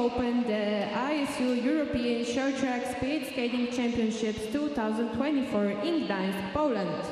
open the ISU European Short Track Speed Skating Championships 2024 in Gdansk, Poland.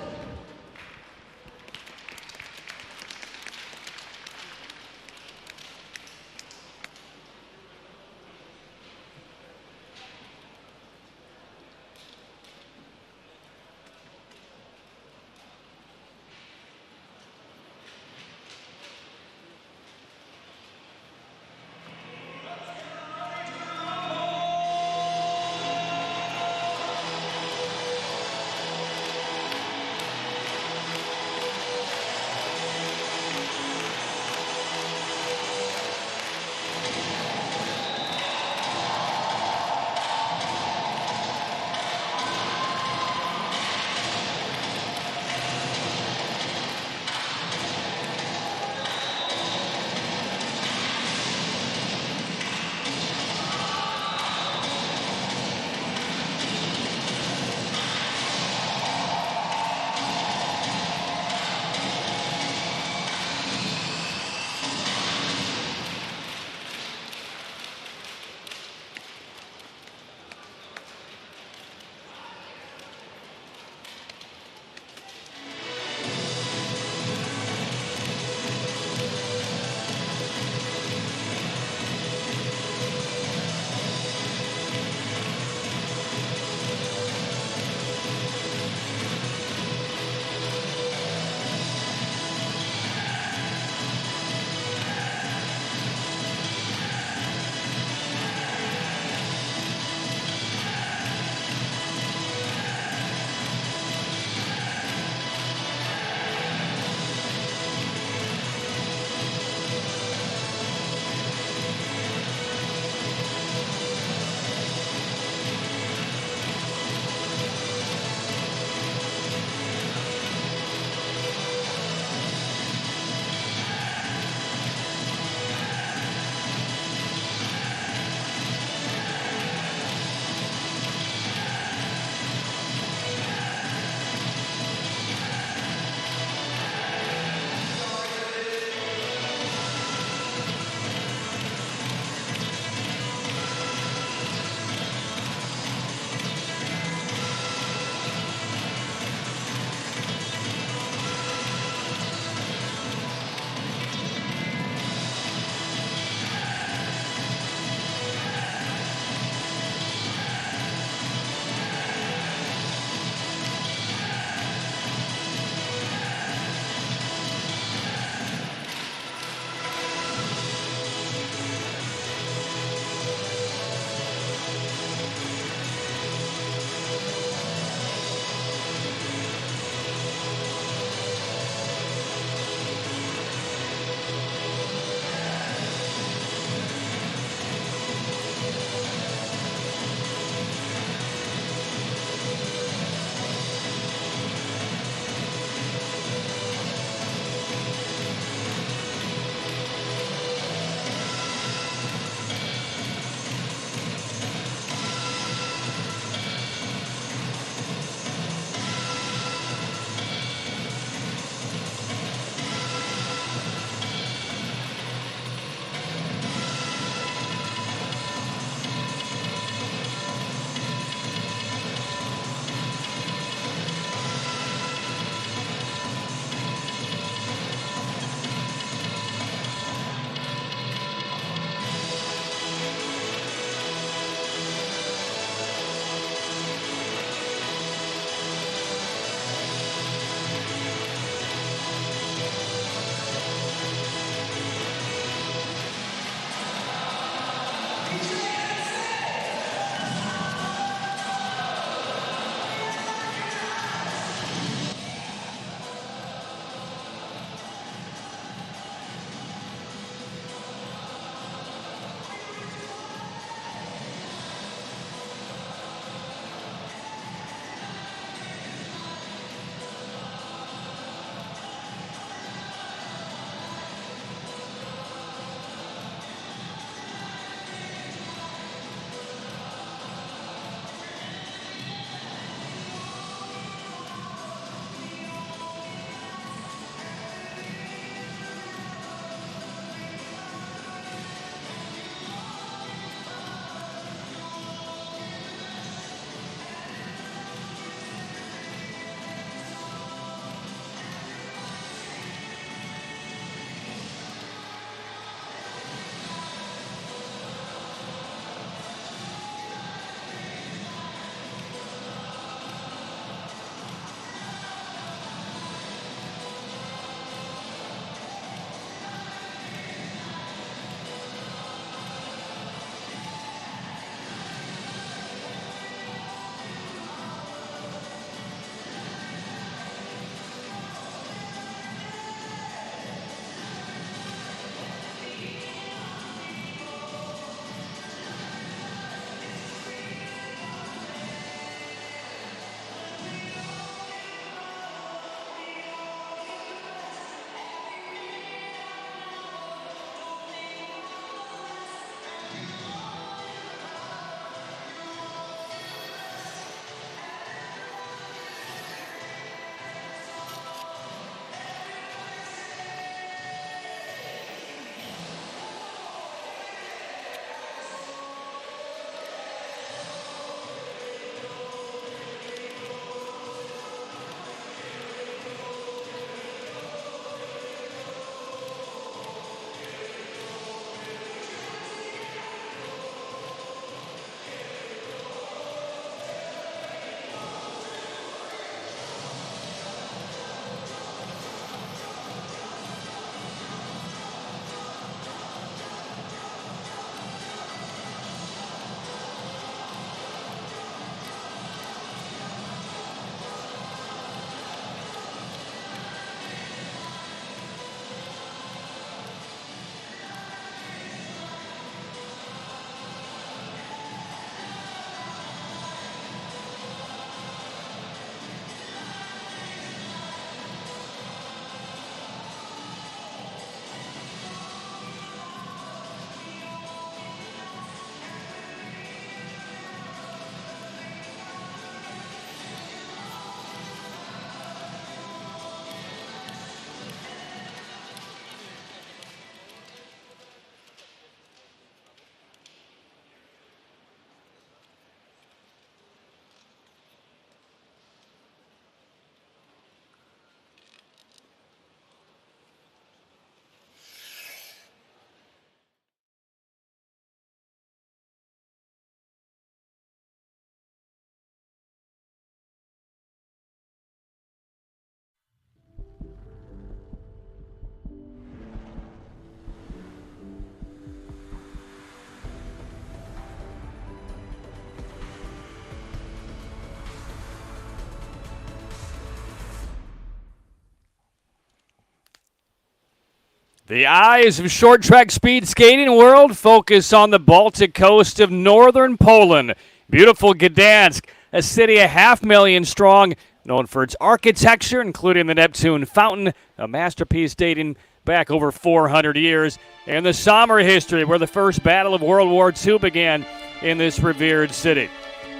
The eyes of short track speed skating world focus on the Baltic coast of northern Poland. Beautiful Gdansk, a city 500,000 strong, known for its architecture, including the Neptune Fountain, a masterpiece dating back over 400 years, and the somber history where the first battle of World War II began in this revered city.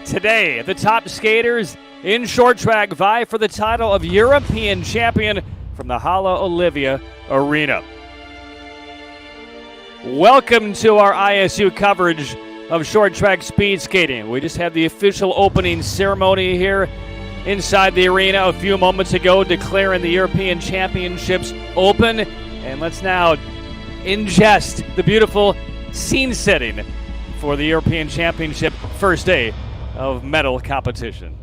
Today, the top skaters in short track vie for the title of European champion from the Hala Olivia Arena. Welcome to our ISU coverage of short track speed skating. We just had the official opening ceremony here inside the arena a few moments ago, declaring the European Championships open. And let's now ingest the beautiful scene setting for the European Championship first day of medal competition.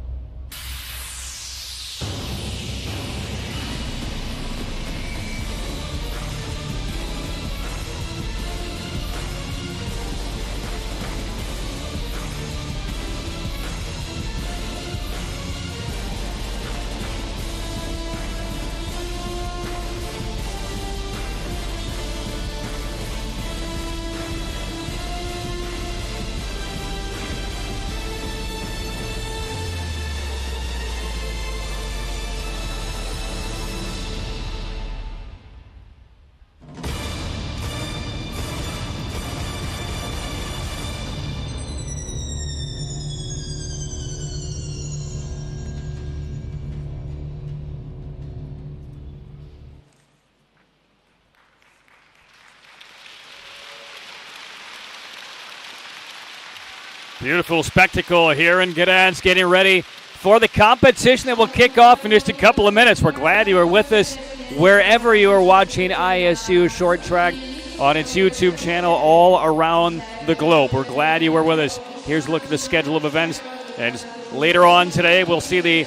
Beautiful spectacle here in Gdansk, getting ready for the competition that will kick off in just a couple of minutes. We're glad you are with us wherever you are watching ISU Short Track on its YouTube channel all around the globe. We're glad you are with us. Here's a look at the schedule of events. And later on today, we'll see the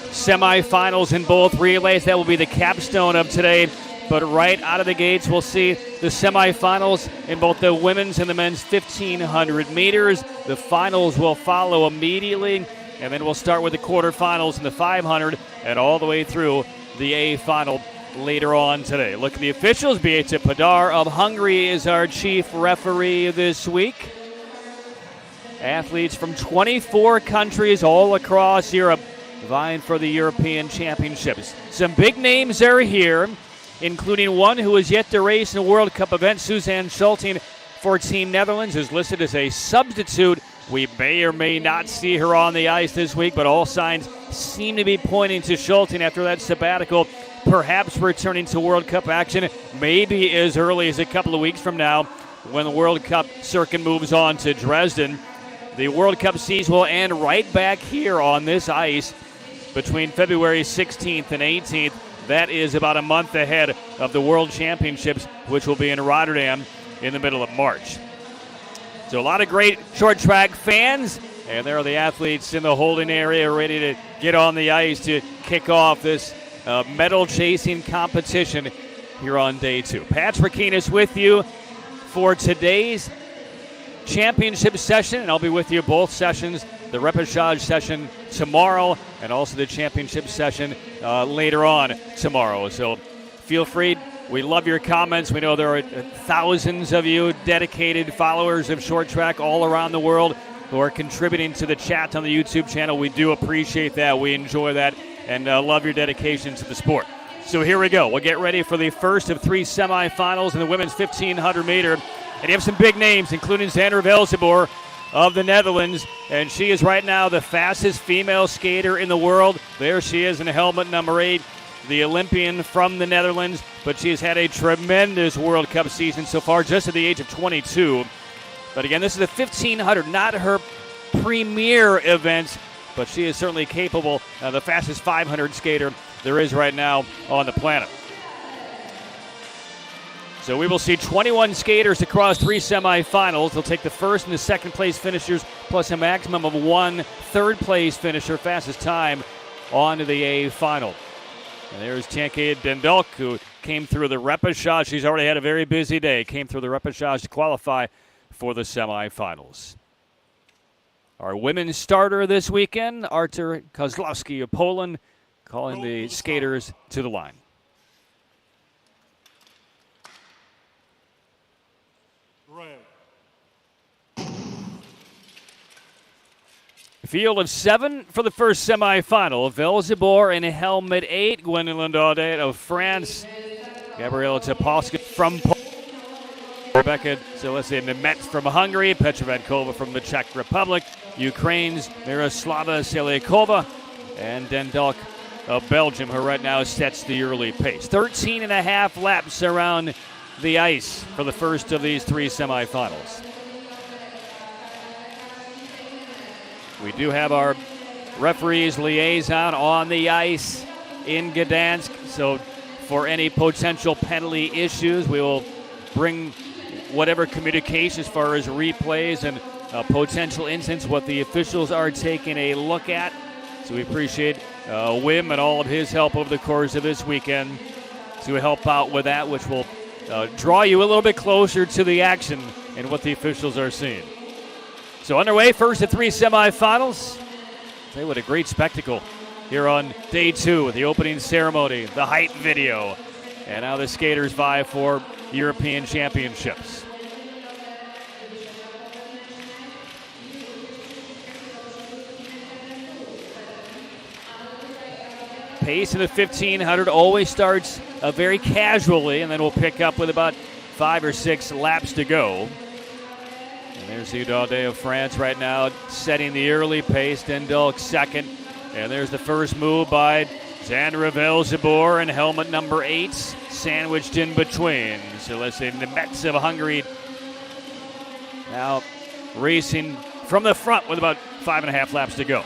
semifinals in both relays. That will be the capstone of today. But right out of the gates, we'll see the semifinals in both the women's and the men's 1,500 meters. The finals will follow immediately, and then we'll start with the quarterfinals in the 500 and all the way through the A final later on today. Look at the officials. Beata Padar of Hungary is our chief referee this week. Athletes from 24 countries all across Europe vying for the European Championships. Some big names are here, including one who is yet to race in a World Cup event. Suzanne Schulting for Team Netherlands is listed as a substitute. We may or may not see her on the ice this week, but all signs seem to be pointing to Schulting after that sabbatical, perhaps returning to World Cup action maybe as early as a couple of weeks from now when the World Cup circuit moves on to Dresden. The World Cup season will end right back here on this ice between February 16th and 18th. That is about a month ahead of the World Championships, which will be in Rotterdam in the middle of March. So a lot of great short track fans, and there are the athletes in the holding area ready to get on the ice to kick off this medal chasing competition here on day two. Patrick Keenis with you for today's championship session, and I'll be with you both sessions, the repechage session tomorrow and also the championship session later on tomorrow. So feel free. We love your comments. We know there are thousands of you dedicated followers of short track all around the world who are contributing to the chat on the YouTube channel. We do appreciate that. We enjoy that and love your dedication to the sport. So here we go. We'll get ready for the first of three semifinals in the women's 1,500 meter. And you have some big names, including Xander Velzeboer of the Netherlands, and she is right now the fastest female skater in the world. There she is in helmet number 8, the Olympian from the Netherlands, but she has had a tremendous World Cup season so far, just at the age of 22. But again, this is the 1,500, not her premier event, but she is certainly capable, the fastest 500 skater there is right now on the planet. So we will see 21 skaters across three semifinals. They'll take the first and the second place finishers plus a maximum of one third place finisher, fastest time, on to the A final. And there's Tienke Dendalk, who came through the repechage. She's already had a very busy day. Came through the repechage to qualify for the semifinals. Our women's starter this weekend, Artur Kozlowski of Poland, calling the skaters to the line. Field of 7 for the first semifinal. Velzebor in helmet 8. Gwendolyn Daudet of France. Gabriela Topolska from Poland. Rebecca Nemet from Hungary. Petra Vankova from the Czech Republic. Ukraine's Miroslava Seliakova. And Dendalk of Belgium, who right now sets the early pace. 13 and a half laps around the ice for the first of these 3 semifinals. We do have our referees liaison on the ice in Gdansk, so for any potential penalty issues, we will bring whatever communication as far as replays and potential incidents, what the officials are taking a look at. So we appreciate Wim and all of his help over the course of this weekend to help out with that, which will draw you a little bit closer to the action and what the officials are seeing. So underway, first of 3 semifinals. Say what a great spectacle here on day 2 with the opening ceremony, the height video, and now the skaters vie for European championships. Pace in the 1500 always starts very casually, and then we'll pick up with about 5 or 6 laps to go. And there's the Daudet of France right now setting the early pace. Dendalk second. And there's the first move by Zandra Velzebor in helmet number 8, sandwiched in between. So let's say Nemet of Hungary now racing from the front with about 5.5 laps to go.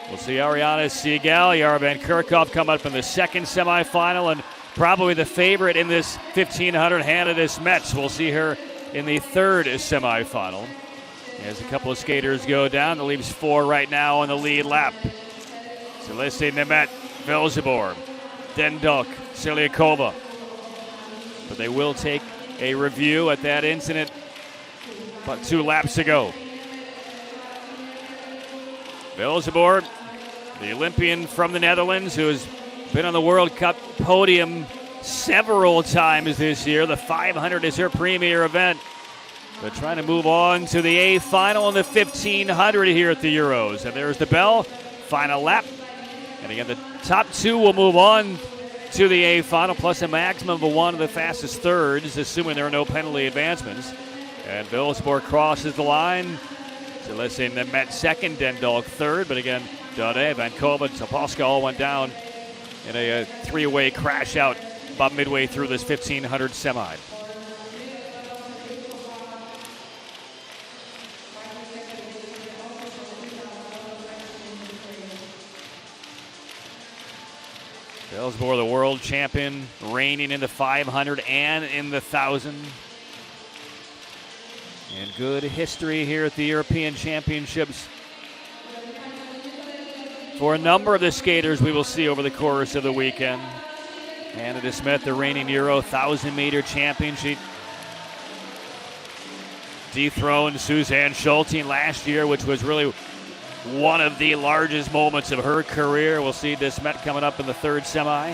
We'll see Ariana Seagal, Yara Van Kerkhoff come up in the second semifinal, and probably the favorite in this 1500, Hannah Desmets. We'll see her in the third semifinal. As a couple of skaters go down, that leaves 4 right now on the lead lap. So let's see Nemet, Velzebor, Dendalk, Seliakova. But they will take a review at that incident. About 2 laps to go. Velzebor, the Olympian from the Netherlands, who has been on the World Cup podium several times this year. The 500 is her premier event. But trying to move on to the A final in the 1500 here at the Euros. And there's the bell, final lap. And again, the top 2 will move on to the A final, plus a maximum of 1 of the fastest thirds, assuming there are no penalty advancements. And Velzebor crosses the line. So let's say Nemet second, Dendalk third. But again, Daudet, Vankova, Topolska all went down in a 3-way crash out about midway through this 1500 semi. Velzebor, the world champion, reigning in the 500 and in the 1000. And good history here at the European Championships for a number of the skaters we will see over the course of the weekend. Hannah Desmet, the reigning Euro 1,000-meter champion. She dethroned Suzanne Schulting last year, which was really one of the largest moments of her career. We'll see Desmet coming up in the third semi.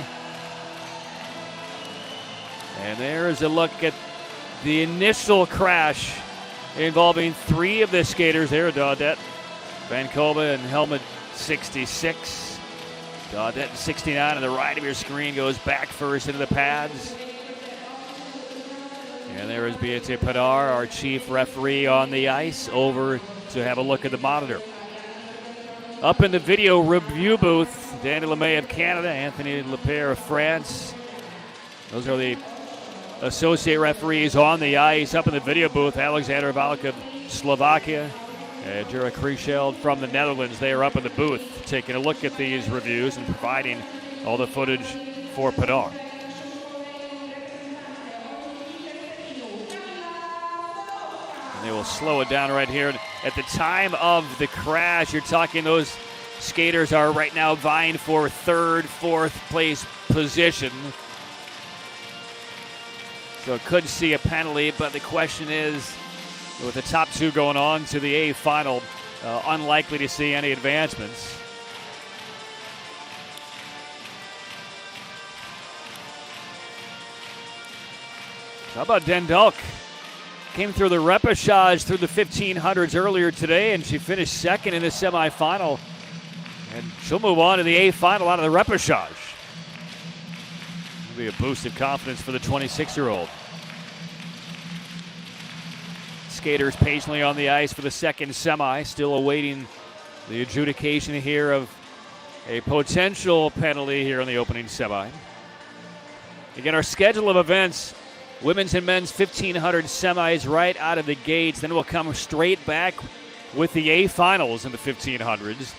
And there's a look at the initial crash involving 3 of the skaters there. Daudet, Vankova in helmet 66. Daudet 69 on the right of your screen goes back first into the pads. And there is Beate Padar, our chief referee on the ice, over to have a look at the monitor. Up in the video review booth, Danny LeMay of Canada, Anthony Lepere of France. Those are the associate referees on the ice. Up in the video booth, Alexander Valk of Slovakia, and Jura Kriesheld from the Netherlands. They are up in the booth taking a look at these reviews and providing all the footage for Padar. And they will slow it down right here. At the time of the crash, you're talking those skaters are right now vying for 3rd, 4th place position. So could see a penalty, but the question is, with the top 2 going on to the A final, unlikely to see any advancements. How about Dendalk? came through the repechage through the 1500s earlier today, and she finished second in the semifinal. And she'll move on to the A final out of the repechage. It'll be a boost of confidence for the 26-year-old. Skaters patiently on the ice for the second semi, still awaiting the adjudication here of a potential penalty here in the opening semi. Again, our schedule of events, women's and men's 1500 semis right out of the gates. Then we'll come straight back with the A finals in the 1500s.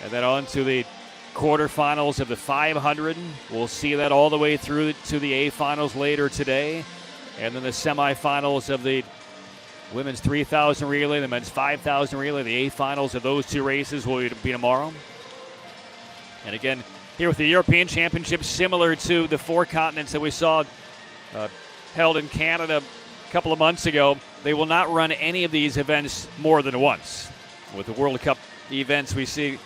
And then on to the quarterfinals of the 500. We'll see that all the way through to the A finals later today. And then the semifinals of the women's 3,000 relay, the men's 5,000 relay. The A finals of those two races will be tomorrow. And again, here with the European Championships, similar to the four continents that we saw held in Canada a couple of months ago, they will not run any of these events more than once. With the World Cup events, we see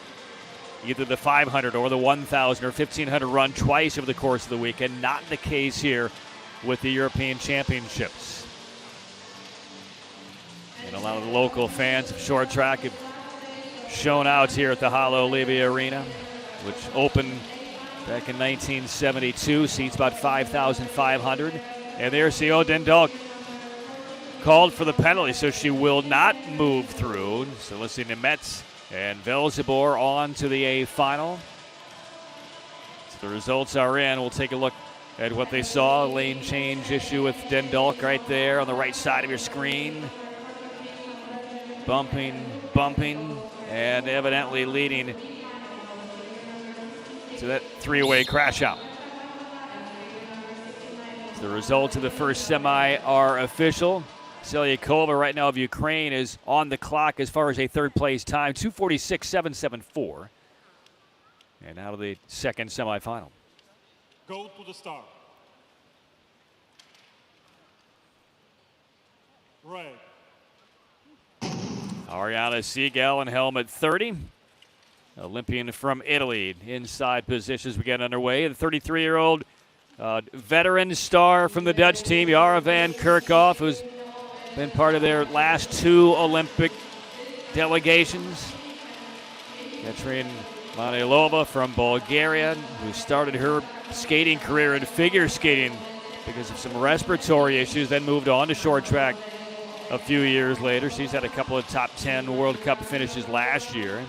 either the 500 or the 1,000 or 1,500 run twice over the course of the weekend. Not the case here with the European Championships. And a lot of the local fans of short track have shown out here at the Halo Olivia Arena, which opened back in 1972, seats about 5,500. And there's Theo Dendalk called for the penalty, so she will not move through. So let's see, Nemetz and Velzibor on to the A final. So the results are in. We'll take a look at what they saw. Lane change issue with Dendalk right there on the right side of your screen. Bumping, and evidently leading to that three-way crash out. So the results of the first semi are official. Selyakova right now of Ukraine is on the clock as far as a third-place time, 2:46.774. And out of the second semifinal. Go to the start. Right. Ariana Seagal in helmet 30. Olympian from Italy, inside positions we get underway. The 33-year-old veteran star from the Dutch team, Jara van Kerkhoff, who's been part of their last two Olympic delegations. Katerina Manilova from Bulgaria, who started her skating career in figure skating because of some respiratory issues, then moved on to short track a few years later. She's had a couple of top 10 World Cup finishes last year.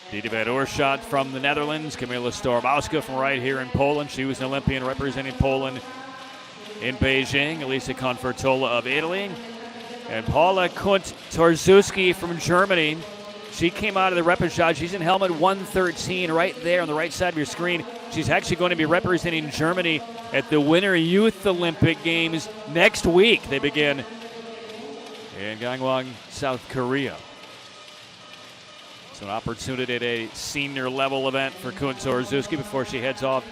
Dita van Oorschot from the Netherlands, Kamila Stormowska from right here in Poland. She was an Olympian representing Poland in Beijing. Elisa Confortola of Italy. And Paula Kunt-Torzuski from Germany. She came out of the repechage. She's in helmet 113 right there on the right side of your screen. She's actually going to be representing Germany at the Winter Youth Olympic Games next week. They begin in Gangwon, South Korea. So an opportunity at a senior level event for Kunt-Torzuski before she heads off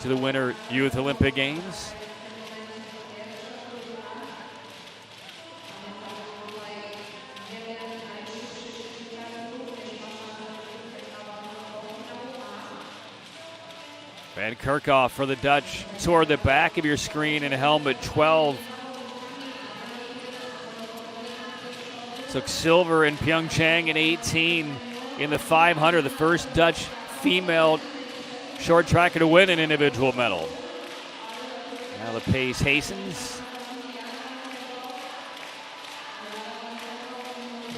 to the Winter Youth Olympic Games. Van Kerkhoff for the Dutch toward the back of your screen in helmet 12. Took silver in Pyeongchang in 18 in the 500, the first Dutch female short tracker to win an individual medal. Now the pace hastens.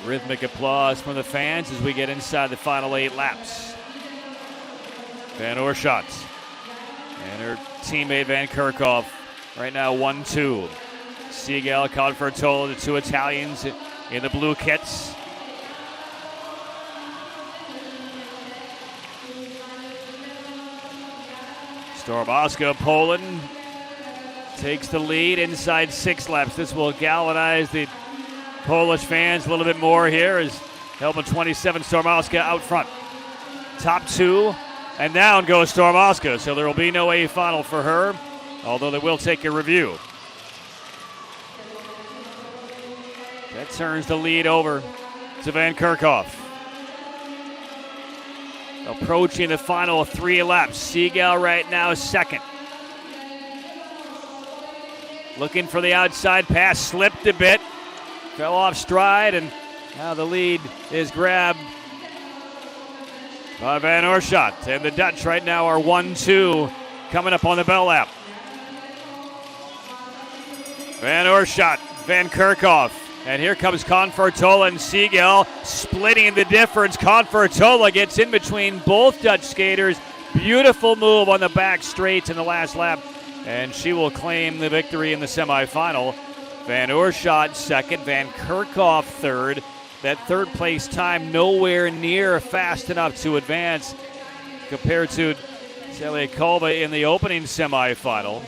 Rhythmic applause from the fans as we get inside the final 8 laps. Van Oorschot and her teammate Van Kerkhoff right now 1-2. Seagal, Confortola, the two Italians in the blue kits. Stormowska, Poland, takes the lead inside 6 laps. This will galvanize the Polish fans a little bit more here as helmet 27 Stormowska out front. Top 2, and down goes Stormowska, so there will be no A final for her, although they will take a review. That turns the lead over to Van Kerkhoff. Approaching the final 3 laps. Seagal right now second. looking for the outside pass, slipped a bit, fell off stride, and now the lead is grabbed by Van Oorschot. And the Dutch right now are 1-2 coming up on the bell lap. Van Oorschot, Van Kerkhoff, and here comes Confortola and Siegel splitting the difference. Confortola gets in between both Dutch skaters. Beautiful move on the back straight in the last lap, and she will claim the victory in the semifinal. Van Oorschot second, Van Kerkhoff third. That third place time nowhere near fast enough to advance compared to Zeliakova in the opening semifinal.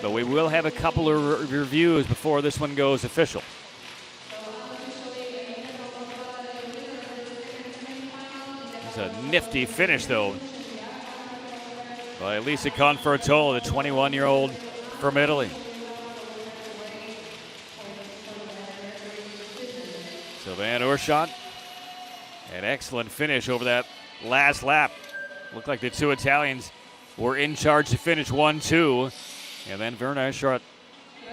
But we will have a couple of reviews before this one goes official. It's a nifty finish, though, by Elisa Confortola, the 21-year-old from Italy. So Van Oorschot, an excellent finish over that last lap. Looked like the two Italians were in charge to finish 1-2. And then Van Oorschot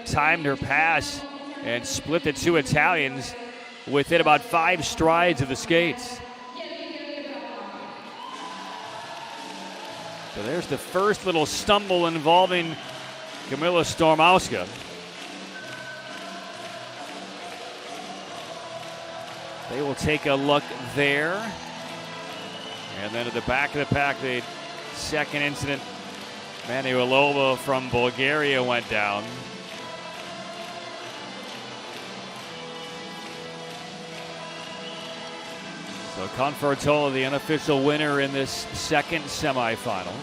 timed her pass and split the two Italians within about 5 strides of the skates. So there's the first little stumble involving Kamila Stormowska. They will take a look there. And then at the back of the pack, the second incident, Manuelova from Bulgaria went down. So Confortola, the unofficial winner in this second semifinal.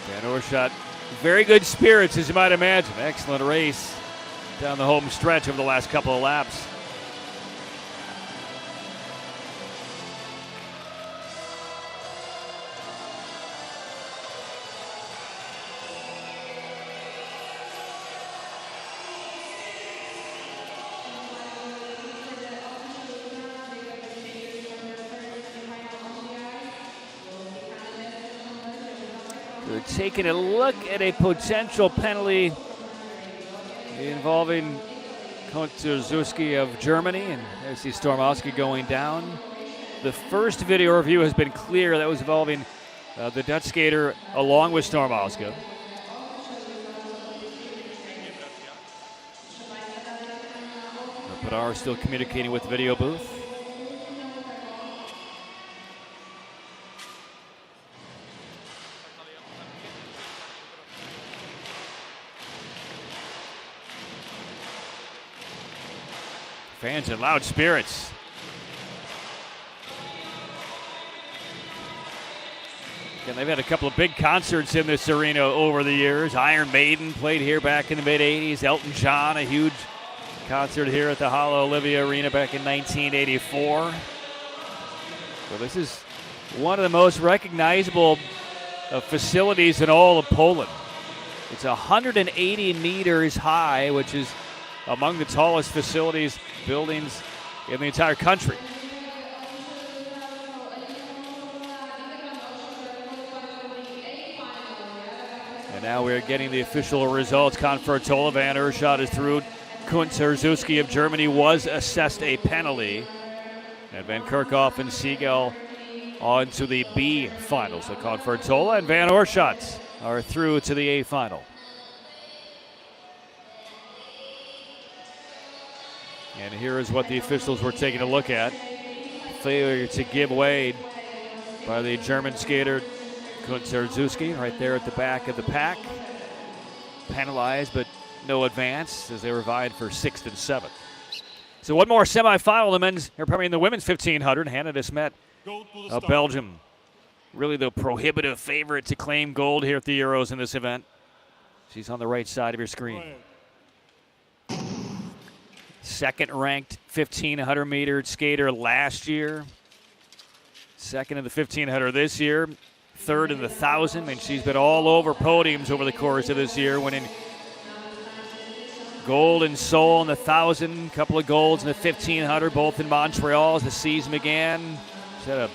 Van Oorschot, very good spirits, as you might imagine. Excellent race down the home stretch over the last couple of laps. We're taking a look at a potential penalty involving Kontzerzuski of Germany, and there's the Stormowski going down. The first video review has been clear. That was involving the Dutch skater along with Stormowska. Padar still communicating with the video booth. Fans in loud spirits. And they've had a couple of big concerts in this arena over the years. Iron Maiden played here back in the mid-'80s. Elton John, a huge concert here at the Hala Olivia Arena back in 1984. So this is one of the most recognizable facilities in all of Poland. It's 180 meters high, which is among the tallest facilities, buildings in the entire country. And now we're getting the official results. Confortola, Van Oorschot is through. Kontzerzuski of Germany was assessed a penalty. And Van Kerkhoff and Siegel on to the B final. So Confortola and Van Oorschot are through to the A final. And here is what the officials were taking a look at. Failure to give way by the German skater Kontzerzuski right there at the back of the pack. Penalized, but no advance as they were vying for 6th and 7th. So one more semifinal, in the women's 1500. Hannah Desmet of Belgium. Really the prohibitive favorite to claim gold here at the Euros in this event. She's on the right side of your screen. Second-ranked 1,500-meter skater last year. Second in the 1,500 this year. third in the 1,000. And she's been all over podiums over the course of this year, winning gold in Seoul in the 1,000, a couple of golds in the 1,500, both in Montreal as the season began. She had a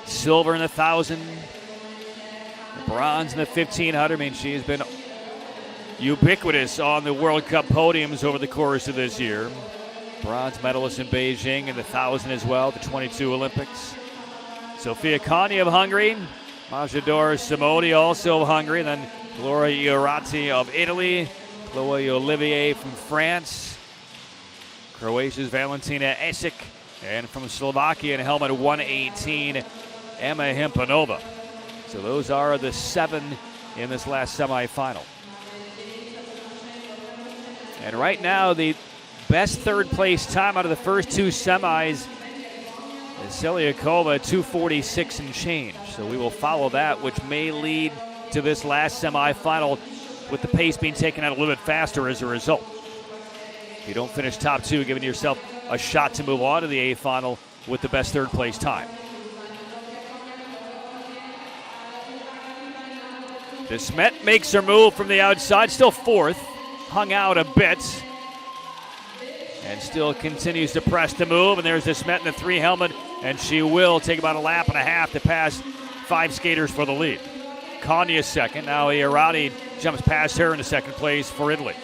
silver in the 1,000, a bronze in the 1,500. I mean, she has been ubiquitous on the World Cup podiums over the course of this year. Bronze medalist in Beijing in the 1,000 as well, the 22 Olympics. Sofia Kanya of Hungary, Majador Simoni also of Hungary, and then Gloria Iorati of Italy, Chloe Olivier from France, Croatia's Valentina Esic, and from Slovakia in helmet 118, Emma Himpanova. So those are the 7 in this last semifinal. And right now, the best third place time out of the first 2 semis is Selyakova, 2:46 and change. So we will follow that, which may lead to this last semifinal with the pace being taken out a little bit faster as a result. If you don't finish top 2, giving yourself a shot to move on to the A final with the best third place time. Desmet makes her move from the outside, still 4th, hung out a bit, and still continues to press the move. And there's Desmet in the 3 helmet, and she will take about a lap and a half to pass 5 skaters for the lead. Kanya second. Now Iorati jumps past her into second place for Italy.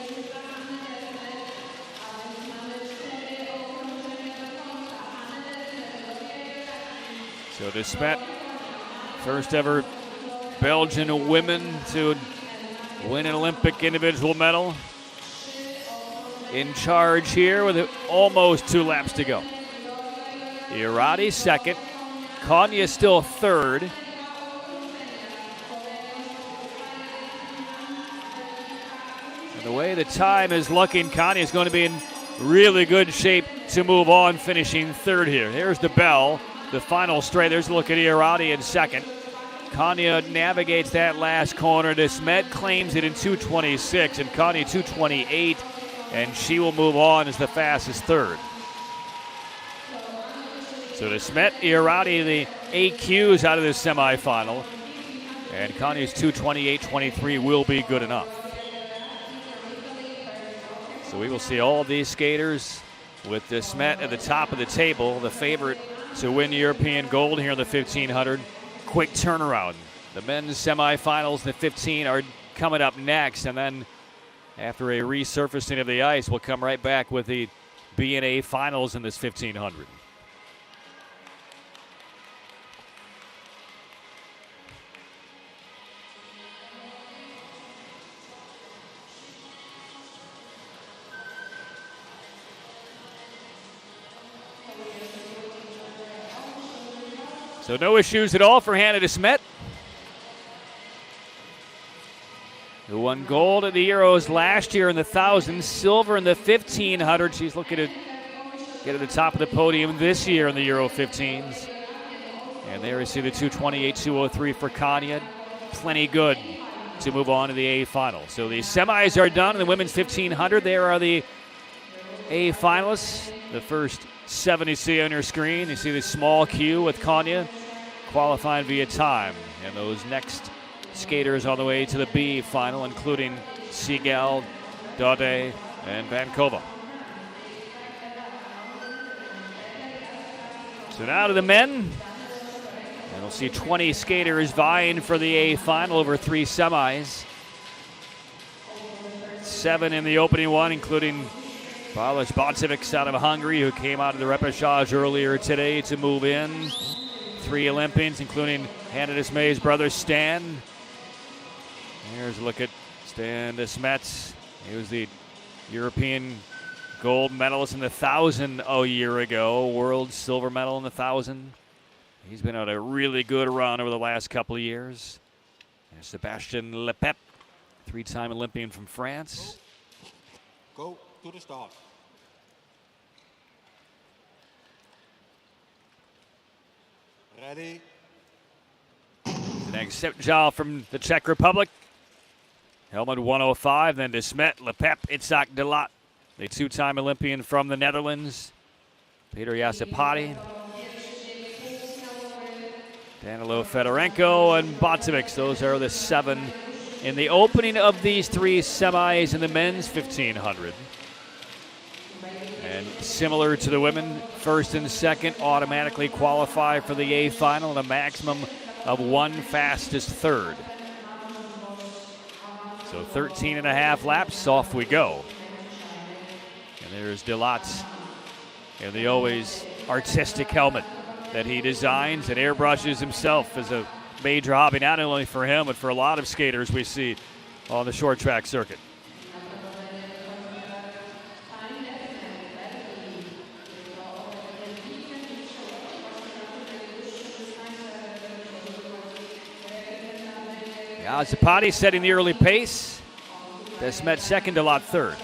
So Desmet, first ever Belgian women to win an Olympic individual medal, in charge here with almost 2 laps to go. Iorati second. Kanya still third. And the way the time is looking, Kanya is going to be in really good shape to move on, finishing third here. Here's the bell, the final straight. There's a look at Iorati in second. Kanya navigates that last corner. Desmet claims it in 2:26, and Kanya 2:28, and she will move on as the fastest third. So Desmet, Iorati, the AQs out of this semifinal, and Kanya's 2:28.23 will be good enough. So we will see all these skaters with Desmet at the top of the table, the favorite to win European gold here in the 1,500. Quick turnaround. The men's semifinals in the 15 are coming up next, and then after a resurfacing of the ice, we'll come right back with the B and A finals in this 1,500. So no issues at all for Hannah Desmet, who won gold at the Euros last year in the 1,000, silver in the 1,500. She's looking to get to the top of the podium this year in the Euro 15s. And there we see the 2:28.203 for Kanya. Plenty good to move on to the A final. So the semis are done in the women's 1,500. There are the A finalists. The first 7 you see on your screen. You see the small queue with Kanya qualifying via time. And those next skaters on the way to the B final, including Seagal, Daudet, and Vankova. So now to the men. And we'll see 20 skaters vying for the A final over 3 semis. 7 in the opening one, including Balázs Bocevic out of Hungary, who came out of the repechage earlier today to move in. 3 Olympians, including Hannah Desmet's brother Stan. Here's a look at Stan Desmet. He was the European gold medalist in the 1,000 a year ago, world silver medal in the 1,000. He's been on a really good run over the last couple of years. And Sebastian Lepep, 3-time Olympian from France. Go to the start. Ready. The next Sepjal from the Czech Republic. Helmet 105, then Desmet, Lepep, Itzhak Delat, the 2-time Olympian from the Netherlands. Peter Jasipati. Danilo, Fedorenko, and Botovic. Those are the 7 in the opening of these 3 semis in the men's 1500. And similar to the women, first and second automatically qualify for the A final and a maximum of 1 fastest third. So 13 and a half laps, off we go. And there's Delatz in the always artistic helmet that he designs and airbrushes himself as a major hobby, not only for him, but for a lot of skaters we see on the short track circuit. Zapati setting the early pace. Desmet second, Delat third.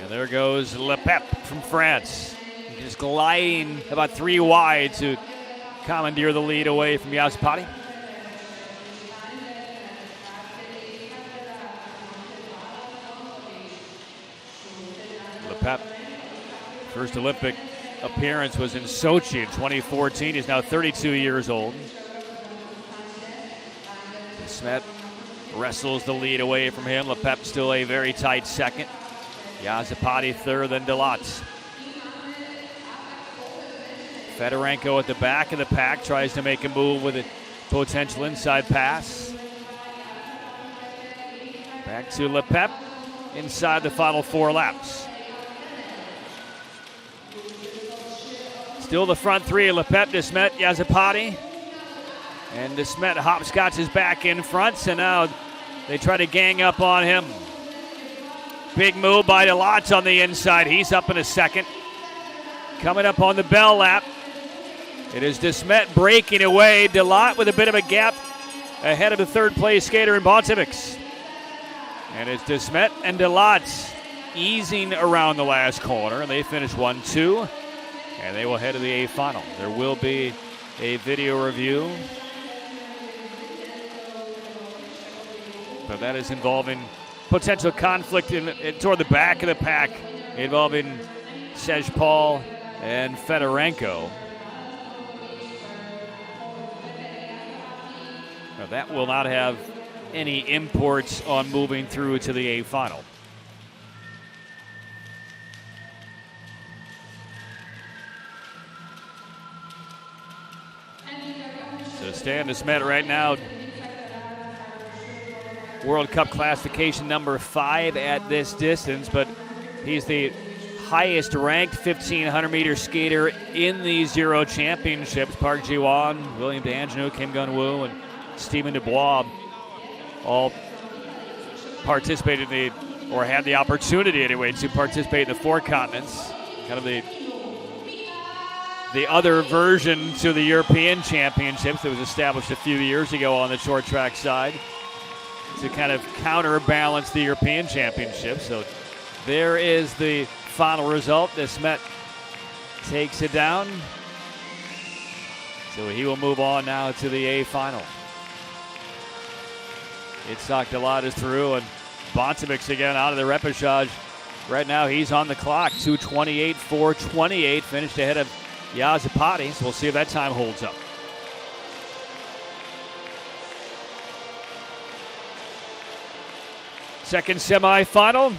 And there goes Lepep from France. Just gliding about 3 wide to commandeer the lead away from Zapati. Lepep, first Olympic appearance was in Sochi in 2014. He's now 32 years old. Smet wrestles the lead away from him. Lepep still a very tight second. Zapati third, then Delatz. Fedorenko at the back of the pack tries to make a move with a potential inside pass. Back to Lepep inside the final 4 laps. Still the front 3, Lepep, Desmet, Zapati. And Desmet hopscotches back in front, so now they try to gang up on him. Big move by Delatz on the inside. He's up in a second. Coming up on the bell lap, it is Desmet breaking away. Delat with a bit of a gap ahead of the third place skater in Botovic. And it's Desmet and Delatz easing around the last corner, and they finish 1-2. And they will head to the A final. There will be a video review, but that is involving potential conflict toward the back of the pack, involving Serge Paul and Fedorenko. Now that will not have any imports on moving through to the A final. Stan Desmet right now, World Cup classification number 5 at this distance, but he's the highest ranked 1,500 meter skater in these Euro Championships. Park Ji-won, William D'Angelo, Kim Gun-woo, and Stephen Dubois all participated in or had the opportunity anyway to participate in the 4 continents. Kind of the other version to the European Championships that was established a few years ago on the short track side to kind of counterbalance the European Championships. So there is the final result. Desmet takes it down. So he will move on now to the A final. Itzhak Delat is through, and Botovic again out of the repechage. Right now he's on the clock. 2:28, 4:28, finished ahead of Zapati, so we'll see if that time holds up. Second semifinal.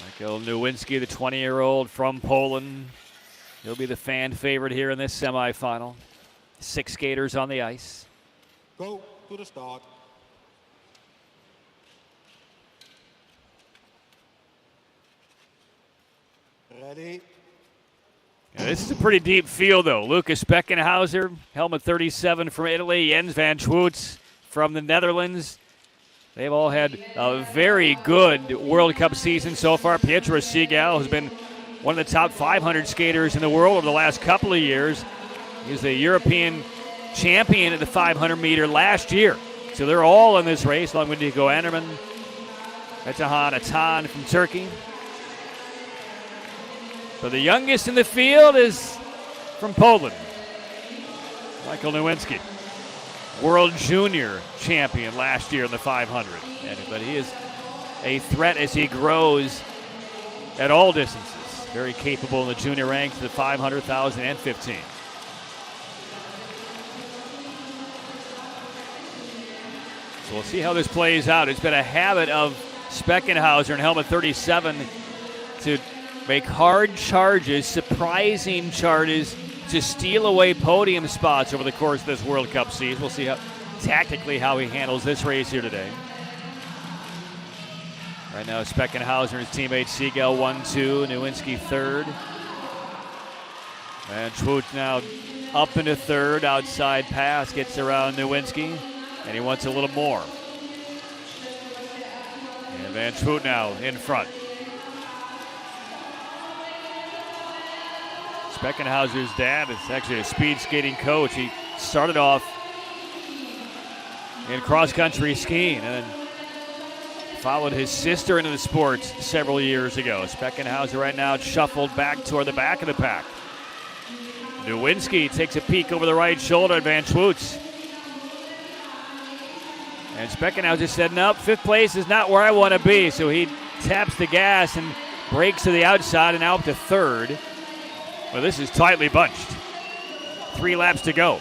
Michael Nowinski, the 20-year-old from Poland. He'll be the fan favorite here in this semifinal. 6 skaters on the ice. Go to the start. Ready. Yeah, this is a pretty deep field, though. Lucas Beckenhauser, helmet 37 from Italy. Jens van Schwoets from the Netherlands. They've all had a very good World Cup season so far. Pietro Segal has been one of the top 500 skaters in the world over the last couple of years. He was the European champion at the 500 meter last year. So they're all in this race, along with Nico Anderman, Metehan Atan from Turkey. But the youngest in the field is from Poland, Michael Nowinski, world junior champion last year in the 500. But he is a threat as he grows at all distances. Very capable in the junior ranks, the 500, 1,000, and 15. So we'll see how this plays out. It's been a habit of Speckenhauser in helmet 37 to make hard charges, surprising charges, to steal away podium spots over the course of this World Cup season. We'll see how tactically how he handles this race here today. Right now, Speckenhauser and his teammate Siegel 1-2, Nowinski third. And Schwoot now up into third, outside pass, gets around Nowinski, and he wants a little more. And Van Schwoot now in front. Speckenhauser's dad is actually a speed skating coach. He started off in cross-country skiing and then followed his sister into the sports several years ago. Speckenhauser right now shuffled back toward the back of the pack. Nowinski takes a peek over the right shoulder at Van Schwoot. And Speckenhauser said, nope, fifth place is not where I want to be. So he taps the gas and breaks to the outside and now up to third. Well, this is tightly bunched. 3 laps to go.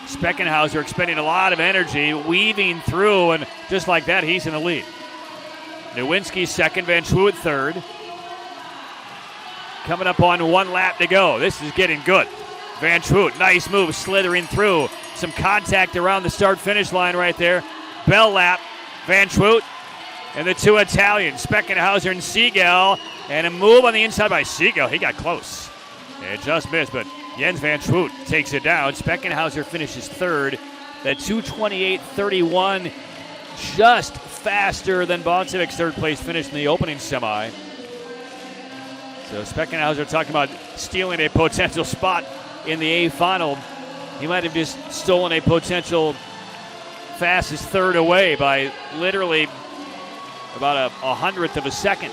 Speckenhauser expending a lot of energy, weaving through, and just like that, he's in the lead. Nowinski second, Van Schwoot third. Coming up on 1 lap to go. This is getting good. Van Schwoot, nice move, slithering through. Some contact around the start-finish line right there. Bell lap, Van Schwoot, and the 2 Italians, Speckenhauser and Siegel, and a move on the inside by Siegel. He got close. It just missed, but Jens Van Schwoot takes it down. Speckenhauser finishes third. That 2:28.31, just faster than Boncevic's third place finish in the opening semi. So Speckenhauser talking about stealing a potential spot in the A final. He might have just stolen a potential fastest third away by literally about a hundredth of a second.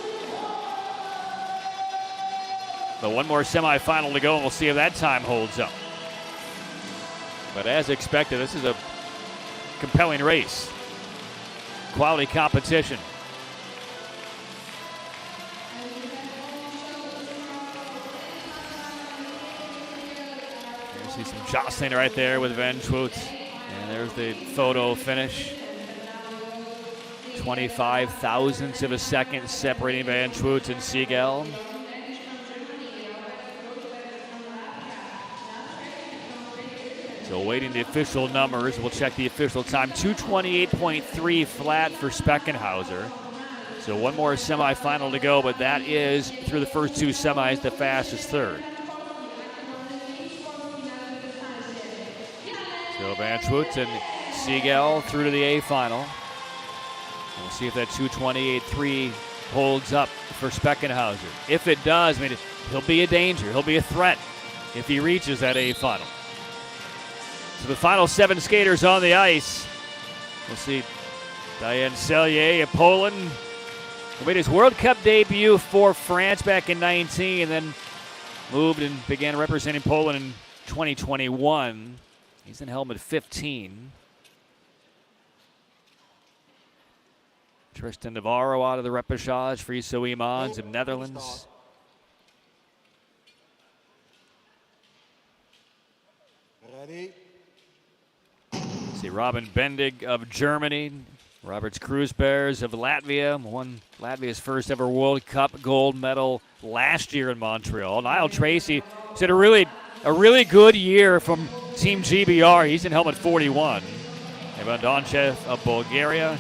But one more semifinal to go, and we'll see if that time holds up. But as expected, this is a compelling race. Quality competition. You see some jostling right there with Van Schwoot. And there's the photo finish. 25 thousandths of a second separating Van Schwoot and Siegel. So awaiting the official numbers. We'll check the official time. 2:28.3 flat for Speckenhauser. So one more semifinal to go, but that is, through the first 2 semis, the fastest third. So Van Schwoot and Siegel through to the A final. We'll see if that 2:28.3 holds up for Speckenhauser. If it does, I mean, he'll be a danger. He'll be a threat if he reaches that A final. So the final 7 skaters on the ice. We'll see Diane Sellier of Poland, who made his World Cup debut for France back in 19, and then moved and began representing Poland in 2021. He's in helmet 15. Tristan Navarro out of the repechage for Iso Imans of Netherlands. Ready. See Robin Bendig of Germany. Roberts Kruzbears of Latvia. Won Latvia's first ever World Cup gold medal last year in Montreal. Niall Tracy said a really good year from Team GBR. He's in helmet 41. Ivan Donchev of Bulgaria.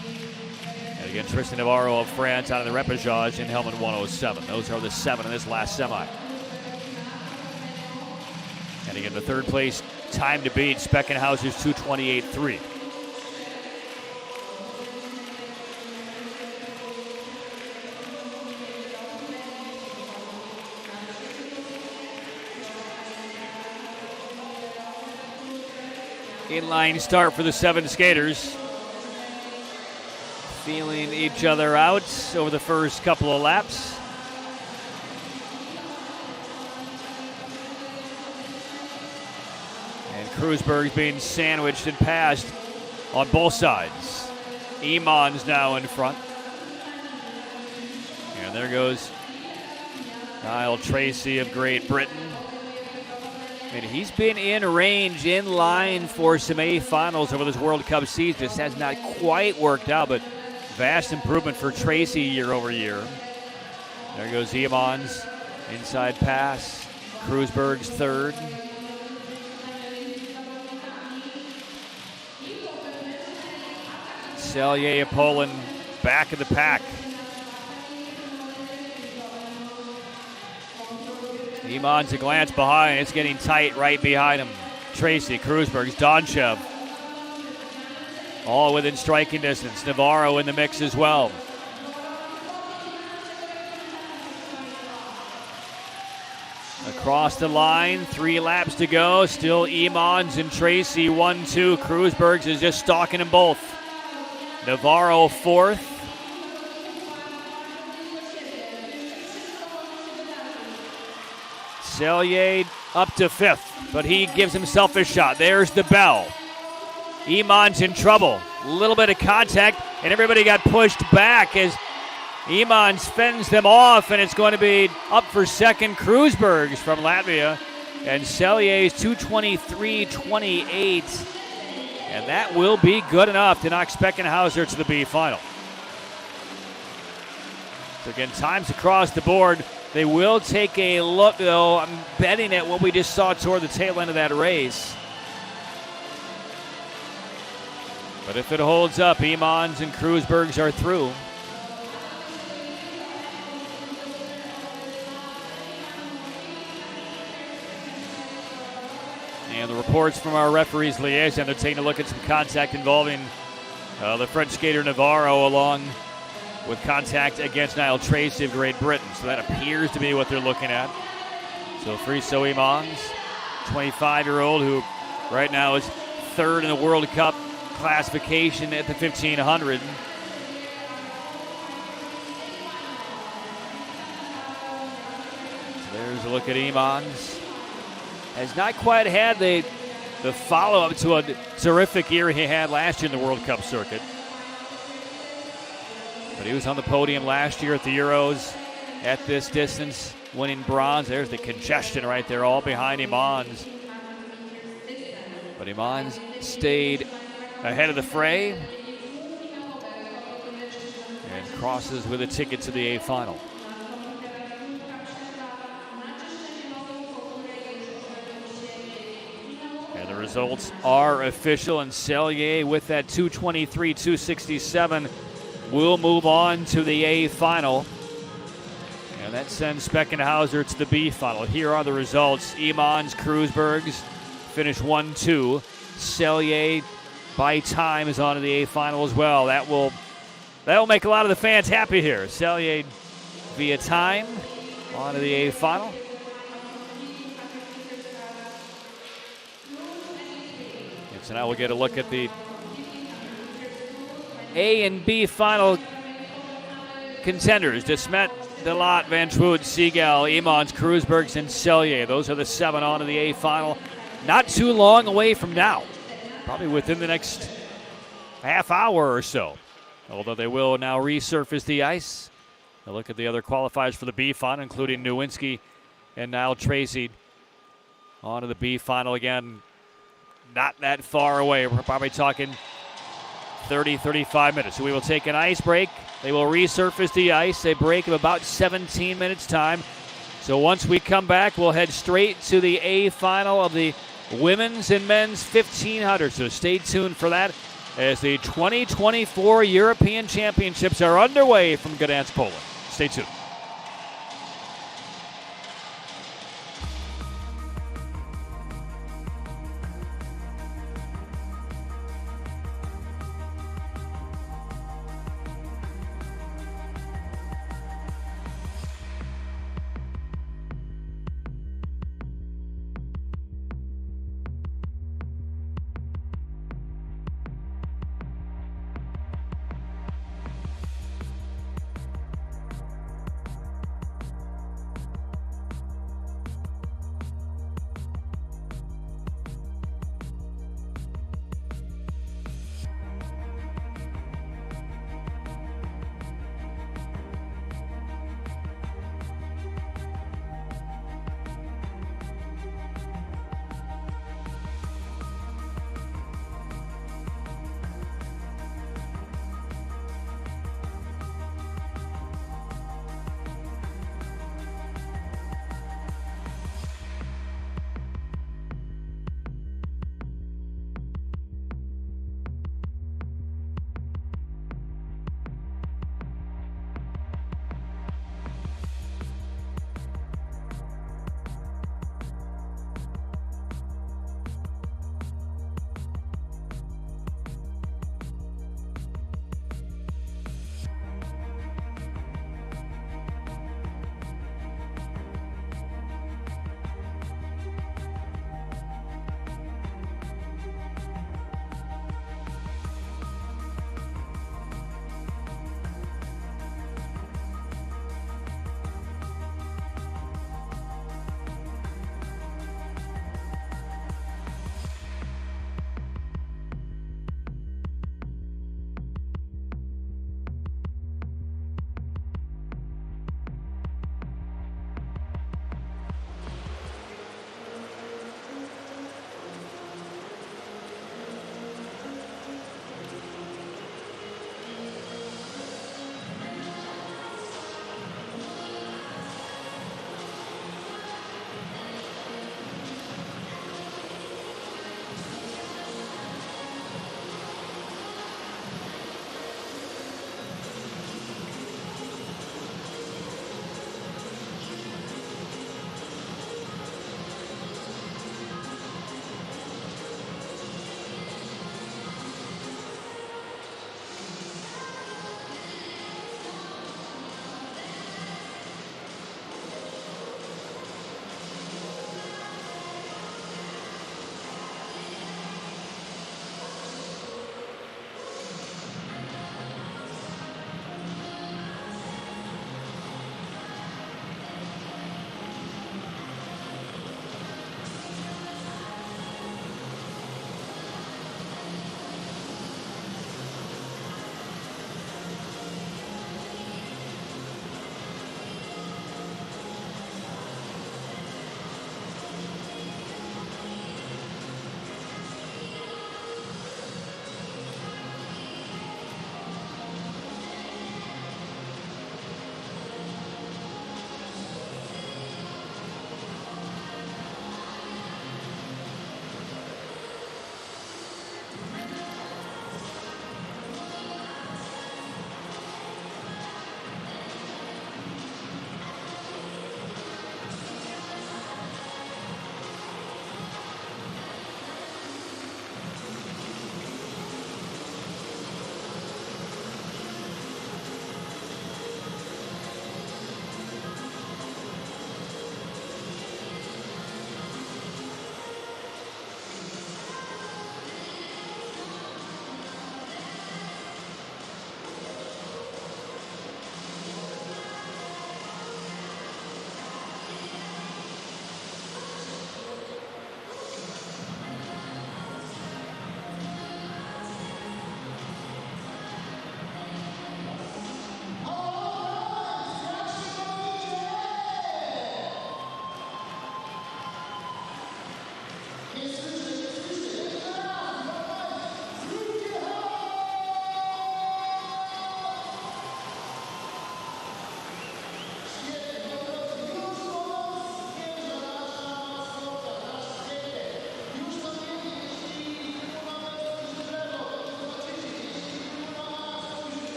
And again, Tristan Navarro of France out of the repechage in helmet 107. Those are the 7 in this last semi. And again, the third place time to beat, Speckenhauser's 2:28.3. Inline start for the 7 skaters. Feeling each other out over the first couple of laps. And Kruzberg's being sandwiched and passed on both sides. Iman's now in front. And there goes Niall Tracy of Great Britain. And he's been in range, in line for some A-finals over this World Cup season. This has not quite worked out, but vast improvement for Tracy year over year. There goes Iman's inside pass. Kreuzberg's third. Selye of Poland back in the pack. Iman's a glance behind. It's getting tight right behind him. Tracy, Kreuzberg's, Donchev. All within striking distance. Navarro in the mix as well. Across the line, 3 laps to go. Still Iman's and Tracy 1-2. Kreuzberg's is just stalking them both. Navarro fourth. Selye up to fifth, but he gives himself a shot. There's the bell. Iman's in trouble. A little bit of contact, and everybody got pushed back as Iman's fends them off, and it's going to be up for second. Kreuzberg's from Latvia, and Selye's 2:23.28, and that will be good enough to knock Speckenhauser to the B final. So again, times across the board. They will take a look, though. I'm betting at what we just saw toward the tail end of that race. But if it holds up, Iman's and Kreuzberg's are through. And the reports from our referees liaison, they're taking a look at some contact involving the French skater Navarro along with contact against Niall Tracy of Great Britain. So that appears to be what they're looking at. So Friso Iman's, 25-year-old, who right now is third in the World Cup classification at the 1500. So there's a look at Iman's. Has not quite had the follow-up to a terrific year he had last year in the World Cup circuit. But he was on the podium last year at the Euros at this distance, winning bronze. There's the congestion right there, all behind Iman's. But Iman's stayed ahead of the fray and crosses with a ticket to the A final. And the results are official, and Selye with that 2:23.267 will move on to the A final. And that sends Speckenhauser to the B final. Here are the results. Iman's, Kreuzberg's finish 1-2. Selye by time is on to the A final as well. That will make a lot of the fans happy here. Selye via time on to the A final. And so now we'll get a look at the A and B final contenders. DeSmet, Delot, Van Troot, Seagal, Iman's, Kreuzberg's, and Selye. Those are the 7 on to the A final. Not too long away from now. Probably within the next half hour or so. Although they will now resurface the ice. A look at the other qualifiers for the B final, including Nowinski and Niall Tracy. On to the B final again. Not that far away. We're probably talking 30, 35 minutes. So we will take an ice break. They will resurface the ice. A break of about 17 minutes time. So once we come back, we'll head straight to the A final of the women's and men's 1500. So stay tuned for that as the 2024 European Championships are underway from Gdansk, Poland. Stay tuned.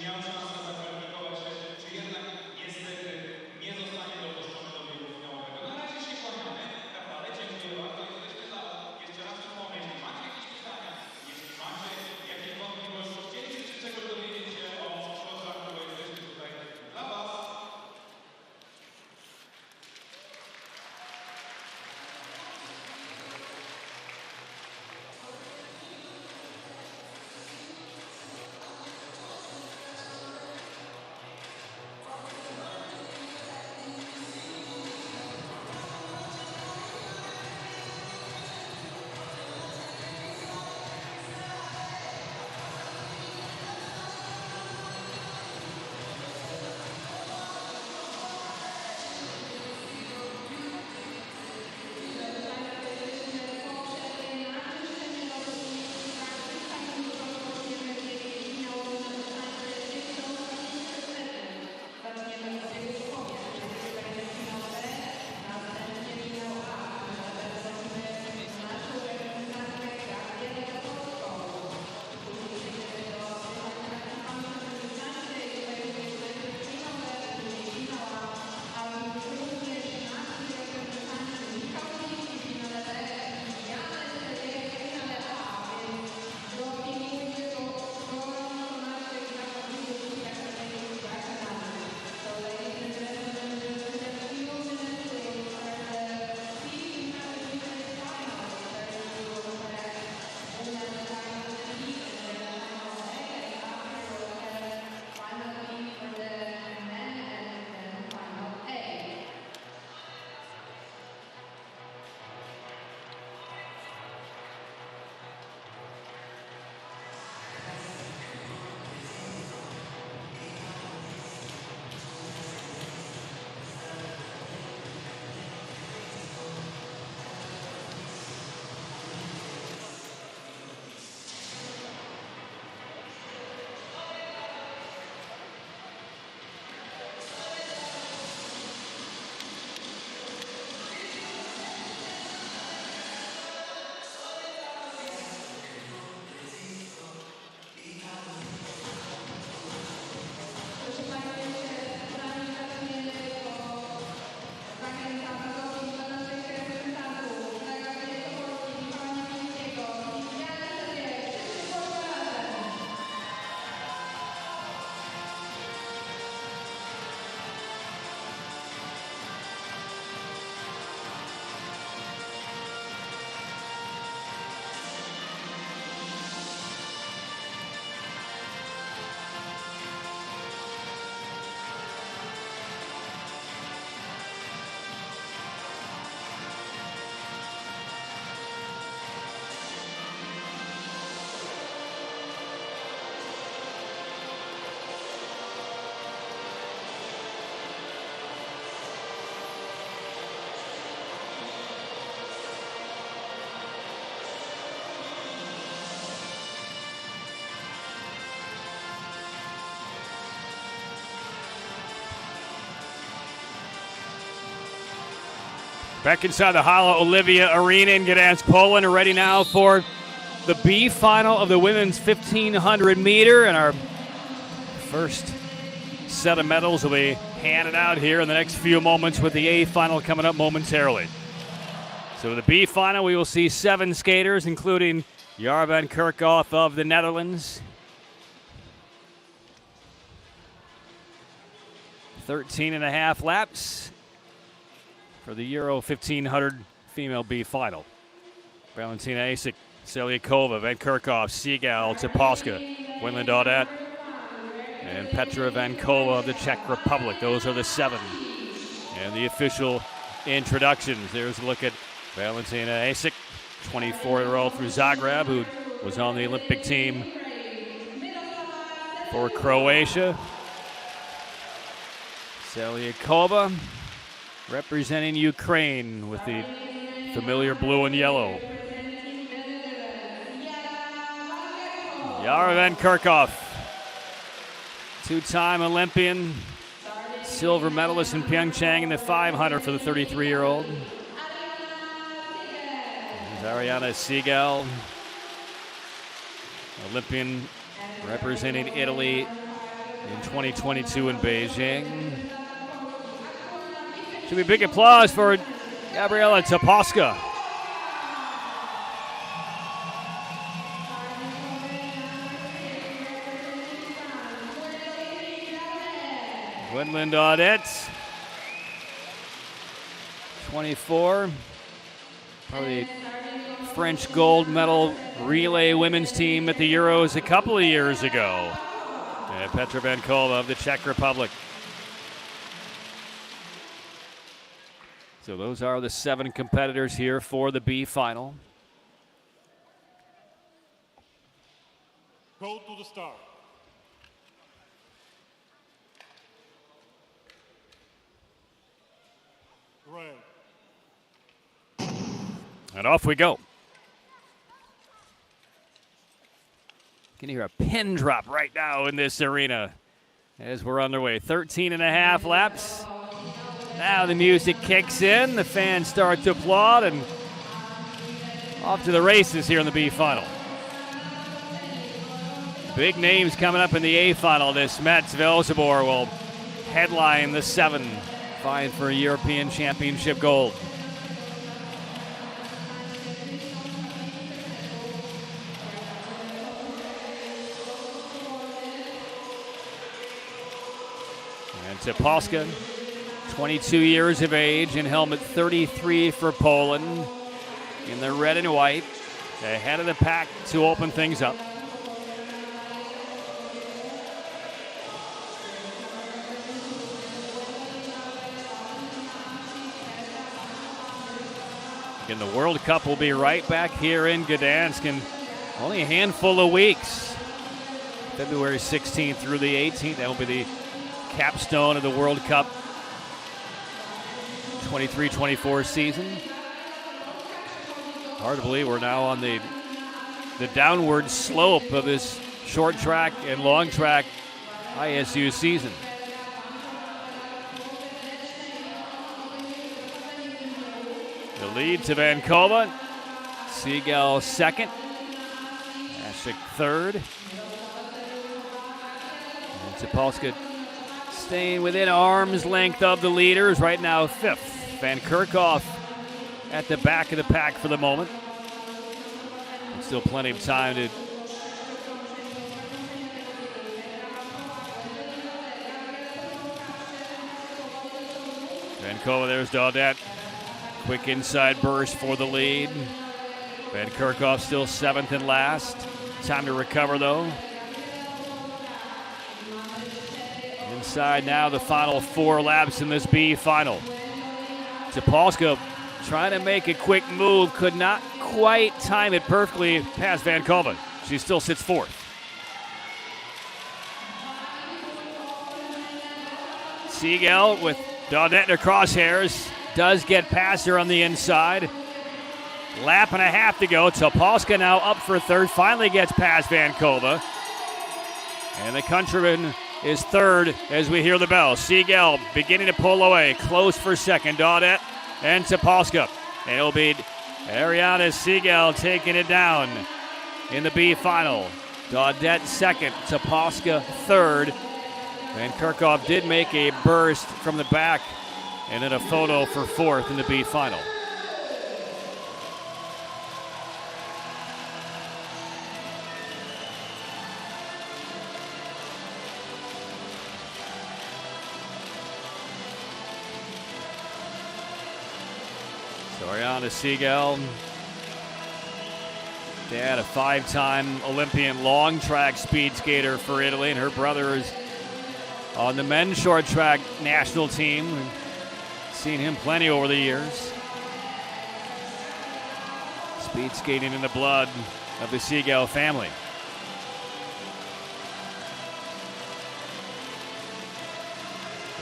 miał szansę zakwalifikować się, czy jednak niestety nie zostanie dopuszczony do biegu finałowego. Na razie się kłaniamy. Naprawdę dziękuję bardzo i jesteśmy za jeszcze raz przypomnę, jeśli macie jakieś pytania, jeśli macie jakieś wątpliwości, chcielibyście czegoś dowiedzieć się o szlocach, to jesteśmy tutaj dla Was. Back inside the Hala Olivia Arena in Gdansk, Poland, ready now for the B final of the women's 1500 meter. And our first set of medals will be handed out here in the next few moments, with the A final coming up momentarily. So the B final, we will see 7 skaters, including Jara van Kerkhoff of the Netherlands. 13.5 laps for the Euro 1500 female B final. Valentina Asik, Selyakova, Van Kerkhoff, Seagal, Topolska, Winland Audet, and Petra Vankova of the Czech Republic. Those are the 7. And the official introductions. There's a look at Valentina Asik, 24-year-old from Zagreb, who was on the Olympic team for Croatia. Selyakova representing Ukraine with the familiar blue and yellow. Jara van Kerkhoff, 2-time Olympian, silver medalist in Pyeongchang in the 500 for the 33-year-old. Ariana Seagal, Olympian representing Italy in 2022 in Beijing. Should be big applause for Gabriela Topolska. Gwendolyn Daudette, 24, probably the French gold medal relay women's team at the Euros a couple of years ago. And Petra Vankova of the Czech Republic. So those are the 7 competitors here for the B final. Go to the start. Right. And off we go. You can hear a pin drop right now in this arena as we're underway. 13 and a half laps. Now the music kicks in, the fans start to applaud, and off to the races here in the B final. Big names coming up in the A final. This Mets Velzebor will headline the 7, vying for a European Championship gold. And Topolska, 22 years of age, in helmet 33 for Poland, in the red and white, ahead of the pack to open things up. And the World Cup will be right back here in Gdansk in only a handful of weeks. February 16th through the 18th, that will be the capstone of the World Cup 23-24 season. Hard to believe we're now on the downward slope of this short track and long track ISU season. The lead to Vankova. Siegel second. Ashik third. And Topolska staying within arm's length of the leaders. Right now, 5th. Van Kerkhoff at the back of the pack for the moment. Still plenty of time to Vankova, there's Daudette. Quick inside burst for the lead. Van Kerkhoff still 7th and last. Time to recover though. Inside now the final 4 laps in this B final. Topolska trying to make a quick move, could not quite time it perfectly past Vankova. She still sits 4th. Siegel with Daudette in her crosshairs. Does get past her on the inside. Lap and a half to go. Topolska now up for 3rd. Finally gets past Vankova. And the countryman is 3rd as we hear the bell. Siegel beginning to pull away. Close for 2nd. Daudette and Topolska. And it'll be Ariana Siegel taking it down in the B final. Daudette 2nd. Topolska 3rd. Van Kerkhoff did make a burst from the back. And then a photo for 4th in the B final. So Ariana Siegel, dad, a 5-time Olympian long track speed skater for Italy, and her brother is on the men's short track national team. Seen him plenty over the years. Speed skating in the blood of the Siegel family.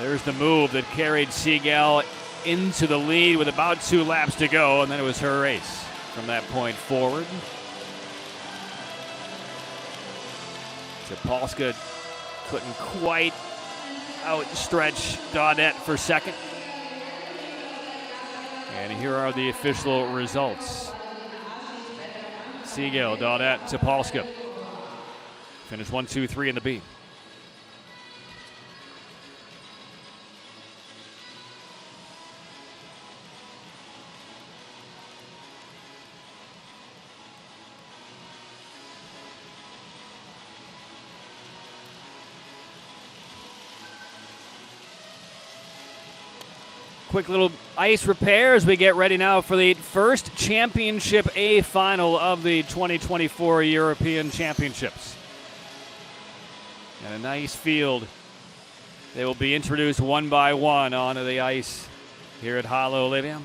There's the move that carried Siegel into the lead with about 2 laps to go, and then it was her race from that point forward. Topolska couldn't quite outstretch Daudette for 2nd. And here are the official results. Siegel, Daudette, Topolska. Finished 1, 2, 3 in the B. quick little ice repair as we get ready now for the first Championship A final of the 2024 European Championships. And a nice field. They will be introduced one by one onto the ice here at Halo Olivia.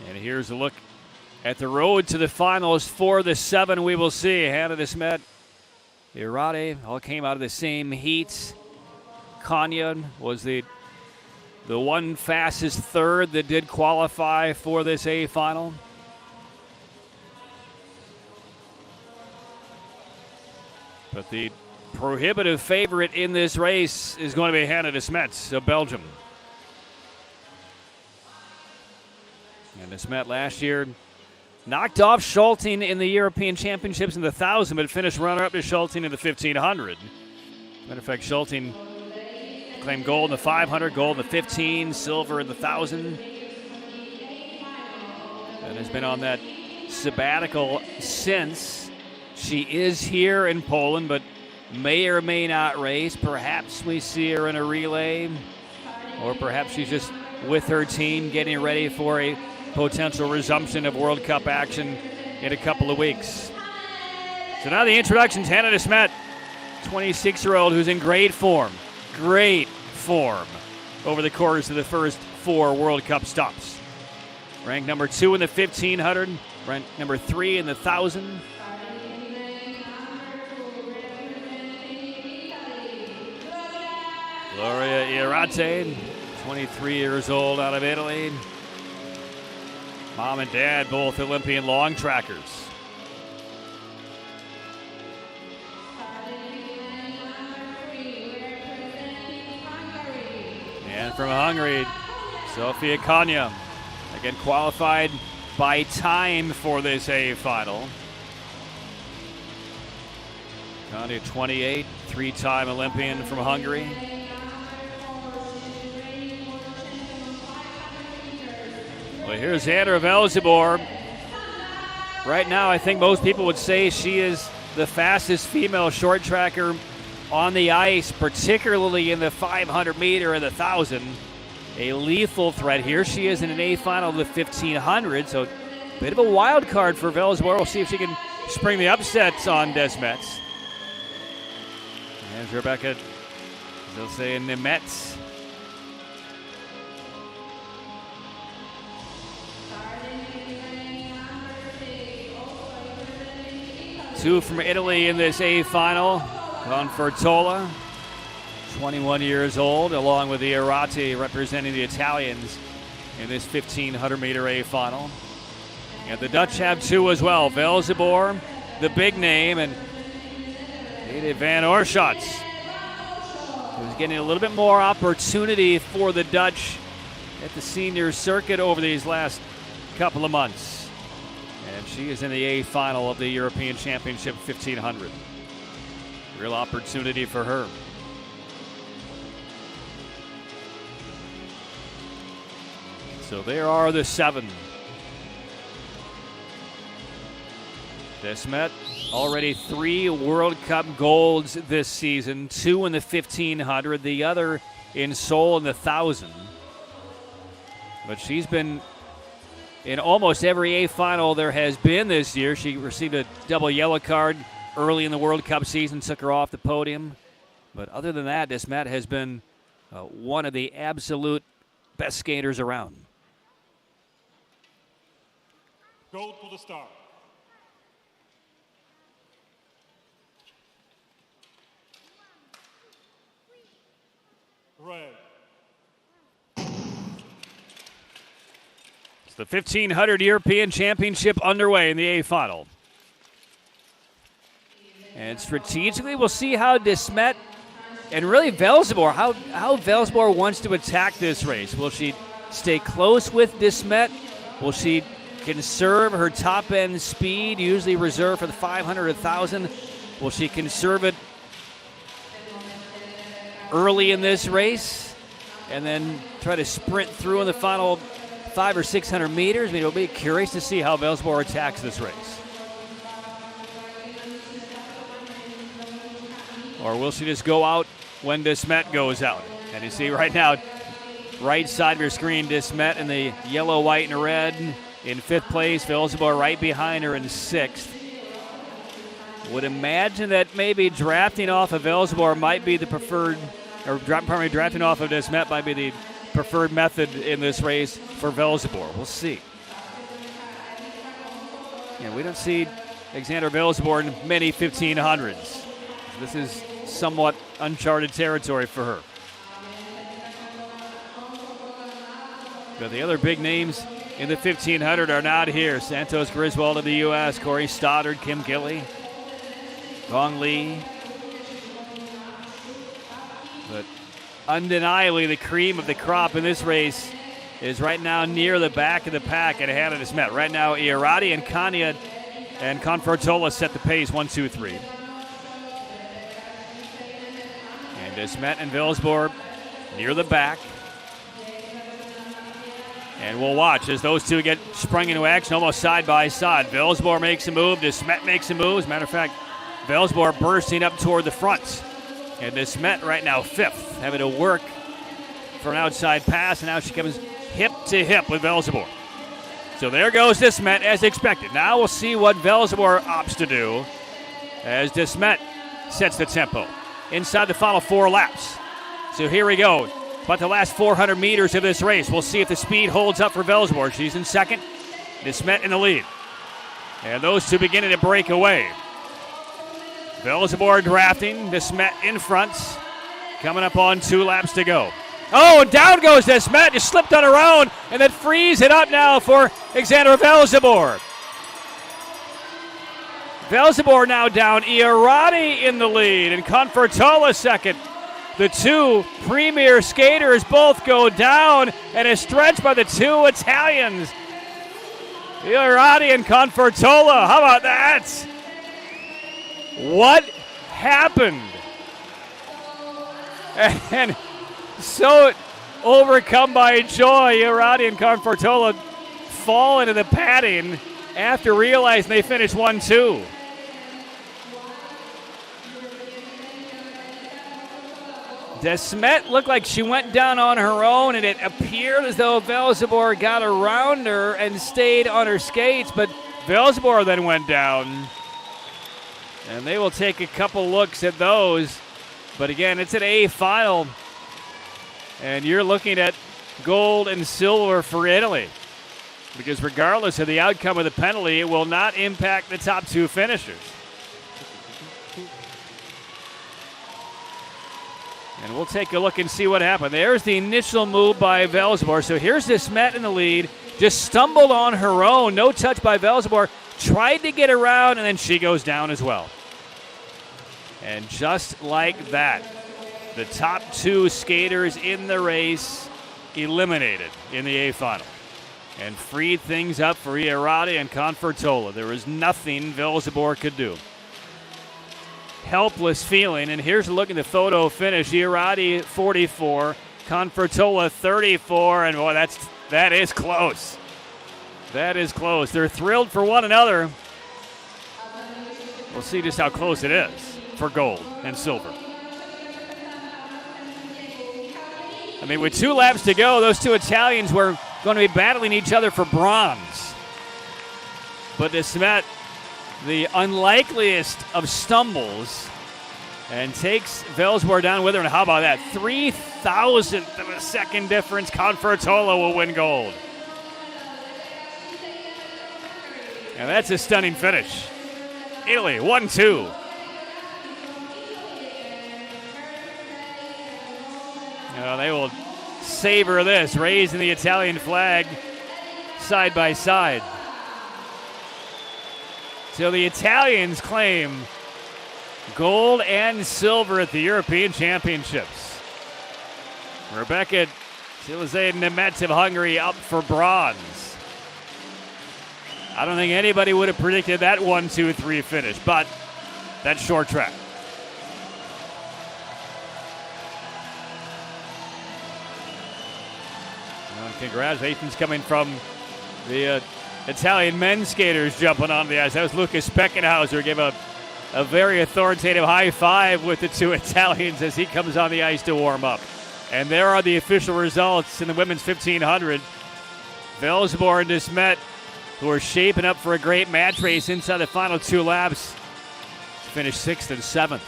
And here's a look at the road to the finals for the 7 we will see. Hannah Desmet, Irate, all came out of the same heats. Kanya was the one fastest third that did qualify for this A final. But the prohibitive favorite in this race is going to be Hannah Desmet of Belgium. And Desmet last year knocked off Schulting in the European Championships in the 1,000, but finished runner-up to Schulting in the 1,500. Matter of fact, Schulting claimed gold in the 500, gold in the 15, silver in the 1,000. And has been on that sabbatical since. She is here in Poland, but may or may not race. Perhaps we see her in a relay, or perhaps she's just with her team getting ready for a potential resumption of World Cup action in a couple of weeks. So now the introductions, Hannah Desmet, 26-year-old who's in great form over the course of the first 4 World Cup stops. Ranked number 2 in the 1,500, ranked number 3 in the 1,000. Gloria Irate, 23 years old, out of Italy. Mom and dad, both Olympian long trackers. And from Hungary, Sofia Kanya, again qualified by time for this A final. Kanya, 28, 3-time Olympian from Hungary. Well, here's Andra Velzibor. Right now, I think most people would say she is the fastest female short tracker on the ice, particularly in the 500 meter and the 1,000. A lethal threat. Here she is in an A final of the 1,500, so a bit of a wild card for Velzibor. We'll see if she can spring the upsets on Desmet. There's Rebecca Zilse Nemetz. Two from Italy in this A final. Confortola, 21 years old, along with the Irati representing the Italians in this 1,500 meter A final. And the Dutch have 2 as well. Velzibor, the big name, and Edith van Oorschot, who's getting a little bit more opportunity for the Dutch at the senior circuit over these last couple of months. And she is in the A final of the European Championship 1,500. Real opportunity for her. So there are the 7. Desmet, already 3 World Cup golds this season, 2 in the 1,500, the other in Seoul in the 1,000. But she's been in almost every A final there has been this year. She received a double yellow card early in the World Cup season, took her off the podium. But other than that, Desmet has been one of the absolute best skaters around. Go to the start. Red. It's the 1,500 European Championship underway in the A final. And strategically, we'll see how Desmet and really Velzibor, how Velzibor wants to attack this race. Will she stay close with Desmet? Will she conserve her top-end speed, usually reserved for the 500 or 1,000? Will she conserve it early in this race and then try to sprint through in the final 500 or 600 meters. I mean, it'll be curious to see how Velsborg attacks this race. Or will she just go out when Desmet goes out? And you see right now, right side of your screen, Desmet in the yellow, white, and red in 5th place. Velsborg right behind her in 6th. Would imagine that maybe drafting off of Velsborg might be the preferred, or drafting off of Desmet might be the preferred method in this race for Velsborg. We'll see. Yeah, we don't see Alexander Velsborg in many 1500s. This is somewhat uncharted territory for her. But the other big names in the 1500 are not here. Santos Griswold of the U.S., Corey Stoddard, Kim Gilly, Gong Li. But undeniably, the cream of the crop in this race is right now near the back of the pack at Hannah Desmet. Right now, Iarati and Kanya and Confortola set the pace 1, 2, 3. And Desmet and Velsborg near the back. And we'll watch as those two get sprung into action almost side by side. Velsborg makes a move. Desmet makes a move. As a matter of fact, Velsborg bursting up toward the front. And Desmet right now 5th, having to work for an outside pass. And now she comes hip to hip with Velsborg. So there goes Desmet as expected. Now we'll see what Velsborg opts to do as Desmet sets the tempo inside the final 4 laps. So here we go. About the last 400 meters of this race. We'll see if the speed holds up for Velsborg. She's in 2nd, Desmet in the lead. And those two beginning to break away. Velsborg drafting, Desmet in front. Coming up on 2 laps to go. Oh, down goes Desmet, just slipped on her own, and then frees it up now for Alexander Velsborg. Velsborg now down, Iarati in the lead, and Confortola 2nd. The 2 premier skaters both go down, and a stretch by the 2 Italians. Iarati and Confortola, how about that? What happened? And so overcome by joy, Iarati and Confortola fall into the padding after realizing they finished 1-2. Desmet looked like she went down on her own, and it appeared as though Velsborg got around her and stayed on her skates, but Velsborg then went down. And they will take a couple looks at those. But again, it's an A final, and you're looking at gold and silver for Italy, because regardless of the outcome of the penalty, it will not impact the top 2 finishers. And we'll take a look and see what happened. There's the initial move by Velsborg. So here's Desmet in the lead. Just stumbled on her own. No touch by Velsborg. Tried to get around, and then she goes down as well. And just like that, the top 2 skaters in the race eliminated in the A final. And freed things up for Iarati and Confortola. There was nothing Velsborg could do. Helpless feeling, and here's a look at the photo finish. Iarati 44, Confortola 34, and boy, that is close. That is close. They're thrilled for one another. We'll see just how close it is for gold and silver. I mean, with 2 laps to go, those 2 Italians were going to be battling each other for bronze. But Desmet, the unlikeliest of stumbles, and takes Velsborg down with her. And how about that? 3,000th of a second difference. Confortola will win gold. And that's a stunning finish. Italy, 1-2. They will savor this, raising the Italian flag side by side. So the Italians claim gold and silver at the European Championships. Rebecca Silazade-Nemets of Hungary up for bronze. I don't think anybody would have predicted that 1-2-3 finish, but that's short track. Well, congratulations coming from the Italian men's skaters jumping on the ice. That was Lucas Beckenhauser. Gave a very authoritative high five with the two Italians as he comes on the ice to warm up. And there are the official results in the women's 1500. Velsborg and Desmet, who are shaping up for a great match race inside the final 2 laps, finished 6th and 7th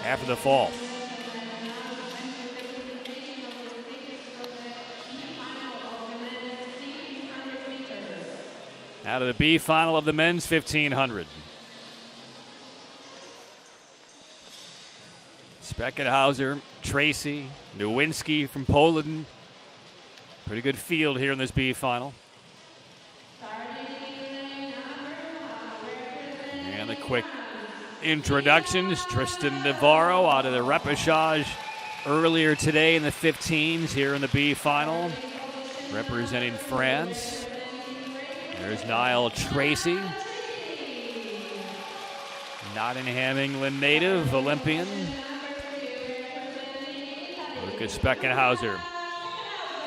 after the fall. Out of the B final of the men's 1500. Beckenhauser, Tracy, Nowinski from Poland. Pretty good field here in this B final. And the quick introductions. Tristan Navarro out of the repechage earlier today in the 15s here in the B final, representing France. There's Niall Tracy, Nottingham, England native, Olympian. Lucas Beckenhauser,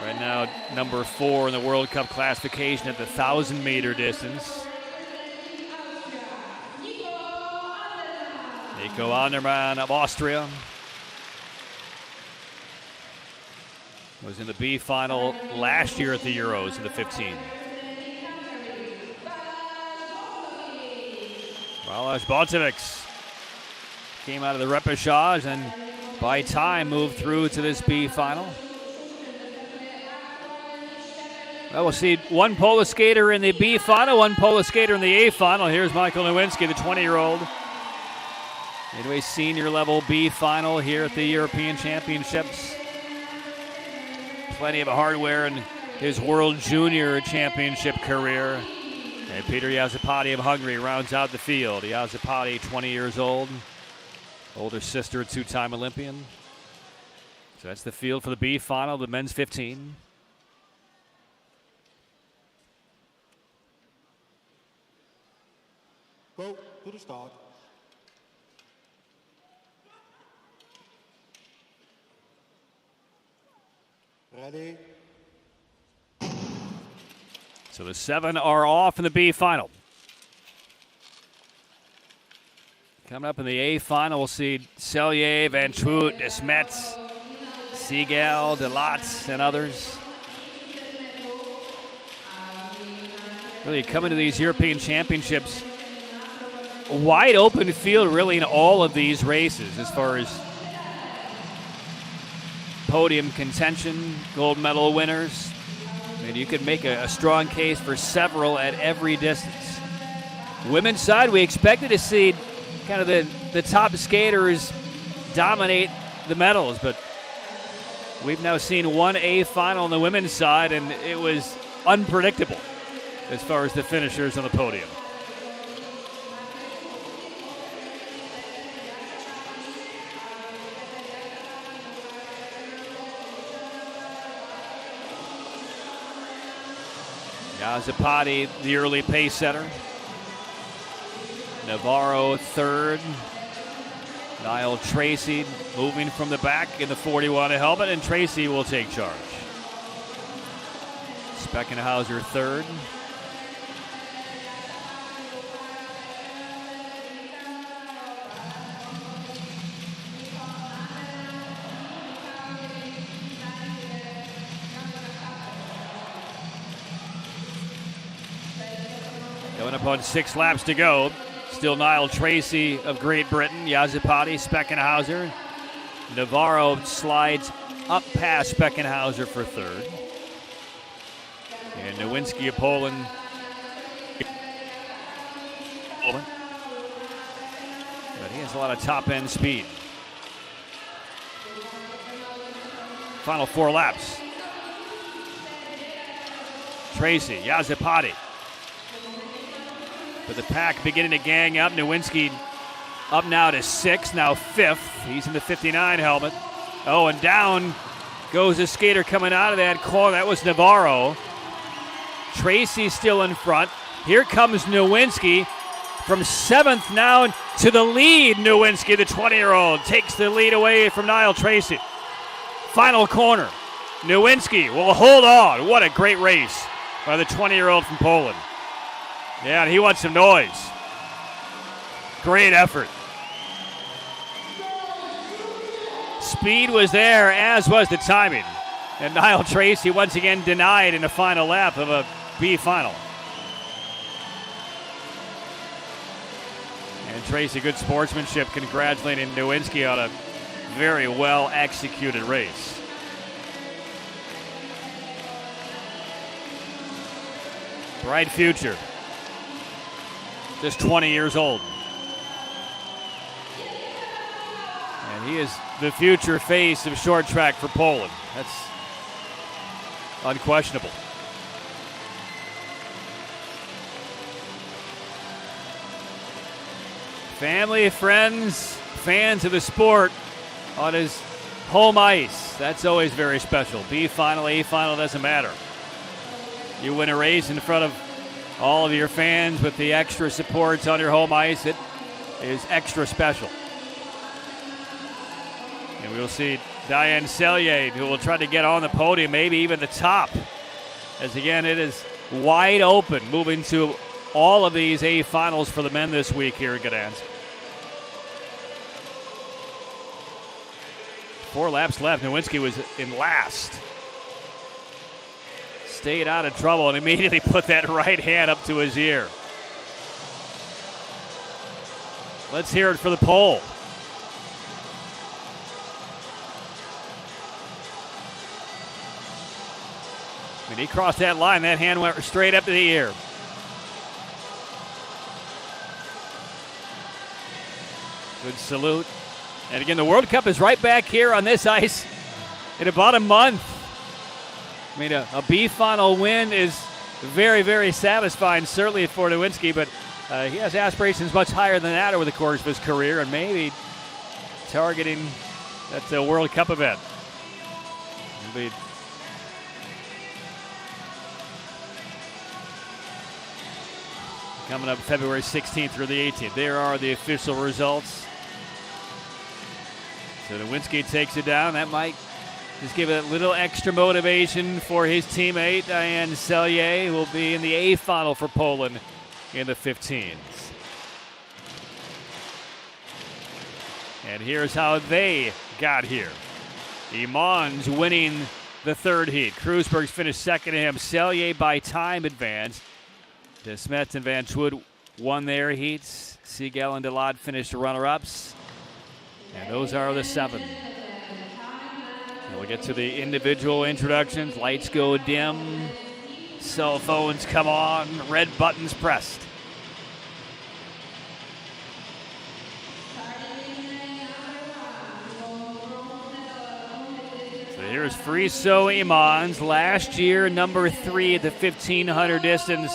right now number 4 in the World Cup classification at the 1,000-meter distance. Nico Andermann of Austria was in the B final last year at the Euros in the 15. Well, Balcevics came out of the repechage and by time moved through to this B final. Well, we'll see one Polish skater in the B final, one Polish skater in the A final. Here's Michael Nowinski, the 20-year-old. Midway senior level B final here at the European Championships. Plenty of hardware in his World Junior Championship career. And Peter Yazapati of Hungary rounds out the field. Yazapati, 20 years old. Older sister, 2-time Olympian. So that's the field for the B final, the men's 15. Go to the start. Ready. So the 7 are off in the B final. Coming up in the A final, we'll see Selye, Van Trout, Desmet, Seagal, Delatz, and others. Really coming to these European Championships, a wide open field really in all of these races as far as podium contention, gold medal winners. I mean, you could make a strong case for several at every distance. Women's side, we expected to see kind of the top skaters dominate the medals, but we've now seen one A final on the women's side, and it was unpredictable as far as the finishers on the podium. Yazapati, the early pace setter. Navarro, third. Niall Tracy moving from the back in the 41 helmet, and Tracy will take charge. Beckenhauser, third. Going up on 6 laps to go. Still Niall Tracy of Great Britain, Yazapati, Beckenhauser. Navarro slides up past Beckenhauser for third. And Nowinski of Poland. But he has a lot of top-end speed. Final 4 laps. Tracy, Yazapati. But the pack beginning to gang up. Nowinski up now to 6th, now 5th. He's in the 59 helmet. Oh, and down goes a skater coming out of that corner. That was Navarro. Tracy still in front. Here comes Nowinski from 7th now to the lead. Nowinski, the 20-year-old, takes the lead away from Niall Tracy. Final corner. Nowinski will hold on. What a great race by the 20-year-old from Poland. Yeah, and he wants some noise. Great effort. Speed was there, as was the timing. And Niall Tracy once again denied in the final lap of a B final. And Tracy, good sportsmanship, congratulating Nowinski on a very well executed race. Bright future. Just 20 years old. And he is the future face of short track for Poland. That's unquestionable. Family, friends, fans of the sport on his home ice. That's always very special. B final, A final, doesn't matter. You win a race in front of all of your fans with the extra supports on your home ice. It is extra special. And we will see Diane Selye, who will try to get on the podium, maybe even the top. As again, it is wide open, moving to all of these A finals for the men this week here in Gdansk. 4 laps left. Nowinski was in last. Stayed out of trouble and immediately put that right hand up to his ear. Let's hear it for the pole. When he crossed that line, that hand went straight up to the ear. Good salute. And again, the World Cup is right back here on this ice in about a month. I mean, a B final win is very, very satisfying, certainly for Nowinski, but he has aspirations much higher than that over the course of his career, and maybe targeting that World Cup event. Indeed. Coming up February 16th through the 18th. There are the official results. So Nowinski takes it down. That might just give it a little extra motivation for his teammate, Diane Selye, who will be in the A final for Poland in the 15s. And here's how they got here. Imans winning the third heat. Kreuzberg's finished second to him. Selye by time advanced. De Smet and Van Schwoed won their heats. Siegel and Delade finished runner-ups. And those are the 7. And we'll get to the individual introductions. Lights go dim. Cell phones come on. Red buttons pressed. So here's Friso Imans. Last year, number 3 at the 1,500 distance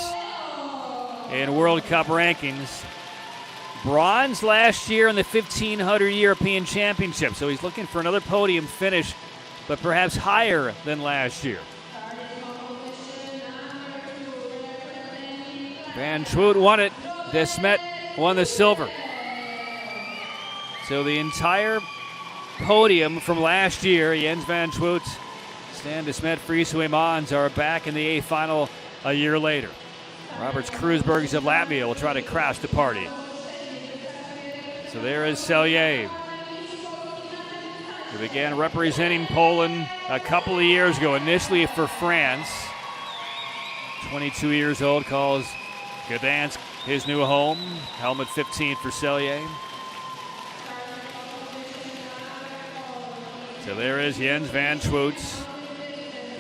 in World Cup rankings. Bronze last year in the 1,500 European Championship. So he's looking for another podium finish, but perhaps higher than last year. Van Schwoed won it. De Smet won the silver. So the entire podium from last year, Jens Van Schwoed, Stan De Smet, Friso Imans are back in the A final a year later. Roberts Kreuzbergs of Latvia will try to crash the party. So there is Selye, who began representing Poland a couple of years ago, initially for France. 22 years old, calls Gdansk his new home. Helmet 15 for Selye. So there is Jens Van Schwoed,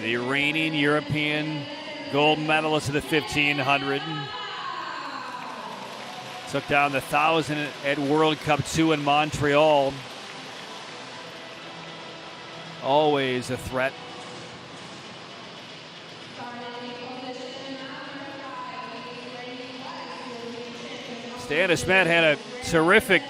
the reigning European gold medalist of the 1,500. Took down the 1,000 at World Cup 2 in Montreal. Always a threat. Stan De Smet had a terrific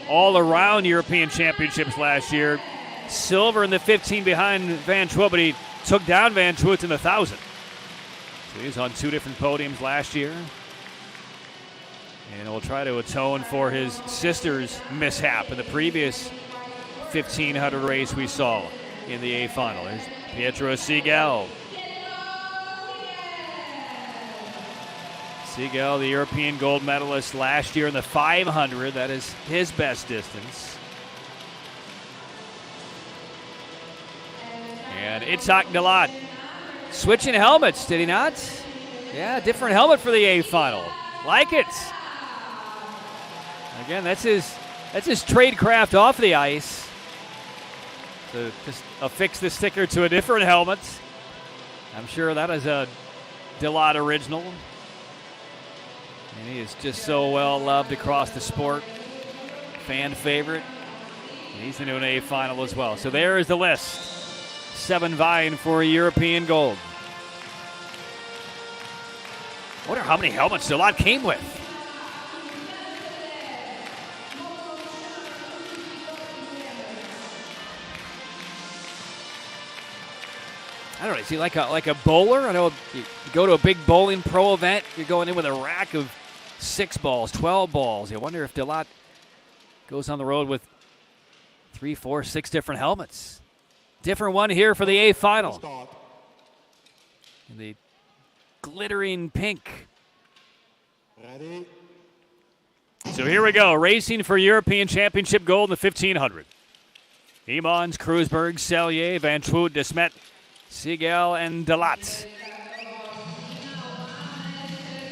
all-around European Championships last year. Silver in the 15 behind Van Schwoed, but he took down Van Schwoed in the 1,000. So he was on 2 different podiums last year. And will try to atone for his sister's mishap in the previous 1,500 race we saw in the A final. There's Pietro Segal. Segal, the European gold medalist last year in the 500. That is his best distance. And Itzhak Dalat switching helmets, did he not? Yeah, different helmet for the A final. Like it. Again, that's his tradecraft off the ice. So just affix the sticker to a different helmet. I'm sure that is a Dalat original. And he is just so well loved across the sport. Fan favorite. And he's into an A final as well. So there is the list. 7 vying for European gold. I wonder how many helmets Dalat came with. I don't know, is he like a bowler? I know you go to a big bowling pro event, you're going in with a rack of 6 balls, 12 balls. I wonder if Dalat goes on the road with 3, 4, 6 different helmets. Different one here for the A final. In the glittering pink. Ready. So here we go, racing for European Championship gold in the 1500. Imans, Kreuzberg, Sellier, Van Schwoet, Desmet, Segal, and Dalat.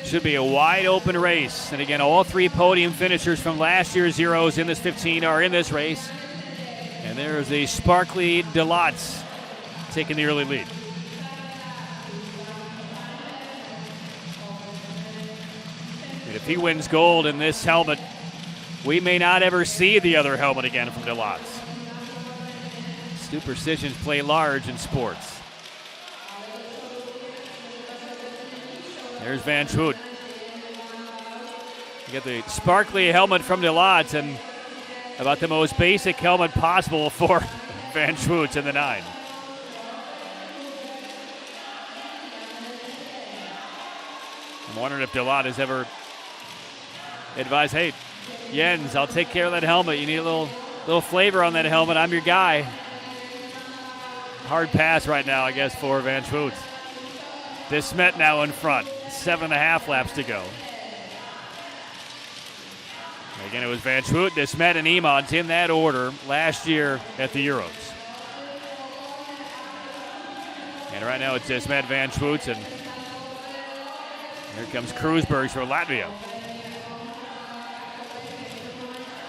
Should be a wide open race. And again, all 3 podium finishers from last year's Euros in this 15 are in this race. And there's the sparkly Dalat taking the early lead. And if he wins gold in this helmet, we may not ever see the other helmet again from Dalat. Superstitions play large in sports. There's Van Schwoet. You get the sparkly helmet from Dalat, and about the most basic helmet possible for Van Schwoet in the 9. I'm wondering if Dalat has ever advised, hey, Jens, I'll take care of that helmet. You need a little flavor on that helmet. I'm your guy. Hard pass right now, I guess, for Van Schwoet. Desmet now in front. 7.5 laps to go. Again, it was Van Schwoet, Desmet, and Imans in that order last year at the Euros. And right now it's Desmet, Van Schwoet, and here comes Kreuzberg for Latvia.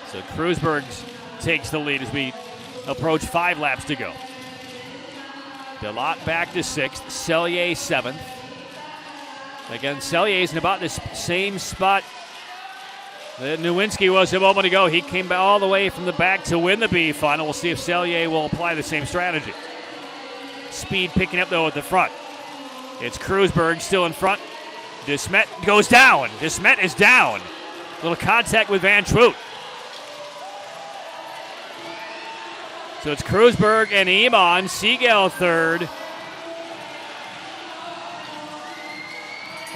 So Kreuzberg takes the lead as we approach 5 laps to go. Dalat back to 6th, Sellier 7th. Again, Sellier's in about the same spot that Nowinski was a moment ago. He came all the way from the back to win the B final. We'll see if Sellier will apply the same strategy. Speed picking up, though, at the front. It's Kreuzberg still in front. Desmet goes down. Desmet is down. Little contact with Van Schwoet. So it's Kreuzberg and Imans. Segal third.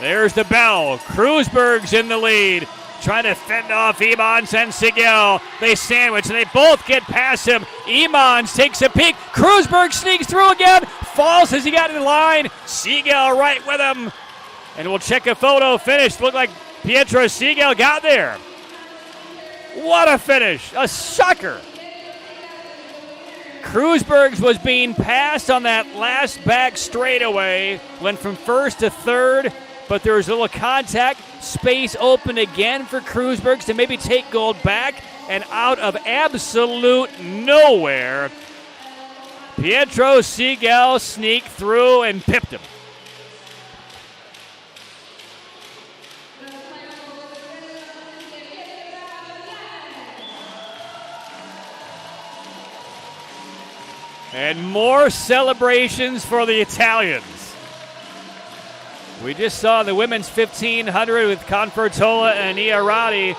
There's the bell. Kreuzberg's in the lead. Trying to fend off Imans and Segal. They sandwich and they both get past him. Imans takes a peek. Kreuzberg sneaks through again. Falls as he got in the line. Segal right with him. And we'll check a photo finish. Looked like Pietro Segal got there. What a finish. A sucker. Kreuzberg's was being passed on that last back straightaway. Went from first to third, but there was a little contact. Space open again for Kreuzberg's to maybe take gold back. And out of absolute nowhere, Pietro Segal sneaked through and pipped him. And more celebrations for the Italians. We just saw the women's 1500 with Confortola and Iarati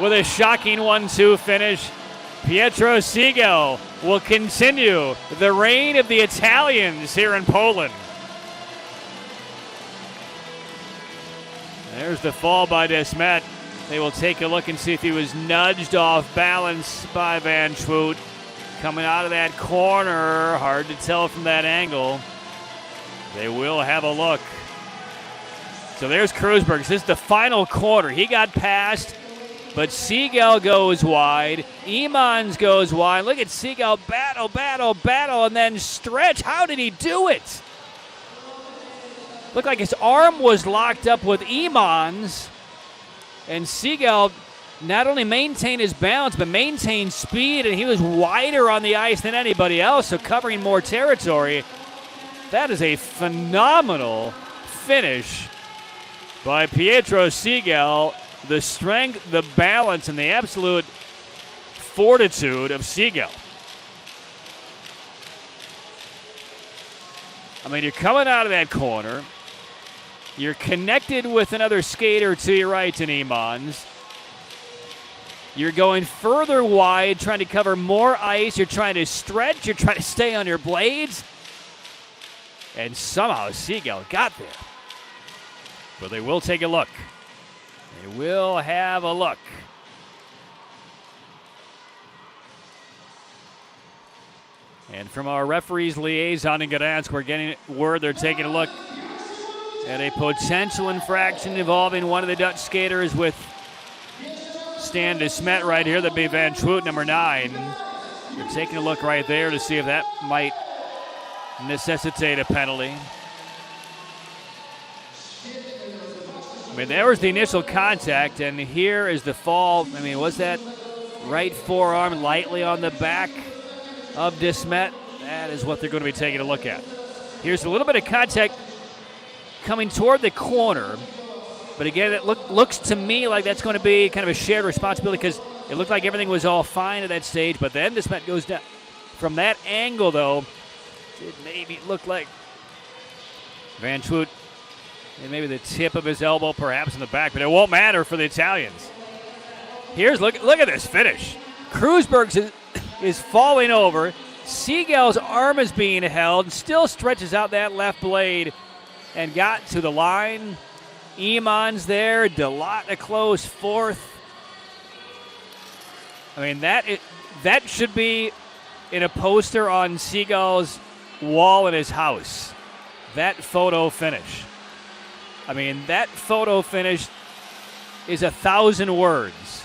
with a shocking 1-2 finish. Pietro Segal will continue the reign of the Italians here in Poland. There's the fall by Desmet. They will take a look and see if he was nudged off balance by Van Schwoet. coming out of that corner. Hard to tell from that angle. They will have a look. So there's Kreuzberg. This is the final corner. He got past, but Siegel goes wide. Imans goes wide. Look at Siegel battle, and then stretch. How did he do it? Looked like his arm was locked up with Imans, and Siegel not only maintained his balance, but maintained speed, and he was wider on the ice than anybody else, so covering more territory. That is a phenomenal finish by Pietro Siegel. The strength, the balance, and the absolute fortitude of Siegel. I mean, you're coming out of that corner. You're connected with another skater to your right in Imans. You're going further wide, trying to cover more ice. You're trying to stretch. You're trying to stay on your blades. And somehow Siegel got there. But they will take a look. They will have a look. And from our referees liaison in Gdansk, we're getting word they're taking a look at a potential infraction involving one of the Dutch skaters with Stan de Smet right here. That'd be Van Schwoet, number 9. They're taking a look right there to see if that might necessitate a penalty. I mean, there was the initial contact, and here is the fall. I mean, was that right forearm lightly on the back of de Smet? That is what they're going to be taking a look at. Here's a little bit of contact coming toward the corner. But again, it looks to me like that's going to be kind of a shared responsibility because it looked like everything was all fine at that stage. But then de Smet goes down. From that angle, though, it maybe look like Van Schwoet, and maybe the tip of his elbow perhaps in the back. But it won't matter for the Italians. Here's, look at this finish. Kreuzberg is falling over. Siegel's arm is being held, still stretches out that left blade and got to the line. Imans there, Delot a close fourth. I mean, that should be in a poster on Siegel's wall in his house. That photo finish. I mean, that photo finish is 1,000 words.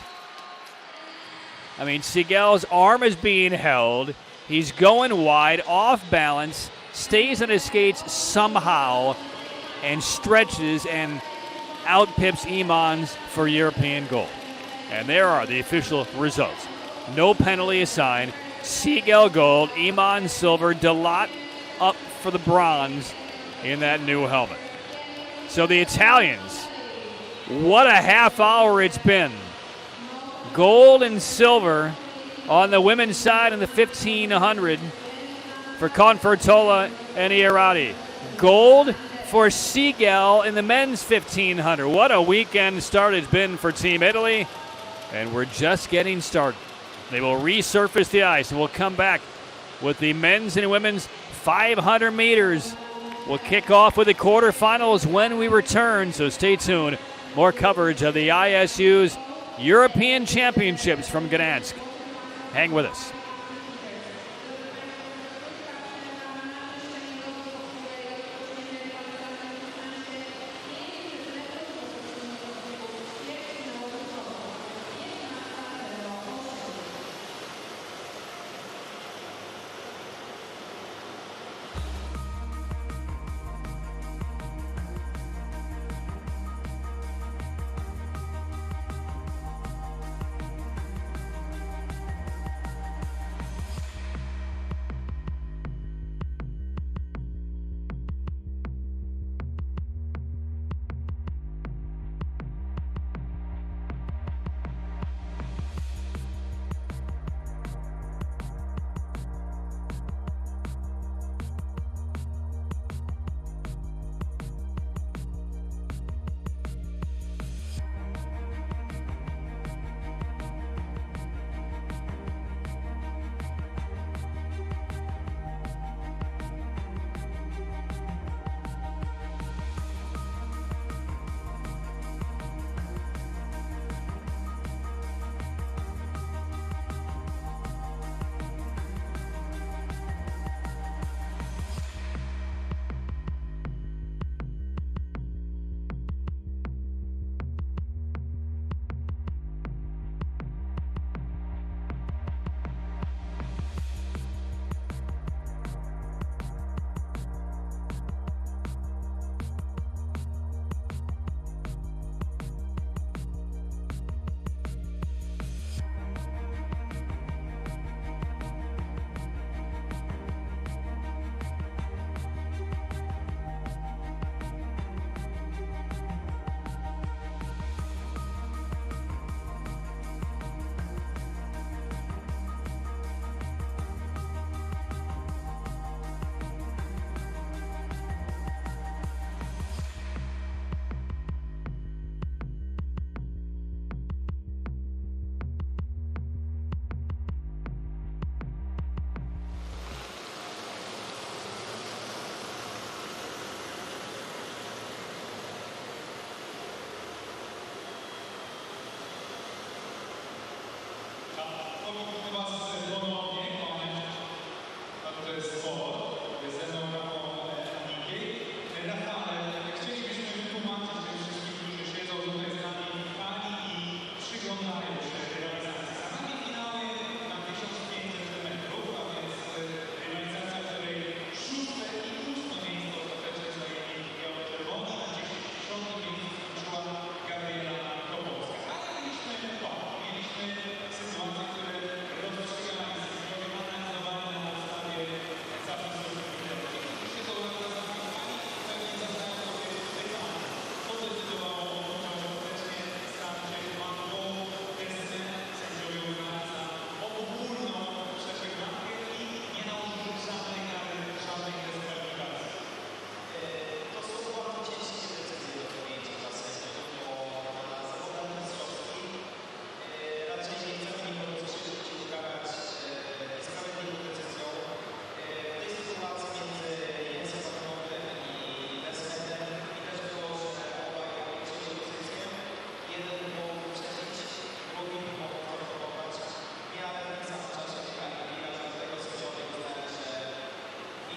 I mean, Siegel's arm is being held. He's going wide, off balance, stays on his skates somehow, and stretches and outpips Imans for European goal. And there are the official results. No penalty assigned. Siegel gold, Imans silver, Delot up for the bronze in that new helmet. So the Italians, what a half hour it's been. Gold and silver on the women's side in the 1500 for Confortola and Ierati. Gold for Siegel in the men's 1500. What a weekend start it's been for Team Italy, and we're just getting started. They will resurface the ice, and we'll come back with the men's and women's 500 meters. We'll kick off with the quarterfinals when we return, so stay tuned. More coverage of the ISU's European Championships from Gdansk. Hang with us.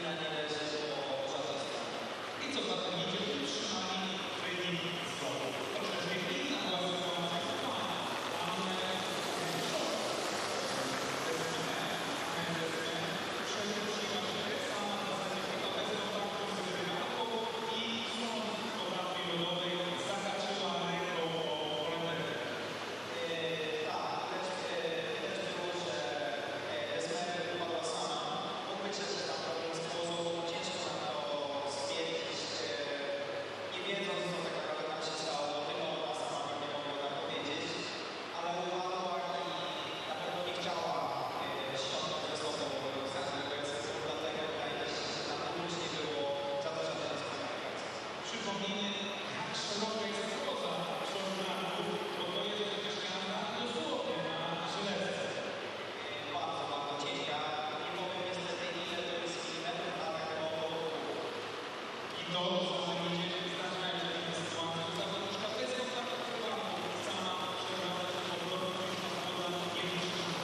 I co za tym idzie, utrzymali trening z dołu. Troszeczkę inna była sytuacja aktualna. Mamy przewróciła się tak samo na zasadzie PKP z kontaktu z rybacką i sąd po bramie lodowej zahaczyła ręką o kolenderkę. Przypomnienie, jak szeroka jest kwota shorttracków, bo to jest przecież jazda dosłownie na żelazce. Bardzo ciężka. Nie powiem niestety ile to jest milimetrów, ale I to za tym idzie, zdarzajcie takie sytuacje. Zawodniczka bez kontaktu sama przegrała ten powrót już na pola nie wytrzymała.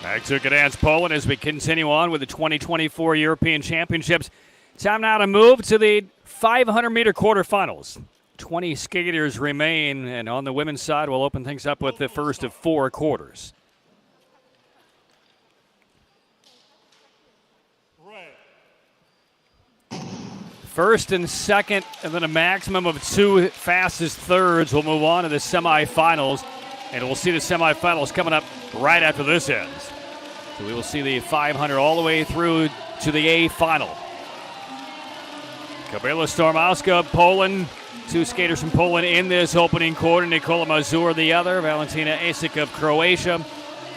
Back to Gdansk, Poland, as we continue on with the 2024 European Championships. Time now to move to the 500-meter quarterfinals. 20 skaters remain, and on the women's side, we'll open things up with the first of 4 quarters. First and second, and then a maximum of 2 fastest thirds will move on to the semifinals, and we'll see the semifinals coming up right after this ends. So we will see the 500 all the way through to the A final. Gabriela Stormowska, Poland. 2 skaters from Poland in this opening quarter. Nikola Mazur the other. Valentina Asik of Croatia.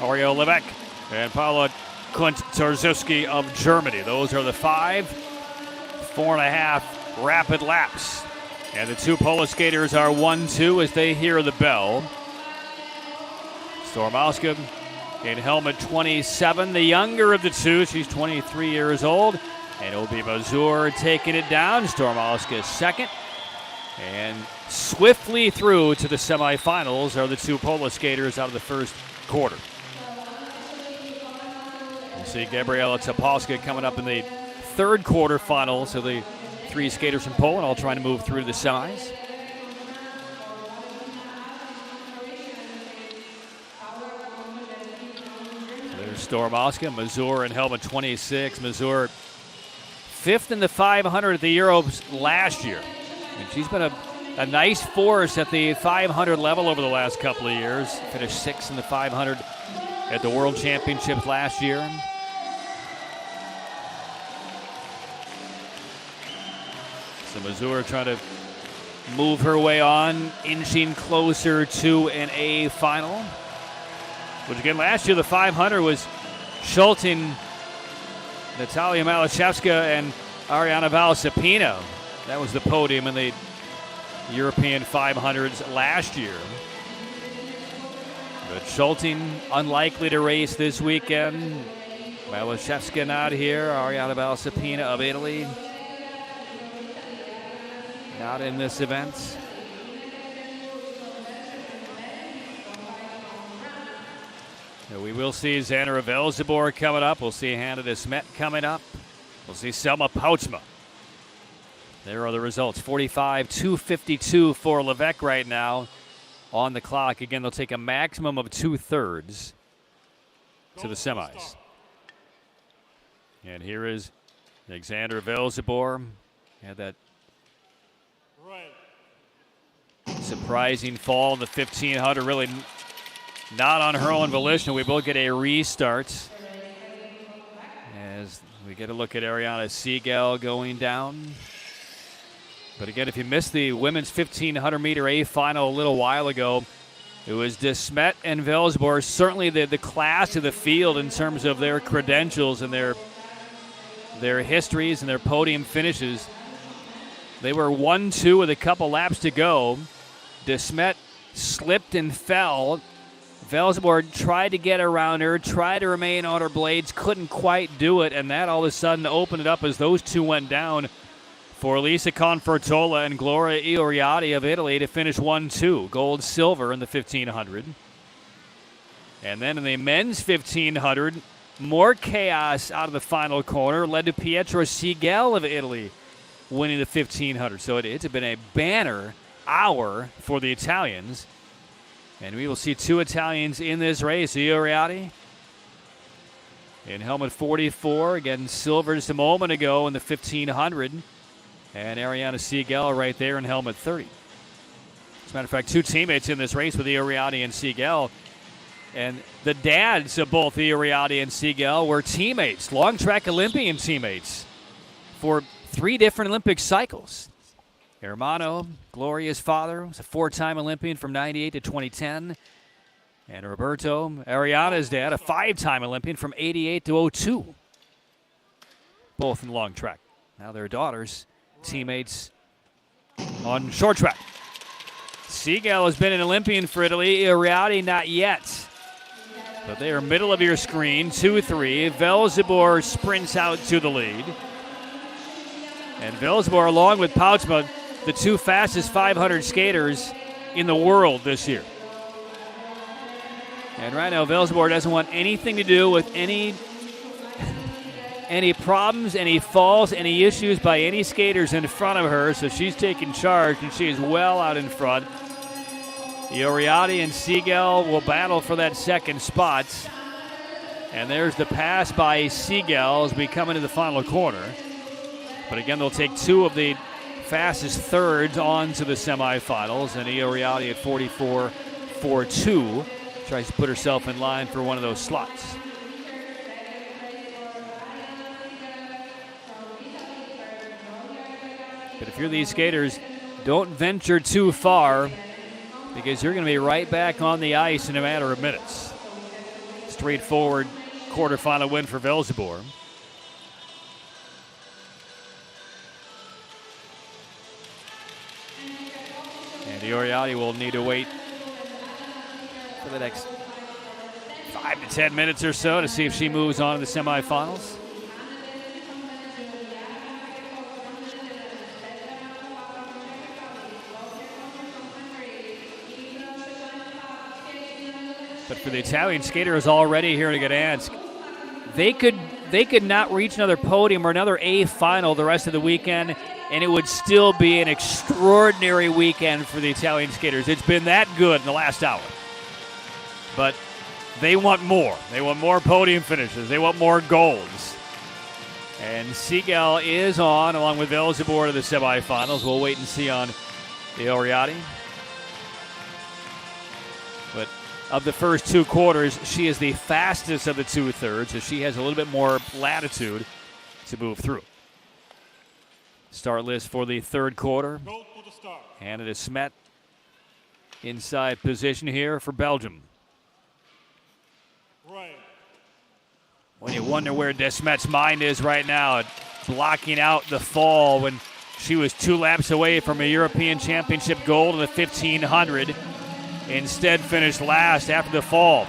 Ariel Levesque and Paula Kunt-Torzewski of Germany. Those are the 5 4.5 rapid laps. And the 2 Polish skaters are 1-2 as they hear the bell. Stormowska in helmet 27, the younger of the 2. She's 23 years old. And it will be Mazur taking it down. Stormowska second. And swiftly through to the semifinals are the 2 Polish skaters out of the first quarter. We'll see Gabriela Topolska coming up in the third quarterfinal. So the 3 skaters from Poland all trying to move through the semis. So there's Stormowska, Mazur in helmet 26. Mazur 5th in the 500 at the Euros last year. And she's been a nice force at the 500 level over the last couple of years. Finished 6th in the 500 at the World Championships last year. So Mazur trying to move her way on, inching closer to an A final. Which again, last year the 500 was Schulting, Natalia Malachevska, and Ariana Valsapino. That was the podium in the European 500s last year. But Schulting unlikely to race this weekend. Malachevska not here. Ariana Valsapina of Italy not in this event. So we will see Xandra Velzibor coming up. We'll see Hannah de Smet coming up. We'll see Selma Poutsma. There are the results. 45-252 for Levesque right now on the clock. Again, they'll take a maximum of 2 thirds to the semis. And here is Xandra Velzibor. Had that surprising fall in the 1500. Really not on her own volition. We will get a restart as we get a look at Ariana Segal going down. But again, if you missed the women's 1500-meter A final a little while ago, it was de Smet and Velzibor, certainly the class of the field in terms of their credentials and their histories and their podium finishes. They were 1-2 with a couple laps to go. De Smet slipped and fell. Velzibor tried to get around her, tried to remain on her blades, couldn't quite do it, and that all of a sudden opened it up as those 2 went down for Lisa Confortola and Gloria Ioriati of Italy to finish 1-2, gold, silver in the 1500. And then in the men's 1500, more chaos out of the final corner led to Pietro Segal of Italy winning the 1500. So it's been a banner hour for the Italians. And we will see 2 Italians in this race. Ioriati in helmet 44, again silver just a moment ago in the 1500. And Ariana Segal right there in helmet 30. As a matter of fact, 2 teammates in this race with Ioriati and Segal. And the dads of both Ioriati and Segal were teammates, long track Olympian teammates for 3 different Olympic cycles. Hermano, Gloria's father, was a 4-time Olympian from 98 to 2010. And Roberto, Ariana's dad, a 5-time Olympian from 88 to 02. Both in long track. Now their daughters, teammates on short track. Segal has been an Olympian for Italy. Ioriati not yet. But they are middle of your screen, 2-3. Velzibor sprints out to the lead. And Velzibor, along with Poutsma, the 2 fastest 500 skaters in the world this year. And right now, Velzebor doesn't want anything to do with any problems, any falls, any issues by any skaters in front of her, so she's taking charge, and she is well out in front. Uriarte and Siegel will battle for that second spot. And there's the pass by Siegel as we come into the final corner. But again, they'll take two of the fastest thirds on to the semifinals, and Uriarte at 44.42 tries to put herself in line for one of those slots. But if you're these skaters, don't venture too far because you're going to be right back on the ice in a matter of minutes. Straightforward quarterfinal win for Velzebor. And Uriarte will need to wait for the next 5 to 10 minutes or so to see if she moves on to the semifinals. But for the Italian skaters already here in Gdansk, they could not reach another podium or another A final the rest of the weekend, and it would still be an extraordinary weekend for the Italian skaters. It's been that good in the last hour. But they want more. They want more podium finishes. They want more golds. And Siegel is on, along with Velzebor, to the semifinals. We'll wait and see on Uriarte. But of the first two quarters, she is the fastest of the two-thirds, so she has a little bit more latitude to move through. Start list for the third quarter. Go to the start. Hannah de Smet inside position here for Belgium. Right. When you wonder where de Smet's mind is right now, blocking out the fall when she was 2 laps away from a European Championship gold in the 1500. Instead finished last after the fall.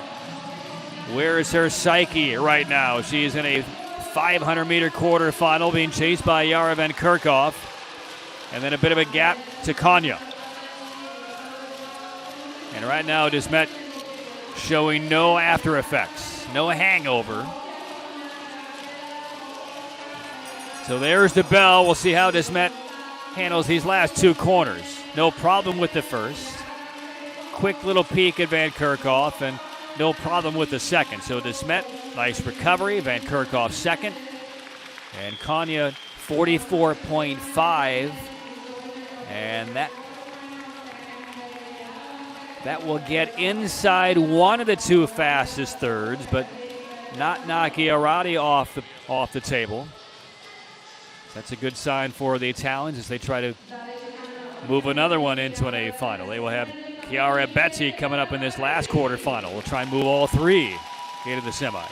Where is her psyche right now? She is in a 500-meter quarterfinal being chased by Yara Van Kerkhoff. And then a bit of a gap to Kanya. And right now, de Smet showing no after effects, no hangover. So there's the bell. We'll see how de Smet handles these last two corners. No problem with the first. Quick little peek at Van Kerkhoff, and no problem with the second. So de Smet, nice recovery. Van Kerkhoff second. And Kanya 44.5. And that will get inside one of the two fastest thirds, but not knock Uriarte off the table. That's a good sign for the Italians as they try to move another one into an A final. They will have Chiara Betty coming up in this last quarterfinal. We'll try and move all three into the semis.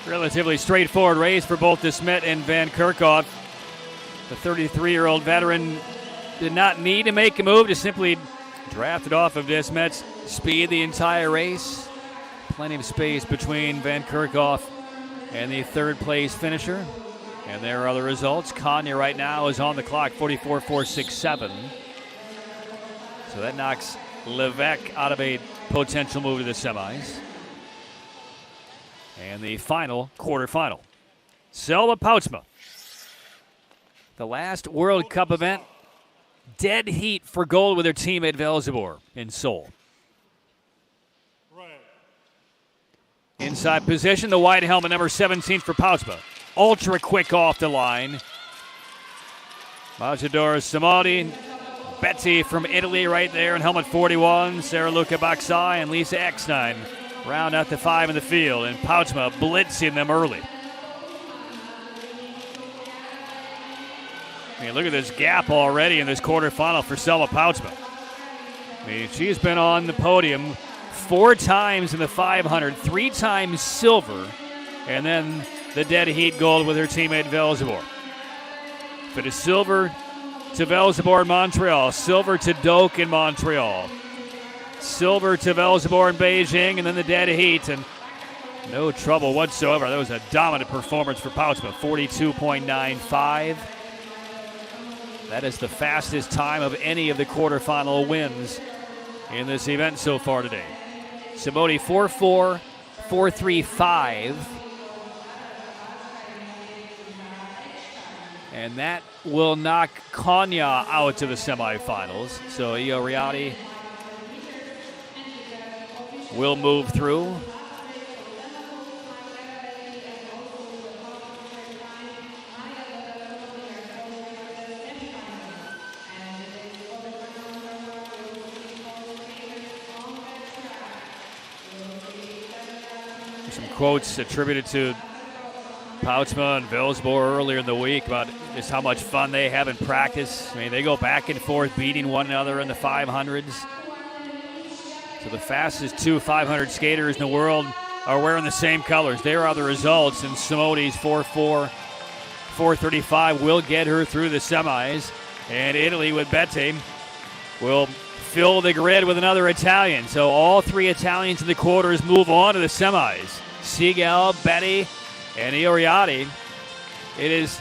Relatively straightforward race for both de Smet and Van Kerkhoff. The 33-year-old veteran did not need to make a move, just simply drafted off of de Smet's speed the entire race. Plenty of space between Van Kerkhoff and the third-place finisher. And there are the results. Kanya right now is on the clock, 44.467. So that knocks Levesque out of a potential move to the semis. And the final quarterfinal. Selma Poutsma. The last World Cup event. Dead heat for gold with her teammate Velzebor in Seoul. Right. Inside position, the white helmet, number 17 for Poutsma. Ultra quick off the line. Majidor Samadi. Betty from Italy right there in helmet 41. Sarah Luca Baxai and Lisa Eckstein round out the 5 in the field, and Poutsma blitzing them early. I mean, look at this gap already in this quarterfinal for Selma Poutsma. I mean, she's been on the podium 4 times in the 500, 3 times silver, and then the dead heat gold with her teammate Velzebor. But it's silver to Velzebor in Montreal, silver to Doak in Montreal, silver to Velzebor in Beijing, and then the dead heat. And no trouble whatsoever. That was a dominant performance for Pouchman, 42.95. That is the fastest time of any of the quarterfinal wins in this event so far today. Simone 4-4, 4-3-5. And that will knock Konya out to the semifinals. So Io Riati will move through. Some quotes attributed to Pouchma and Velzebor earlier in the week about just how much fun they have in practice. I mean, they go back and forth beating one another in the 500s. So the fastest two 500 skaters in the world are wearing the same colors. There are the results, and Simone's 4-4, 4:35 will get her through the semis. And Italy with Bette will fill the grid with another Italian. So all three Italians in the quarters move on to the semis. Siegel, Bette, and Io Riati. It is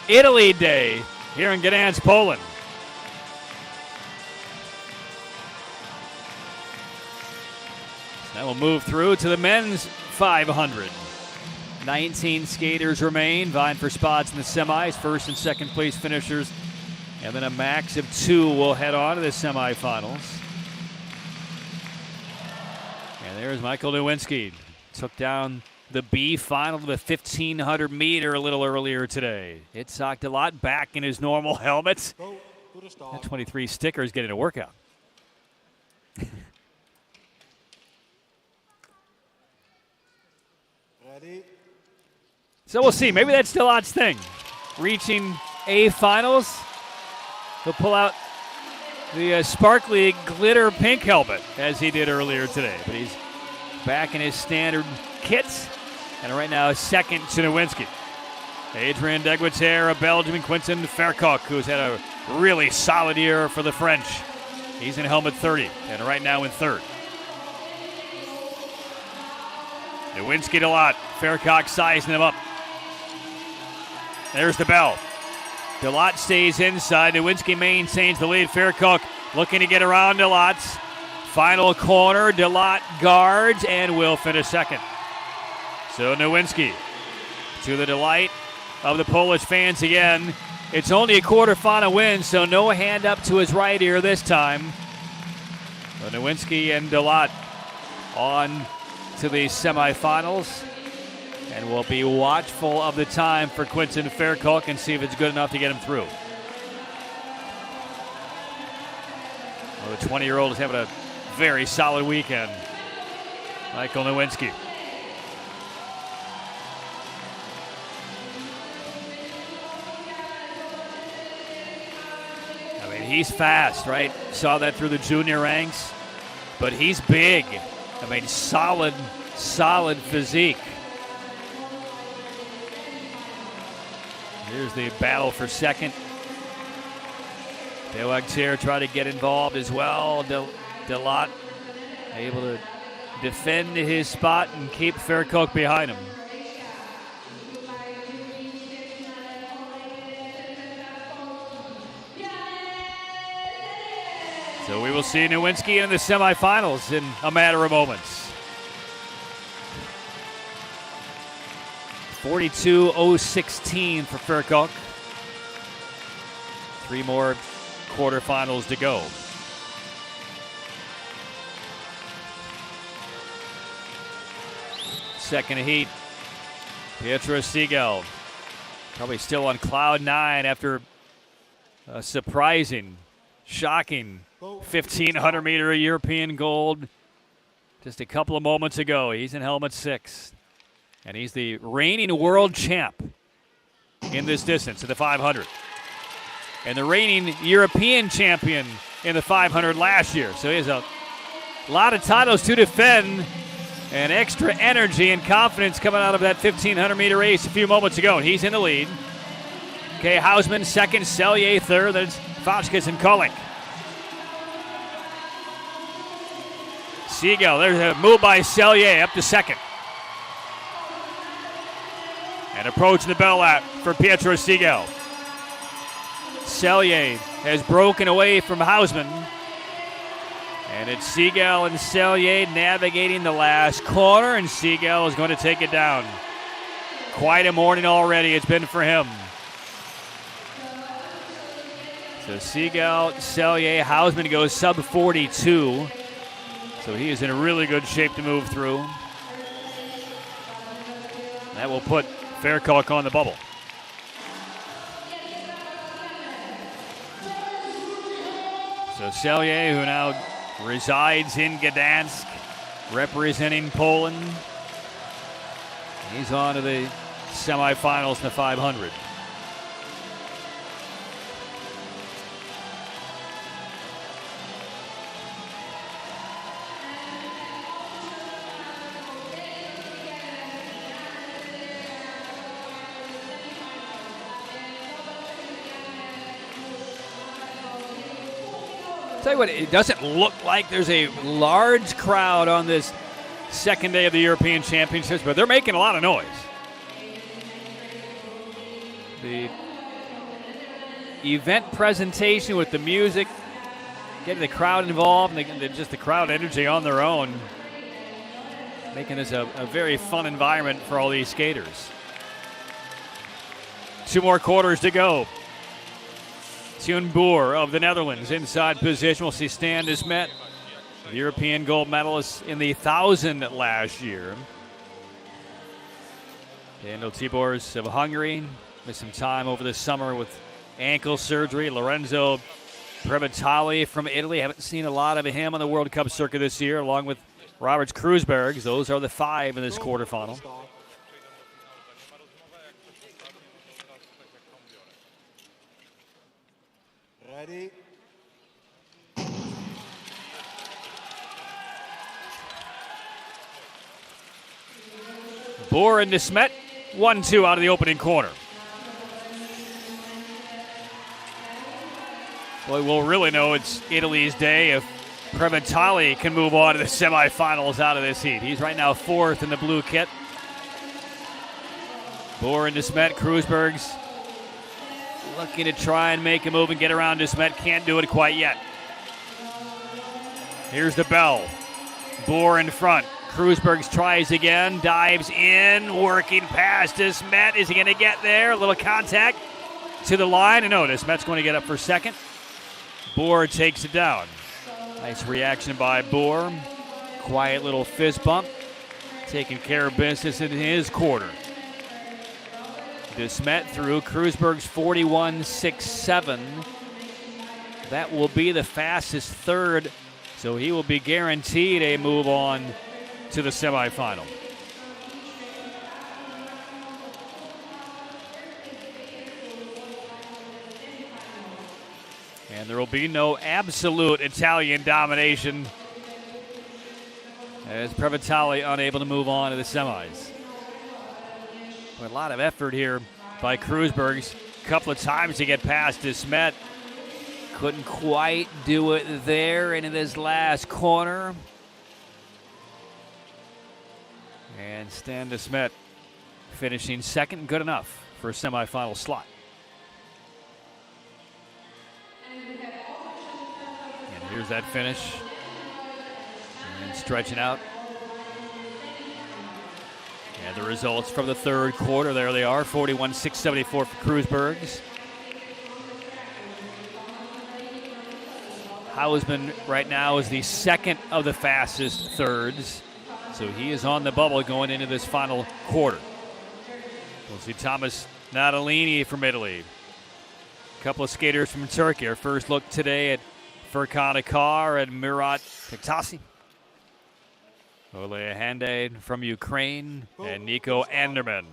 Italy Day here in Gdansk, Poland. So that will move through to the men's 500. 19 skaters remain, vying for spots in the semis, first and second place finishers, and then a max of 2 will head on to the semifinals. And there's Michael Nowinski. Took down the B final of the 1,500 meter a little earlier today. It socked a lot back in his normal helmet. Go to the start. That 23 sticker is getting a workout. Ready. So we'll see. Maybe that's Delot's thing. Reaching A finals. He'll pull out the sparkly glitter pink helmet as he did earlier today. But he's back in his standard kits. And right now, second to Nowinski. Adrien Degueterre of Belgium and Quentin Verkock, who's had a really solid year for the French. He's in helmet 30 and right now in third. Nowinski to Delot. Verkock sizing him up. There's the bell. Delot stays inside. Nowinski maintains the lead. Verkock looking to get around Delot's final corner. Delot guards and will finish second. So Nowinski, to the delight of the Polish fans again. It's only a quarterfinal win, so no hand up to his right here this time. So Nowinski and Delot on to the semifinals. And we'll be watchful of the time for Quentin Verkock and see if it's good enough to get him through. Well, the 20-year-old is having a very solid weekend. Michael Nowinski. I mean, he's fast, right? Saw that through the junior ranks. But he's big. I mean, solid physique. Here's the battle for second. Degueterre tried to get involved as well. Delot able to defend his spot and keep Verkock behind him. So we will see Nowinski in the semifinals in a matter of moments. 42.016 for Verkock. 3 more quarterfinals to go. Second heat, Pietro Siegel. Probably still on cloud 9 after a surprising, shocking 1,500 meter European gold just a couple of moments ago. He's in helmet 6. And he's the reigning world champ in this distance, in the 500. And the reigning European champion in the 500 last year. So he has a lot of titles to defend, and extra energy and confidence coming out of that 1,500 meter race a few moments ago. And he's in the lead. Okay, Hausman second, Selye third, then it's Fauchkes and Kolik. Siegel, there's a move by Selye up to second. And approaching the bell lap for Pietro Siegel. Selye has broken away from Hausman. And it's Siegel and Selye navigating the last corner, and Siegel is going to take it down. Quite a morning already it's been for him. So Siegel, Selye, Hausman goes sub 42. So he is in a really good shape to move through. That will put Fairkalk on the bubble. So Selye, who now resides in Gdansk, representing Poland. He's on to the semifinals in the 500. Tell you what, it doesn't look like there's a large crowd on this second day of the European Championships, but they're making a lot of noise. The event presentation with the music, getting the crowd involved, and just the crowd energy on their own, making this a very fun environment for all these skaters. 2 more quarters to go. Teun Boer of the Netherlands inside position. We'll see Stan de Smet, the European gold medalist in the 1,000 last year. Daniel Tibors of Hungary missed some time over the summer with ankle surgery. Lorenzo Previtali from Italy. Haven't seen a lot of him on the World Cup circuit this year, along with Robert Kruisbergs. Those are the 5 in this quarterfinal. Ready. Boer and de Smet, 1-2 out of the opening corner. Boy, we'll really know it's Italy's day if Previtali can move on to the semifinals out of this heat. He's right now 4th in the blue kit. Boer and de Smet, Kruisbergs looking to try and make a move and get around de Smet. Can't do it quite yet. Here's the bell. Boer in front. Kruisbergs tries again, dives in, working past de Smet. Is he going to get there? A little contact to the line. And no, de Smet's going to get up for second. Boer takes it down. Nice reaction by Boer. Quiet little fist bump. Taking care of business in his quarter. De Smet through Kruisberg's 41.67. That will be the fastest third, so he will be guaranteed a move on to the semifinal. And there will be no absolute Italian domination as Previtali unable to move on to the semis. A lot of effort here by Kruisbergs. A couple of times to get past de Smet. Couldn't quite do it there into this last corner. And Stan de Smet finishing second, good enough for a semifinal slot. And here's that finish. And stretching out. And the results from the third quarter, there they are, 41.674 for Kruisbergs. Hausman right now is the second of the fastest thirds, so he is on the bubble going into this final quarter. We'll see Thomas Natalini from Italy. A couple of skaters from Turkey. Our first look today at Furkan Akar and Murat Tektasi. Ole Hande from Ukraine, and Nico Anderman,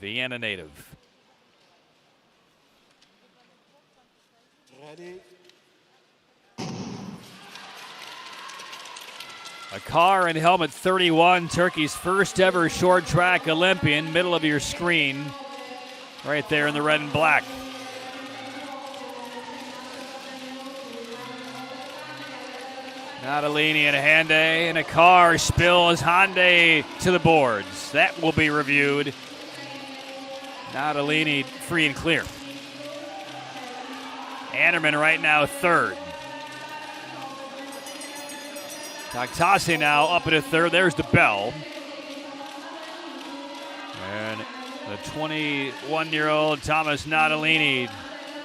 Vienna native. Ready. Akar in helmet 31, Turkey's first ever short track Olympian, middle of your screen, right there in the red and black. Natalini and Hyundai, and a car spills Hyundai to the boards. That will be reviewed. Natalini free and clear. Anderman right now third. Taktasi now up into third. There's the bell. And the 21-year-old Thomas Natalini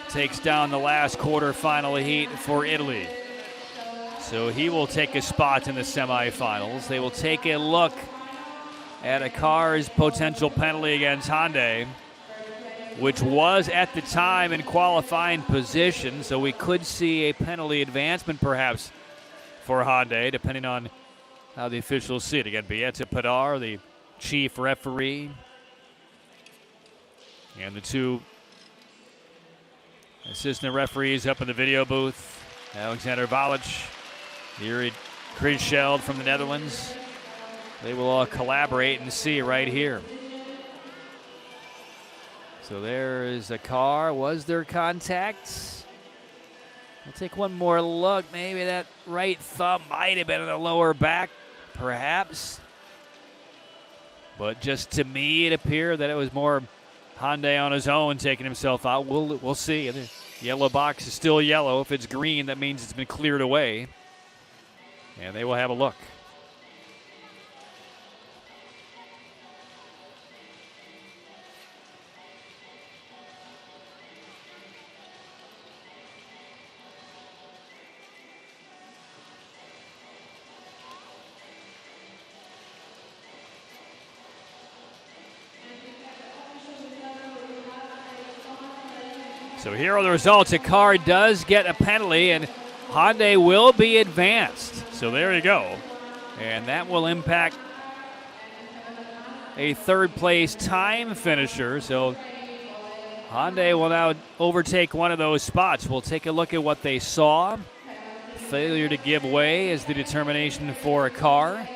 takes down the last quarterfinal heat for Italy. So he will take a spot in the semifinals. They will take a look at a car's potential penalty against Hyundai, which was at the time in qualifying position. So we could see a penalty advancement perhaps for Hyundai, depending on how the officials see it. Again, Bieta Padar, the chief referee, and the two assistant referees up in the video booth. Alexander Valic, Yuri Krischeld from the Netherlands. They will all collaborate and see right here. So there is a car. Was there contact? We'll take one more look. Maybe that right thumb might have been in the lower back, perhaps. But just to me, it appeared that it was more Hyundai on his own taking himself out. We'll see. The yellow box is still yellow. If it's green, that means it's been cleared away. And they will have a look. So here are the results. A car does get a penalty, and Hyundai will be advanced. So there you go. And that will impact a third-place time finisher. So Hyundai will now overtake one of those spots. We'll take a look at what they saw. Failure to give way is the determination for a car.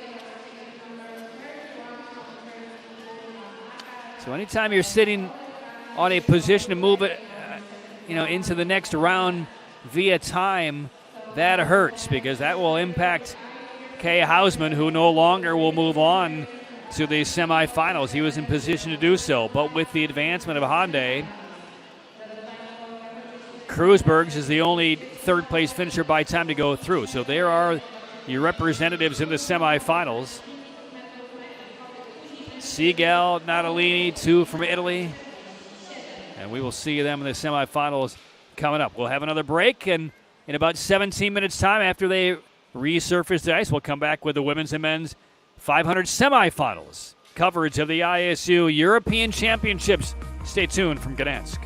So anytime you're sitting on a position to move it into the next round via time, that hurts because that will impact Kay Hausman, who no longer will move on to the semifinals. He was in position to do so, but with the advancement of Hyundai, Kreuzbergs is the only third-place finisher by time to go through. So there are your representatives in the semifinals. Siegel, Natalini, two from Italy. And we will see them in the semifinals coming up. We'll have another break, and in about 17 minutes' time after they resurface the ice, we'll come back with the women's and men's 500 semifinals. Coverage of the ISU European Championships. Stay tuned from Gdansk.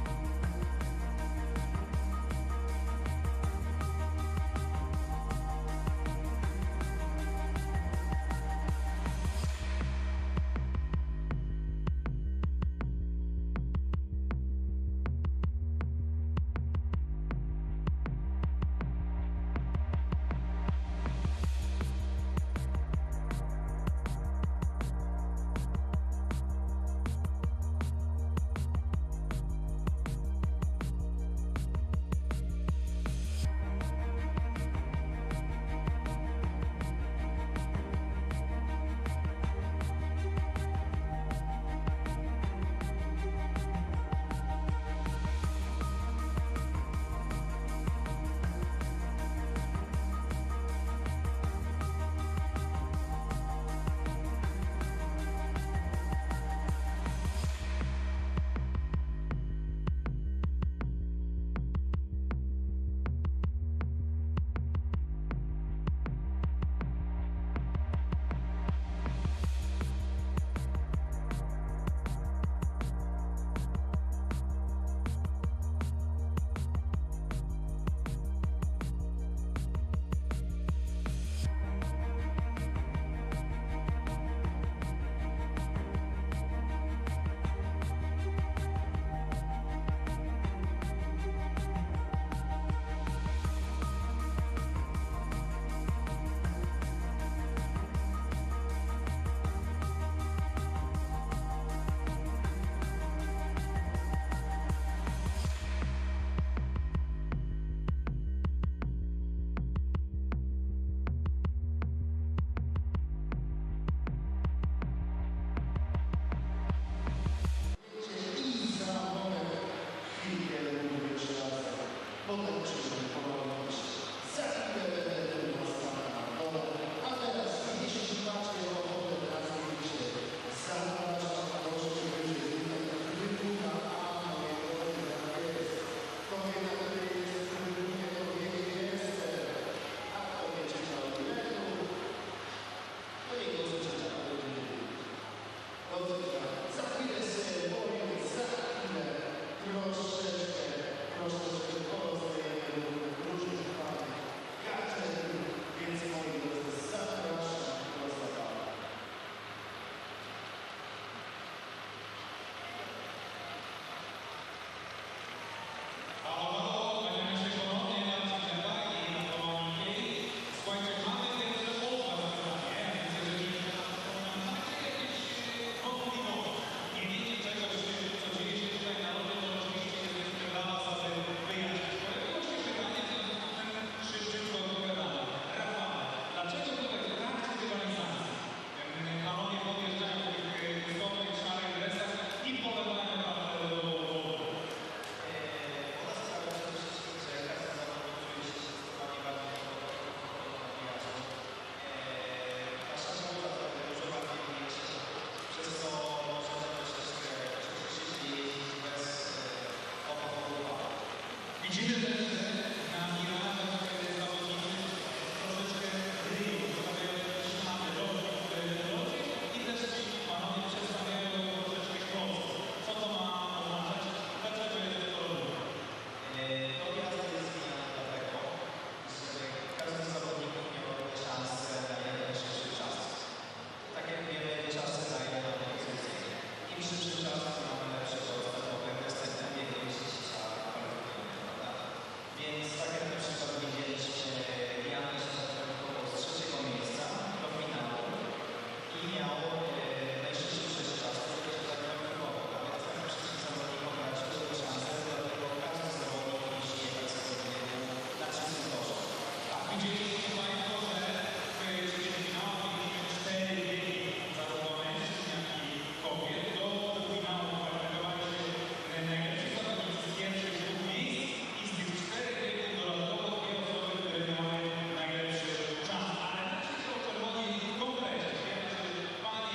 miał najszybszy czas, który się tak wygląda. Więc tak wszystkim zawodnikom dać dużą szansę, dlatego każdy zawodnik musi jechać swobodnie na czystym torze. Tak, widzieliście Państwo, że w ćwierćfinałach mieliśmy 4 biegi zarówno mężczyzn, jak i kobiet. Do finału kwalifikowali się najlepsi zawodnicy z pierwszych 2 miejsc i z tych 4 biegów dodatkowo 2 osoby, które miały najlepszy czas. Ale na czym są czerwoni w konkrecie? Wiemy, że Pan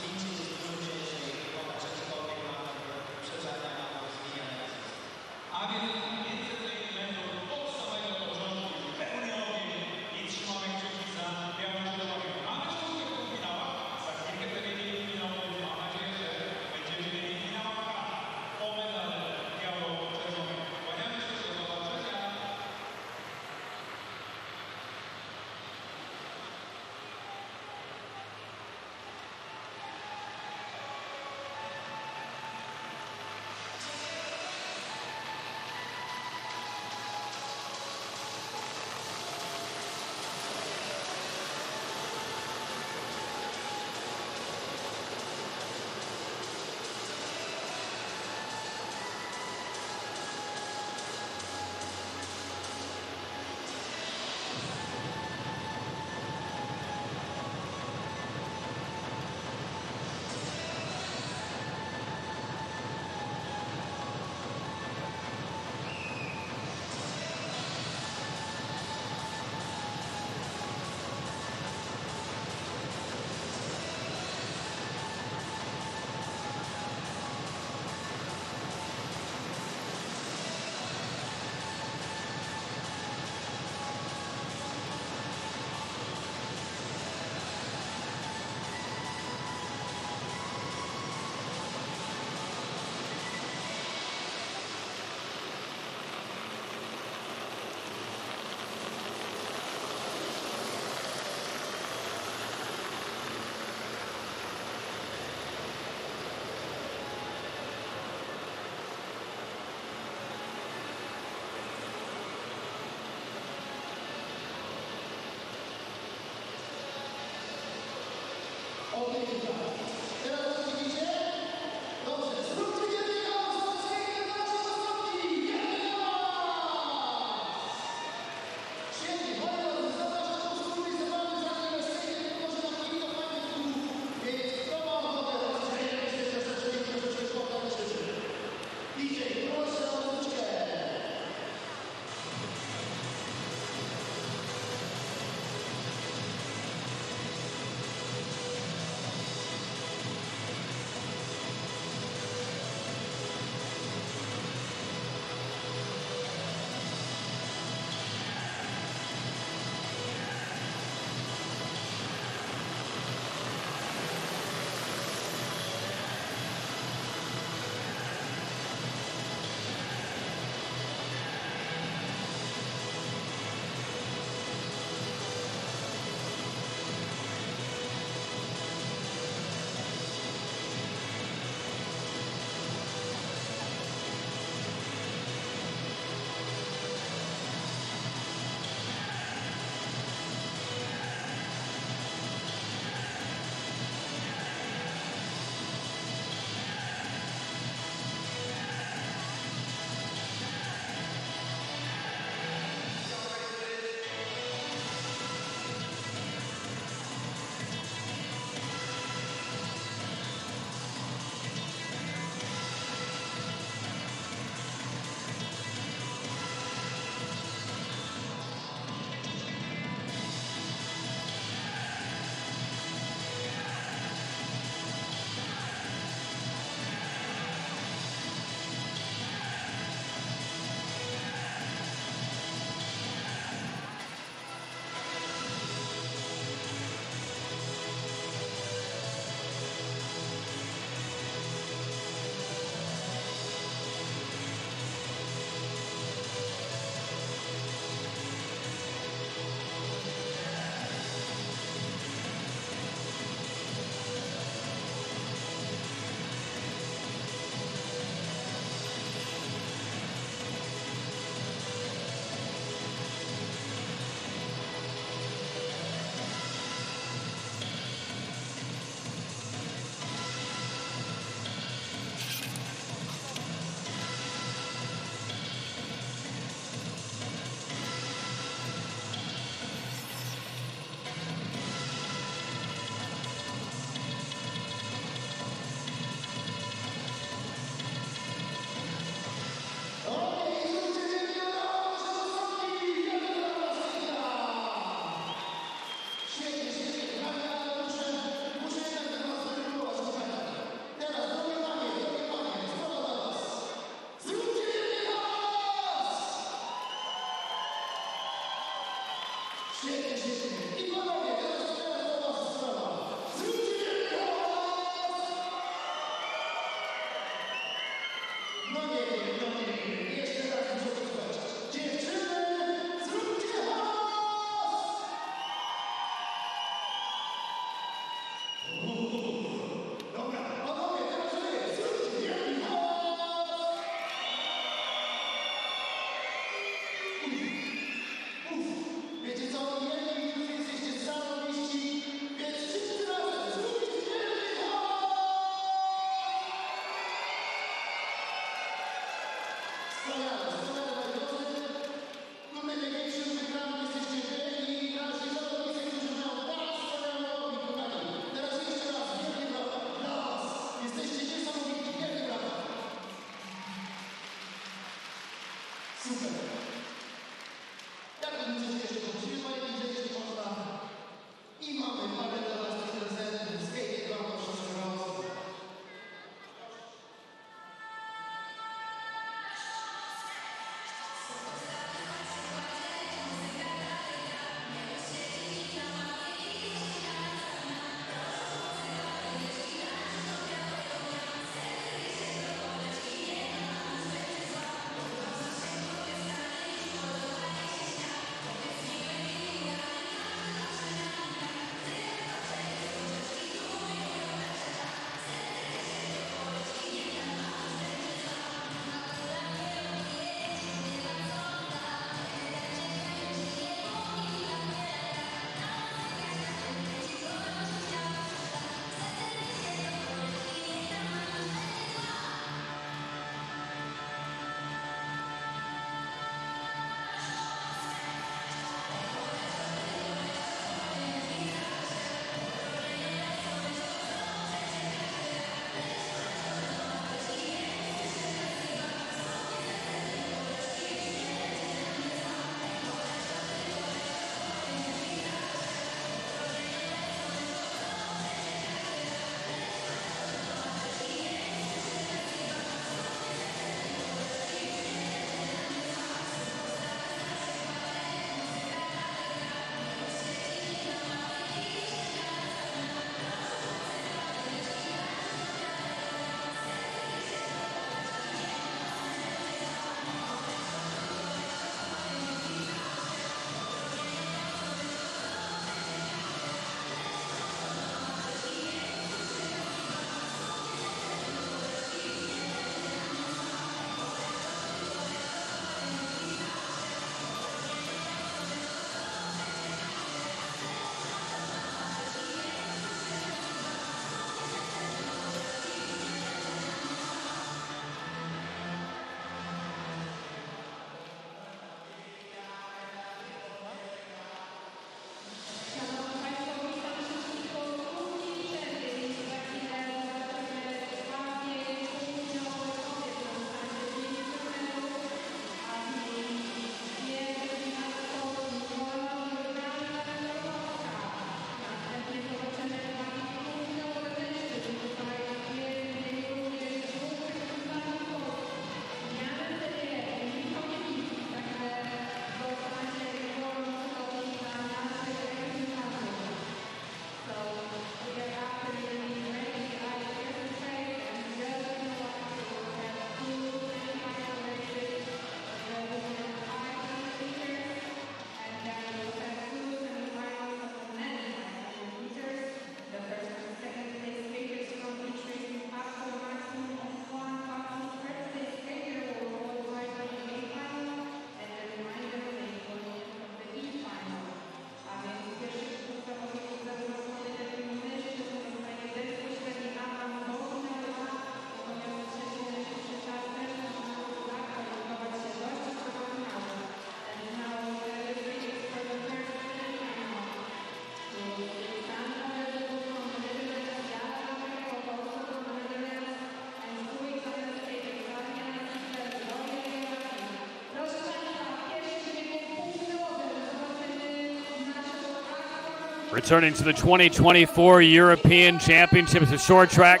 Returning to the 2024 European Championships of short track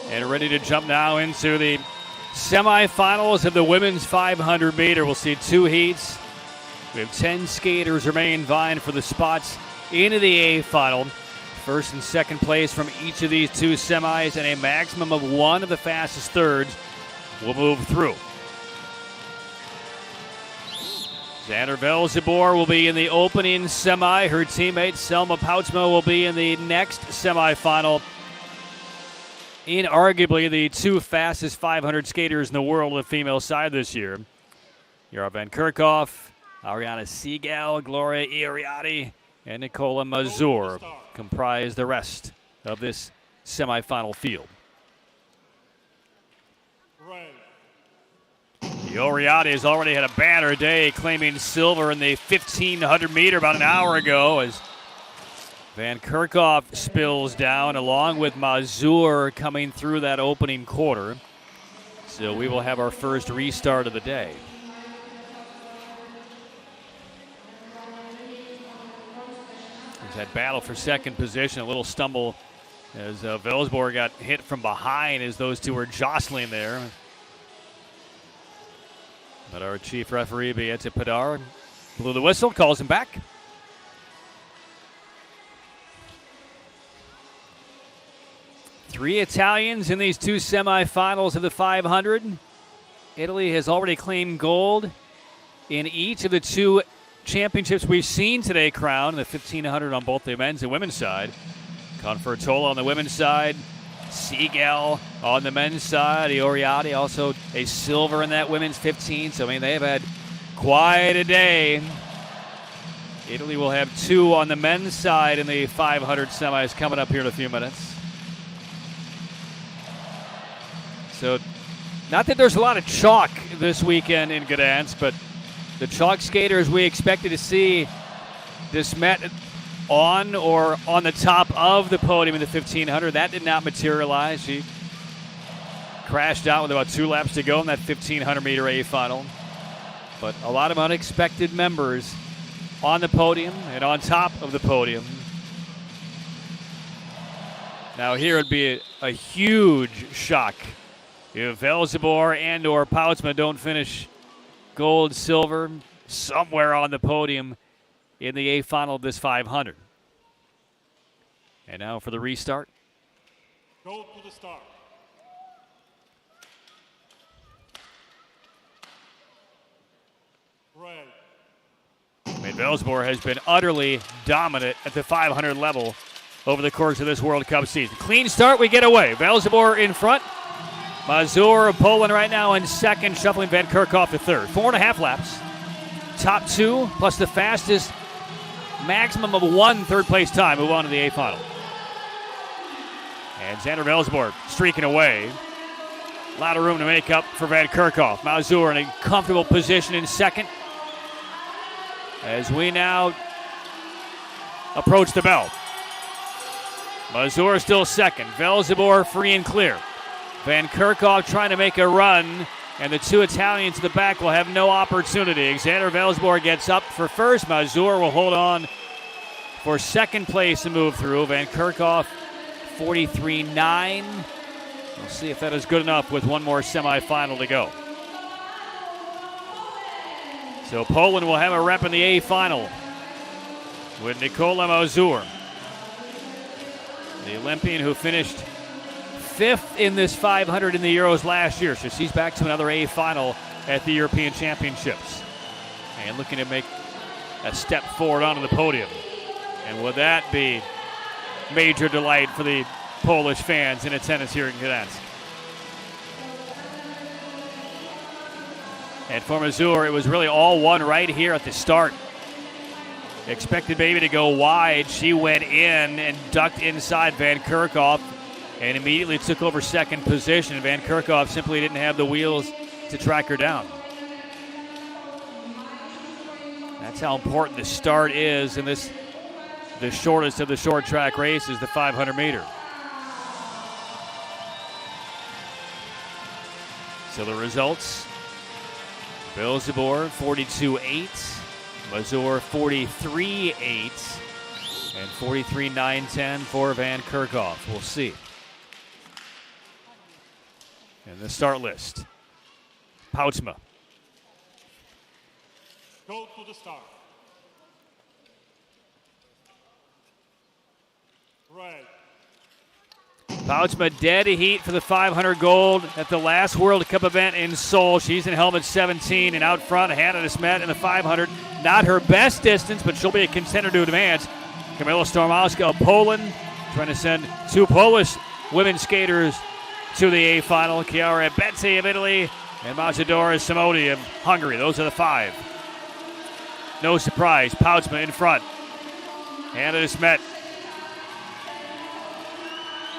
and ready to jump now into the semifinals of the women's 500 meter. We'll see two heats. We have 10 skaters remaining vying for the spots into the A final. First and second place from each of these two semis, and a maximum of one of the fastest thirds will move through. Xander Velzebor will be in the opening semi. Her teammate Selma Poutsma will be in the next semifinal. Inarguably the two fastest 500 skaters in the world on the female side this year. Yara Van Kerkhoff, Ariana Seagal, Gloria Iriarty, and Nicola Mazur comprise the rest of this semifinal field. Right. The Oriade has already had a banner day, claiming silver in the 1,500 meter about an hour ago as Van Kerkhoff spills down along with Mazur coming through that opening quarter. So we will have our first restart of the day. There's that battle for second position, a little stumble as Velsborg got hit from behind as those two were jostling there. But our chief referee, Beate Padar, blew the whistle, calls him back. Three Italians in these two semifinals of the 500. Italy has already claimed gold in each of the two championships we've seen today crowned, the 1,500 on both the men's and women's side. Confortola on the women's side, Siegel on the men's side, Oriade also a silver in that women's 15. So, I mean, they've had quite a day. Italy will have two on the men's side in the 500 semis coming up here in a few minutes. So, not that there's a lot of chalk this weekend in Gdansk, but the chalk skaters we expected to see this met on or on the top of the podium in the 1,500. That did not materialize. She crashed out with about 2 laps to go in that 1,500 meter A final. But a lot of unexpected members on the podium and on top of the podium. Now here would be a huge shock if Velzebor and or Poutsma don't finish gold, silver, somewhere on the podium in the A final of this 500. And now for the restart. Go to the start. Red. I mean, Velzebor has been utterly dominant at the 500 level over the course of this World Cup season. Clean start, we get away. Velzebor in front. Mazur of Poland right now in second, shuffling Van Kerkhoff to third. 4.5 laps. Top two, plus the fastest maximum of one third-place time move on to the A final. And Xander Velzebor streaking away. A lot of room to make up for Van Kerkhoff. Mazur in a comfortable position in second. As we now approach the bell. Mazur still second. Velzebor free and clear. Van Kerkhoff trying to make a run, and the two Italians in the back will have no opportunity. Xander Velzebor gets up for first. Mazur will hold on for second place and move through. Van Kerkhoff 43.9. We'll see if that is good enough with one more semifinal to go. So Poland will have a rep in the A final with Nicola Mazur, the Olympian who finished 5th in this 500 in the Euros last year. So she's back to another A final at the European Championships. And looking to make a step forward onto the podium. And would that be major delight for the Polish fans in attendance here in Gdansk. And for Mazur, it was really all one right here at the start. Expected maybe to go wide. She went in and ducked inside Van Kerkhoff and immediately took over second position. Van Kerkhoff simply didn't have the wheels to track her down. That's how important the start is in this, the shortest of the short track races, the 500 meter. So the results: Velzebor 42.8, Mazur 43.8, and 43.910 for Van Kerkhoff. We'll see. And the start list: Poutsma. Go to the start. Red. Poutsma dead heat for the 500 gold at the last World Cup event in Seoul. She's in helmet 17, and out front, Hannah Desmet in the 500. Not her best distance, but she'll be a contender to advance. Kamila Stormowska of Poland trying to send two Polish women skaters to the A final. Chiara Betti of Italy and Majadora Simodi of Hungary. Those are the five. No surprise, Poutsma in front. Hannah Desmet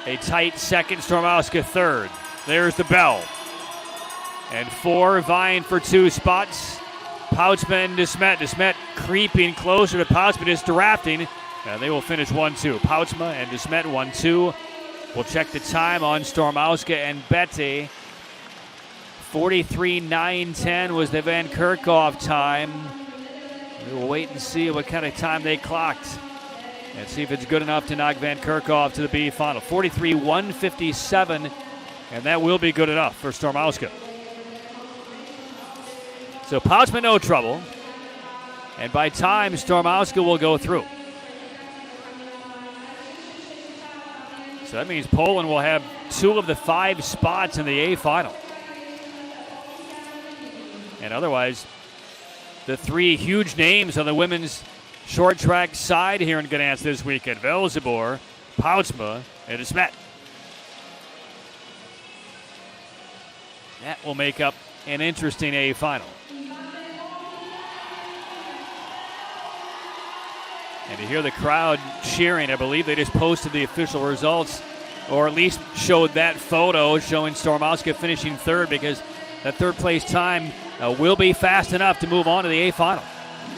a tight second, Stormowska third. There's the bell. and 4 vying for 2 spots. Pouchma and Desmet. Desmet creeping closer to Pouchma, just drafting. And they will finish 1-2. Pouchma and Desmet 1-2. We'll check the time on Stormowska and Bette. 43:09:10 was the Van Kerkhoff time. We will wait and see what kind of time they clocked and see if it's good enough to knock Van Kerkhoff to the B final. 43:157, and that will be good enough for Stormowska. So Pouchma no trouble, and by time Stormowska will go through. So that means Poland will have 2 of the 5 spots in the A final. And otherwise, the 3 huge names on the women's short track side here in Gdansk this weekend: Velzebor, Pouchma, and Desmet. That will make up an interesting A final. And to hear the crowd cheering, I believe they just posted the official results, or at least showed that photo showing Stormowska finishing 3rd, because that 3rd place time will be fast enough to move on to the A final.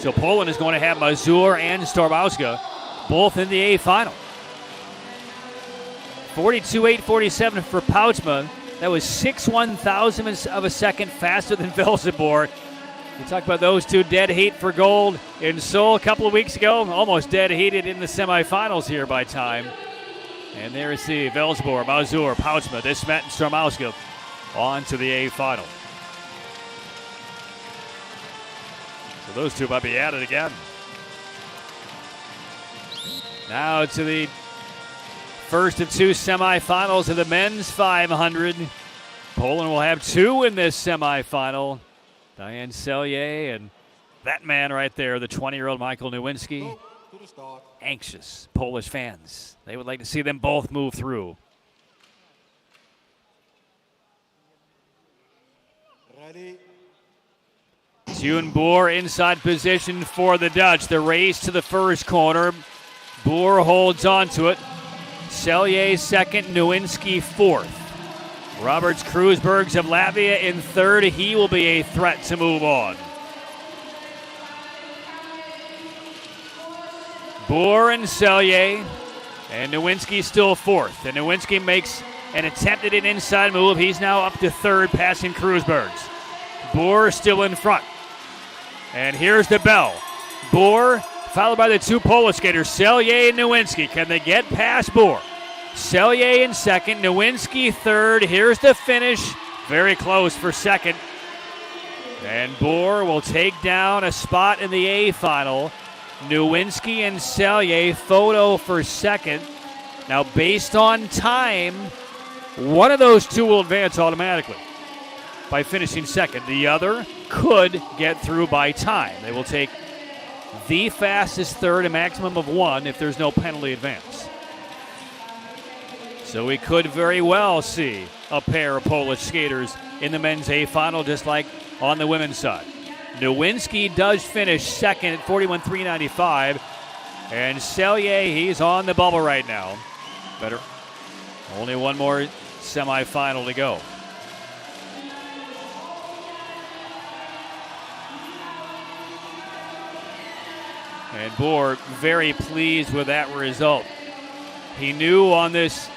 So Poland is going to have Mazur and Stormowska both in the A final. 42:847 for Pouchma. That was 6/1,000th of a second faster than Velzebor. We talked about those 2 dead heat for gold in Seoul a couple of weeks ago. Almost dead heated in the semifinals here by time. And there is the Velzebor, Mazur, Pouchma, Desmet, and Stormowska on to the A final. So those 2 might be at it again. Now to the first of 2 semifinals of the men's 500. Poland will have 2 in this semifinal. Diane Selye and that man right there, the 20-year-old Michael Nowinski. Anxious Polish fans. They would like to see them both move through. Ready. June Boer inside position for the Dutch. The race to the first corner. Boer holds on to it. Selye 2nd, Nowinski 4th. Roberts Kruisbergs of Latvia in 3rd. He will be a threat to move on. Boer and Selye, and Nowinski still 4th. And Nowinski makes an attempt at an inside move. He's now up to 3rd, passing Kruisbergs. Boer still in front. And here's the bell. Boer followed by the 2 Polish skaters, Selye and Nowinski. Can they get past Boer? Selye in 2nd, Nowinski 3rd. Here's the finish. Very close for 2nd. And Boer will take down a spot in the A final. Nowinski and Selye, photo for 2nd. Now, based on time, one of those 2 will advance automatically by finishing 2nd. The other could get through by time. They will take the fastest 3rd, a maximum of 1 if there's no penalty advance. So we could very well see a pair of Polish skaters in the men's A final, just like on the women's side. Nowinski does finish 2nd at 41:395, and Selye, he's on the bubble right now. Better. Only one more semifinal to go. And Boer very pleased with that result. He knew on this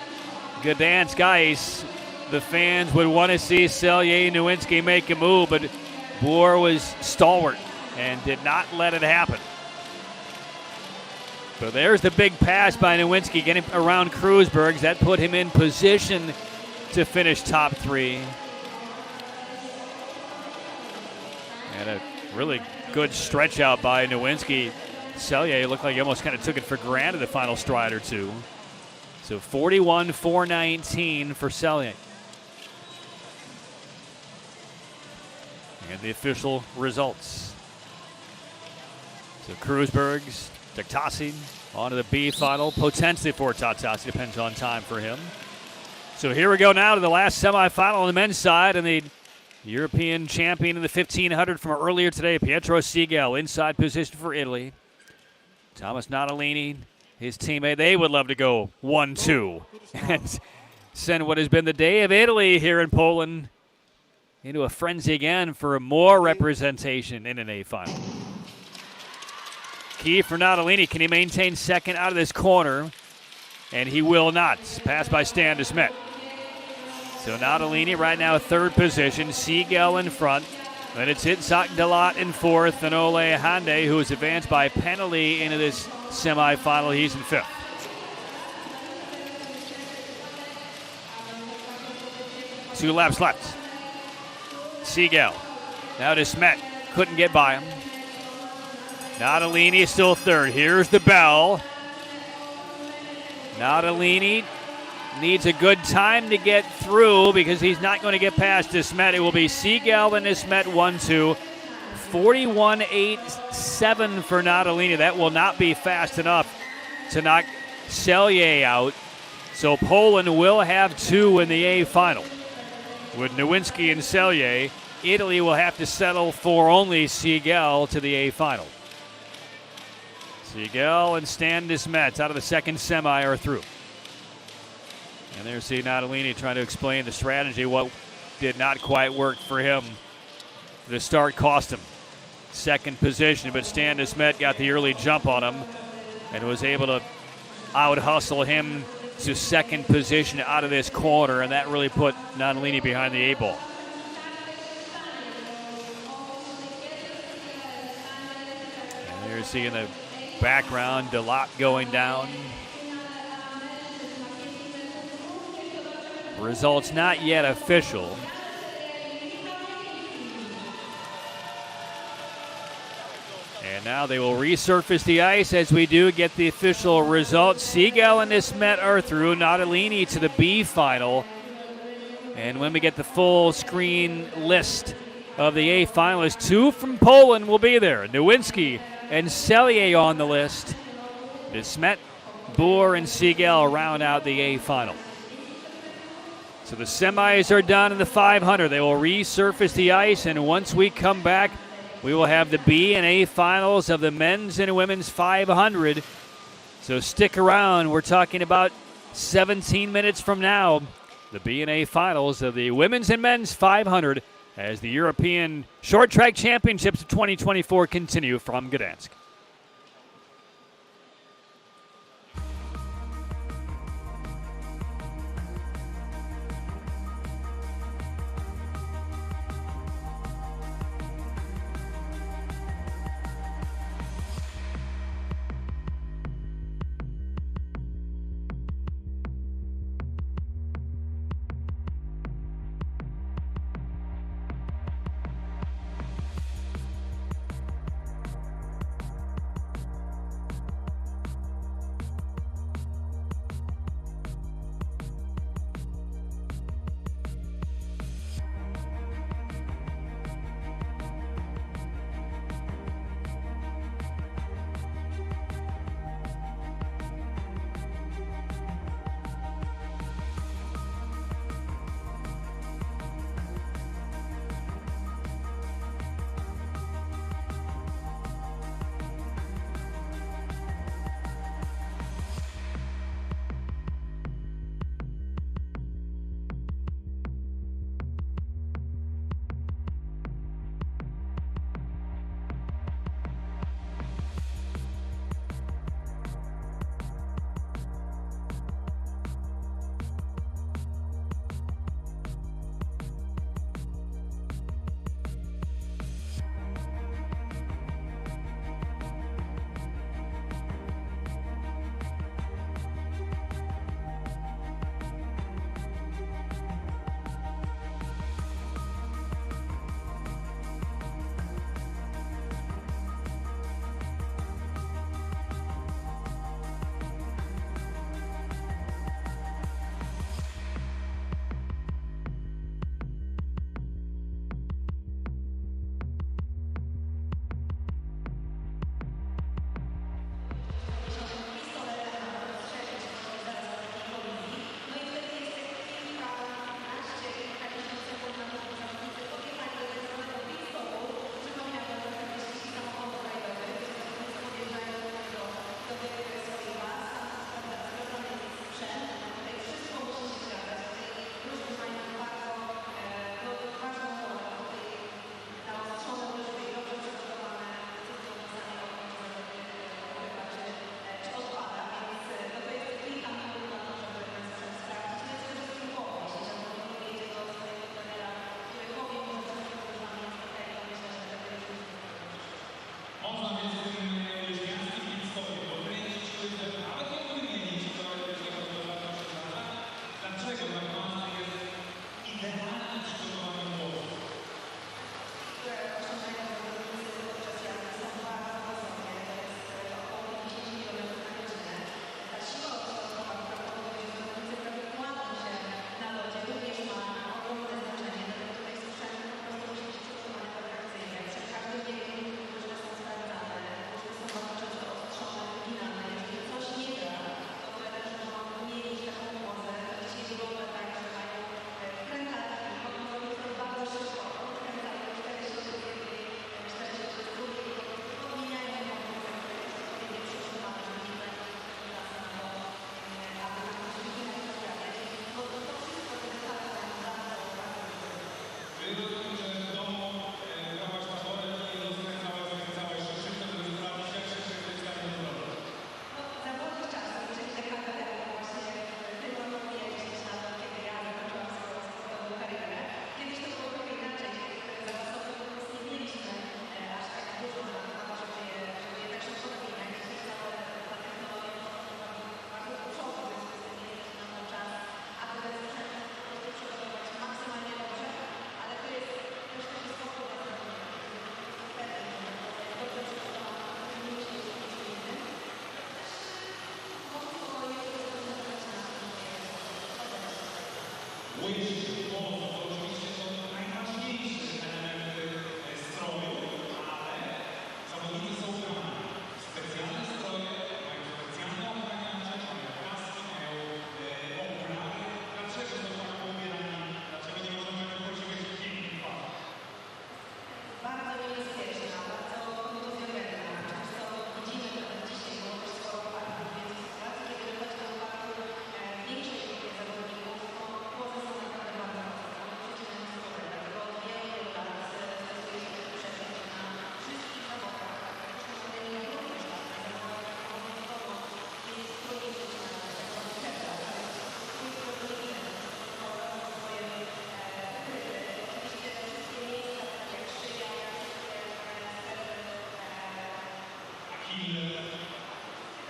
Gdansk ice the fans would want to see Selye and Nowinski make a move, but Boer was stalwart and did not let it happen. So there's the big pass by Nowinski getting around Kruisbergs. That put him in position to finish top 3. And a really good stretch out by Nowinski. Selye looked like he almost kind of took it for granted the final stride or 2. So 41:419 for Selye. And the official results. So Kruisbergs, Taktasi on to the B final, potentially for Taktasi, depends on time for him. So here we go now to the last semifinal on the men's side, and the European champion in the 1500 from earlier today, Pietro Sigel, inside position for Italy. Thomas Natalini, his teammate, they would love to go 1-2 and send what has been the day of Italy here in Poland into a frenzy again for more representation in an A final. Key for Natalini. Can he maintain second out of this corner? And he will not. Passed by Stan de Smet. So Natalini right now third position. Siegel in front. Then it's Itzhak Dalat in fourth. And Ole Hande, who is advanced by penalty into this semifinal. He's in fifth. Two laps left. Siegel. Now de Smet. Couldn't get by him. Natalini still third. Here's the bell. Natalini needs a good time to get through because he's not going to get past de Smet. It will be Siegel and de Smet 1-2. 41.87 for Natalini. That will not be fast enough to knock Selye out. So Poland will have two in the A final. With Nowinski and Selye, Italy will have to settle for only Siegel to the A final. Siegel and Stan de Smet out of the second semi are through. And there's Natalini trying to explain the strategy. What did not quite work for him. The start cost him second position, but Stan de Smet got the early jump on him and was able to out-hustle him to second position out of this corner, and that really put Natalini behind the eight ball. And there's in the background, Dalat going down. Results not yet official. And now they will resurface the ice as we do get the official results. Siegel and de Smet are through. Natalini to the B final. And when we get the full screen list of the A finalists, two from Poland will be there. Nowinski and Selye on the list. De Smet, Boer, and Siegel round out the A final. So the semis are done in the 500. They will resurface the ice, and once we come back, we will have the B and A finals of the men's and women's 500. So stick around. We're talking about 17 minutes from now. The B and A finals of the women's and men's 500 as the European Short Track Championships of 2024 continue from Gdansk.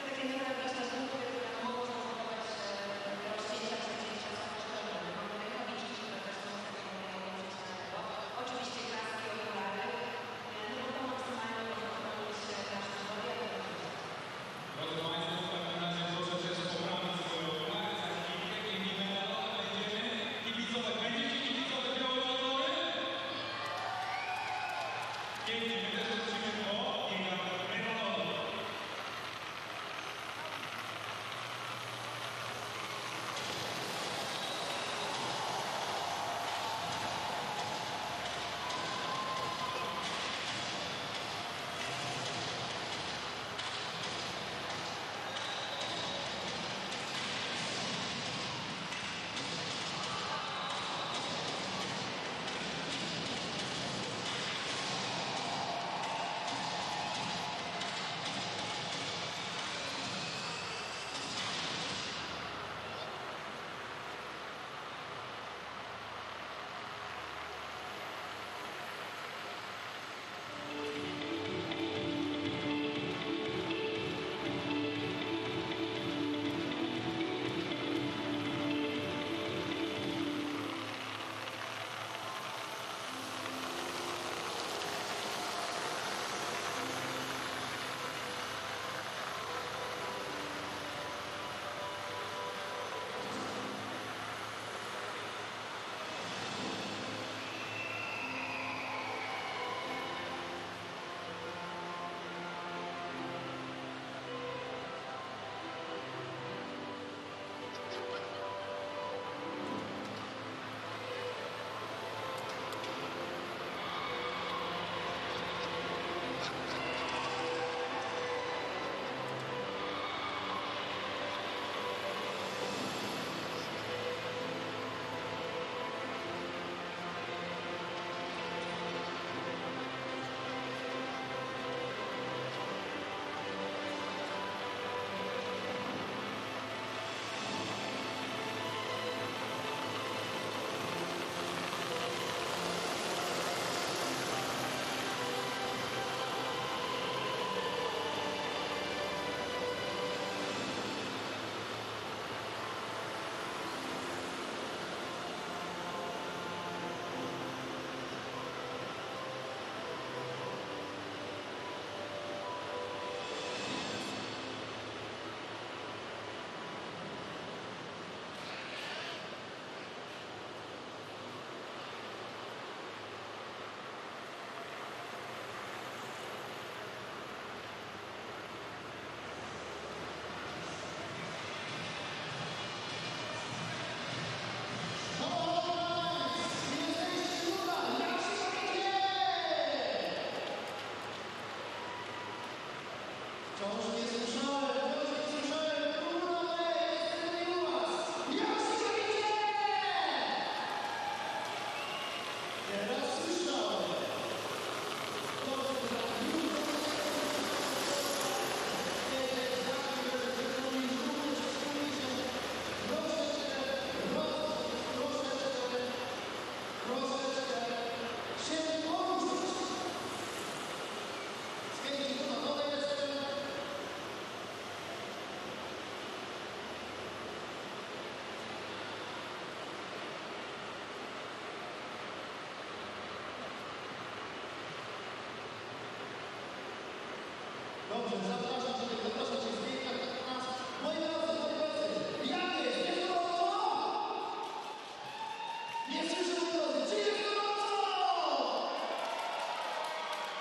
takie neuralgiczne punkty, które mogą spowodować rozcięcia przecięcia kosztowne. Mamy rękawiczki, które też są stawione na tego. Oczywiście kaski, okulary, no bo to maksymalnie może chronić nasze zdrowie. Drodzy Państwo, w takim razie proszę też poprawić swoje okulary. Za chwilkę dzięki medalowe będziemy kibicować. Będziecie kibicować biało-czerwony? Pięknie, my też lecimy po biegach medalowych. Dobrze, zapraszam Cię, zapraszam Cię z piękna nas. Moi drodzy, jak jest? Jest gorąco? Nie słyszę, moi drodzy, czy jest gorąco?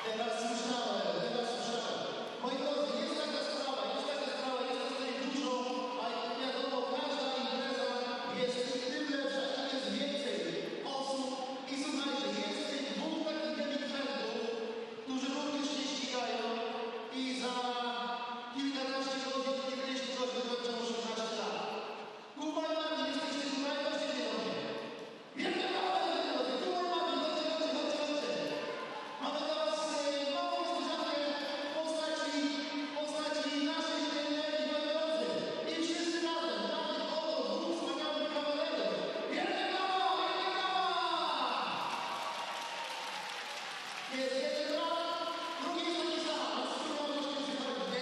Teraz słyszałem. Moi drodzy, jest taka sprawa, jest nas tutaj dużo, a jak wiadomo, każda impreza jest tym lepsza, im jest więcej osób. I słuchajcie, jest tych dwóch takich delikwentów, którzy również się ścigają i za kilkanaście godzin, jeśli coś wykończą 16 lat. Kuba i Martin, jesteście tutaj, chodźcie mnie do mnie. Wielkie brawa, Kuba i Martin, chodźcie. Mamy dla was małą niespodziankę w postaci naszej trenerki, moi drodzy. I wszyscy razem, dla tych oto dwóch wspaniałych kawalerów. Wielkie brawa! Jest jeden brat, drugi jest taki sam. A wspólną troszkę się chodzi.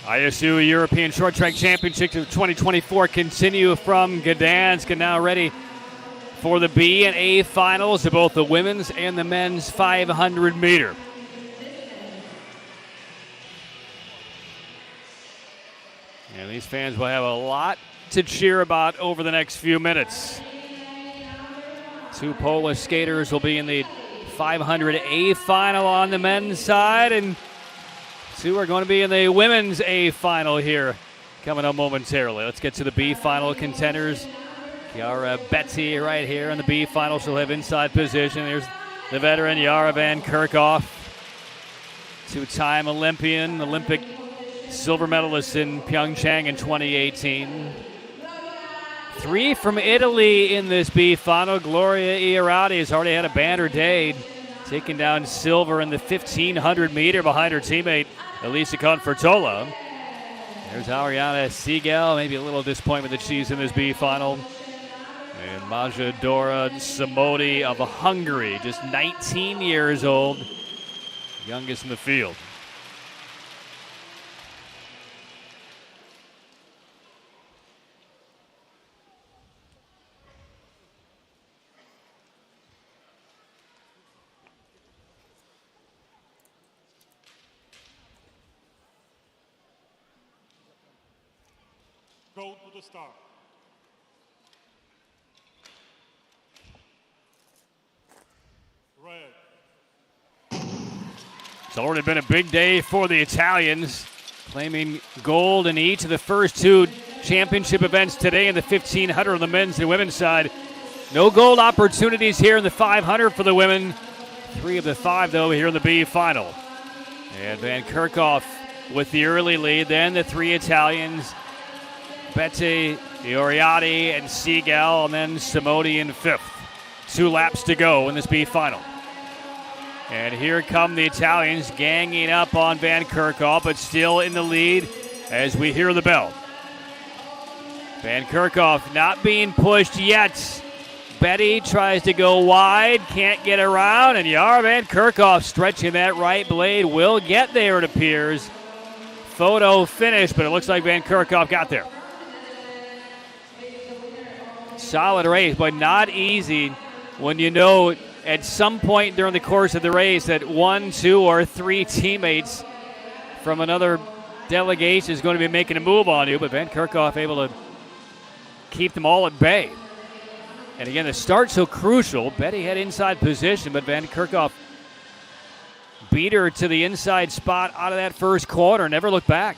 ISU European Short Track Championships of 2024 continue from Gdansk and now ready for the B and A finals of both the women's and the men's 500 meter. And these fans will have a lot to cheer about over the next few minutes. Two Polish skaters will be in the 500 A final on the men's side, and two are going to be in the women's A final here coming up momentarily. Let's get to the B final contenders. Yara Betty right here in the B final. She'll have inside position. There's the veteran Yara Van Kerkhoff, two-time Olympic silver medalist in Pyeongchang in 2018. Three from Italy in this B final. Gloria Iarati has already had a banner day, taking down silver in the 1,500 meter behind her teammate Elisa Confortola. There's Ariana Siegel, maybe a little disappointment that she's in this B final. And Maja Dora Samodi of Hungary, just 19 years old, youngest in the field. Go to the start. Red. It's already been a big day for the Italians, claiming gold in each of the first two championship events today in the 1,500 on the men's and women's side. No gold opportunities here in the 500 for the women. 3 of the 5, though, here in the B final. And Van Kerkhoff with the early lead. Then the 3 Italians, Betty, Ioriati, and Siegel, and then Samodi in 5th. 2 laps to go in this B final. And here come the Italians ganging up on Van Kerkhoff, but still in the lead as we hear the bell. Van Kerkhoff not being pushed yet. Betty tries to go wide, can't get around, and Yara Van Kerkhoff stretching that right blade. Will get there, it appears. Photo finish, but it looks like Van Kerkhoff got there. Solid race, but not easy when you know at some point during the course of the race that 1, 2, or 3 teammates from another delegation is going to be making a move on you, but Van Kerkhoff able to keep them all at bay. And again, the start so crucial. Betty had inside position, but Van Kerkhoff beat her to the inside spot out of that first corner, never looked back.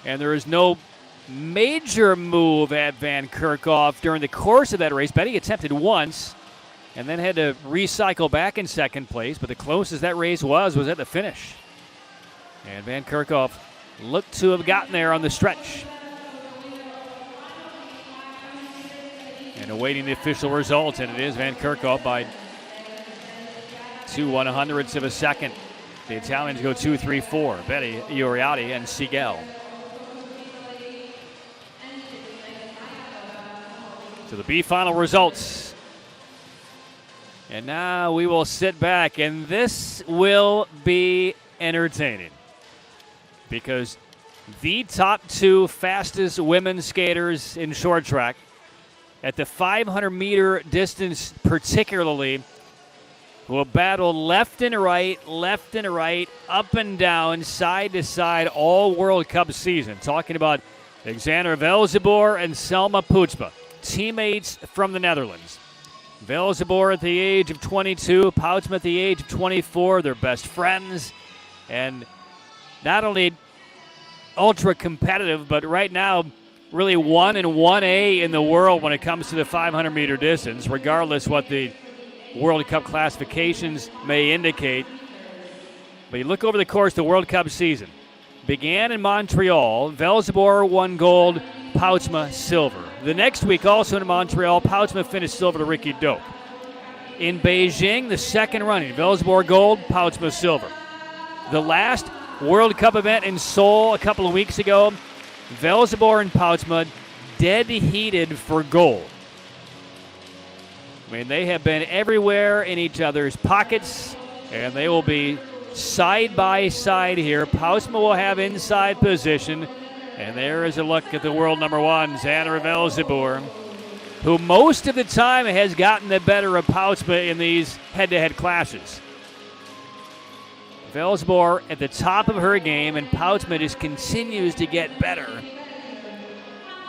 And there is no major move at Van Kerkhoff during the course of that race. Betty attempted once and then had to recycle back in second place, but the closest that race was at the finish. And Van Kerkhoff looked to have gotten there on the stretch. And awaiting the official result, and it is Van Kerkhoff by 2/100ths of a second. The Italians go 2, 3, 4. Betty, Ioriati, and Siegel. So the B final results. And now we will sit back, and this will be entertaining because the top 2 fastest women skaters in short track at the 500 meter distance particularly will battle left and right, up and down, side to side all World Cup season. Talking about Alexander Velzebor and Selma Poetsma, teammates from the Netherlands. Velzebor at the age of 22, Poetsma at the age of 24. They're best friends, and not only ultra competitive, but right now really 1 and 1A in the world when it comes to the 500 meter distance, regardless what the World Cup classifications may indicate. But you look over the course of the World Cup season. Began in Montreal. Velzebor won gold, Poetsma silver. The next week, also in Montreal, Poetsma finished silver to Ricky Doak. In Beijing, the second running, Velzebor gold, Poetsma silver. The last World Cup event in Seoul a couple of weeks ago, Velzebor and Poetsma dead heated for gold. I mean, they have been everywhere in each other's pockets, and they will be side by side here. Poutsma will have inside position. And there is a look at the world number one, Xander Velzeboer, who most of the time has gotten the better of Poutsma in these head-to-head clashes. Velzeboer at the top of her game, and Poutsma just continues to get better.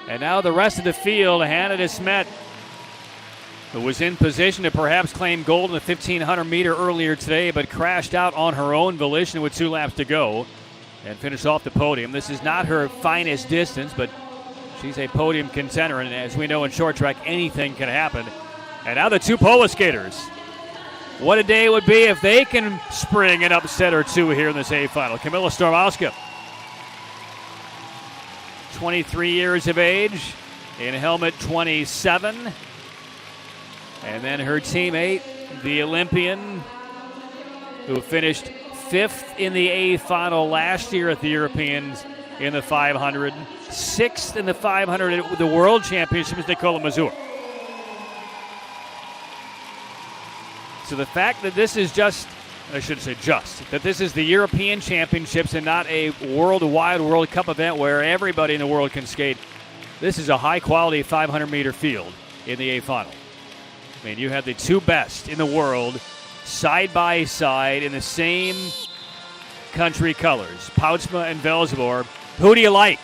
And now the rest of the field, Hannah de Smet, who was in position to perhaps claim gold in the 1,500 meter earlier today, but crashed out on her own volition with 2 laps to go and finished off the podium. This is not her finest distance, but she's a podium contender, and as we know in short track, anything can happen. And now the 2 polo skaters. What a day it would be if they can spring an upset or 2 here in this A final. Kamila Stormowska, 23 years of age, in helmet 27. And then her teammate, the Olympian, who finished 5th in the A final last year at the Europeans in the 500, 6th in the 500 at the World Championship, is Nicola Mazur. So the fact that this is that this is the European Championships and not a worldwide World Cup event where everybody in the world can skate, this is a high-quality 500-meter field in the A final. I mean, you have the 2 best in the world side by side in the same country colors, Poutsma and Velzeboer. Who do you like?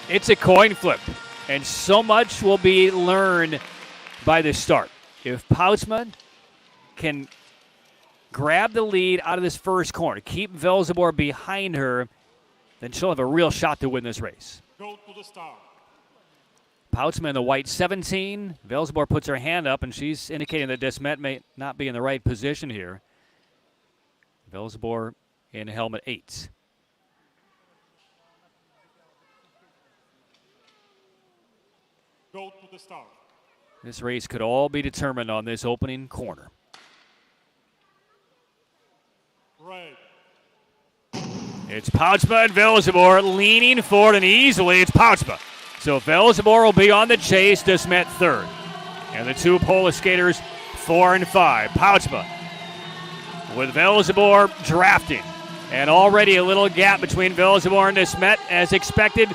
It's a coin flip, and so much will be learned by the start. If Poutsma can grab the lead out of this first corner, keep Velzeboer behind her, then she'll have a real shot to win this race. Go to the start. Poutsma in the white 17. Velzeboer puts her hand up, and she's indicating that de Smet may not be in the right position here. Velzeboer in helmet 8. Go to the start. This race could all be determined on this opening corner. Right. It's Poutsma and Velzeboer leaning forward, and easily it's Poutsma. So Velzeboer will be on the chase, de Smet 3rd. And the 2 Polish skaters 4 and 5. Poutsma with Velzeboer drafting. And already a little gap between Velzeboer and de Smet, as expected.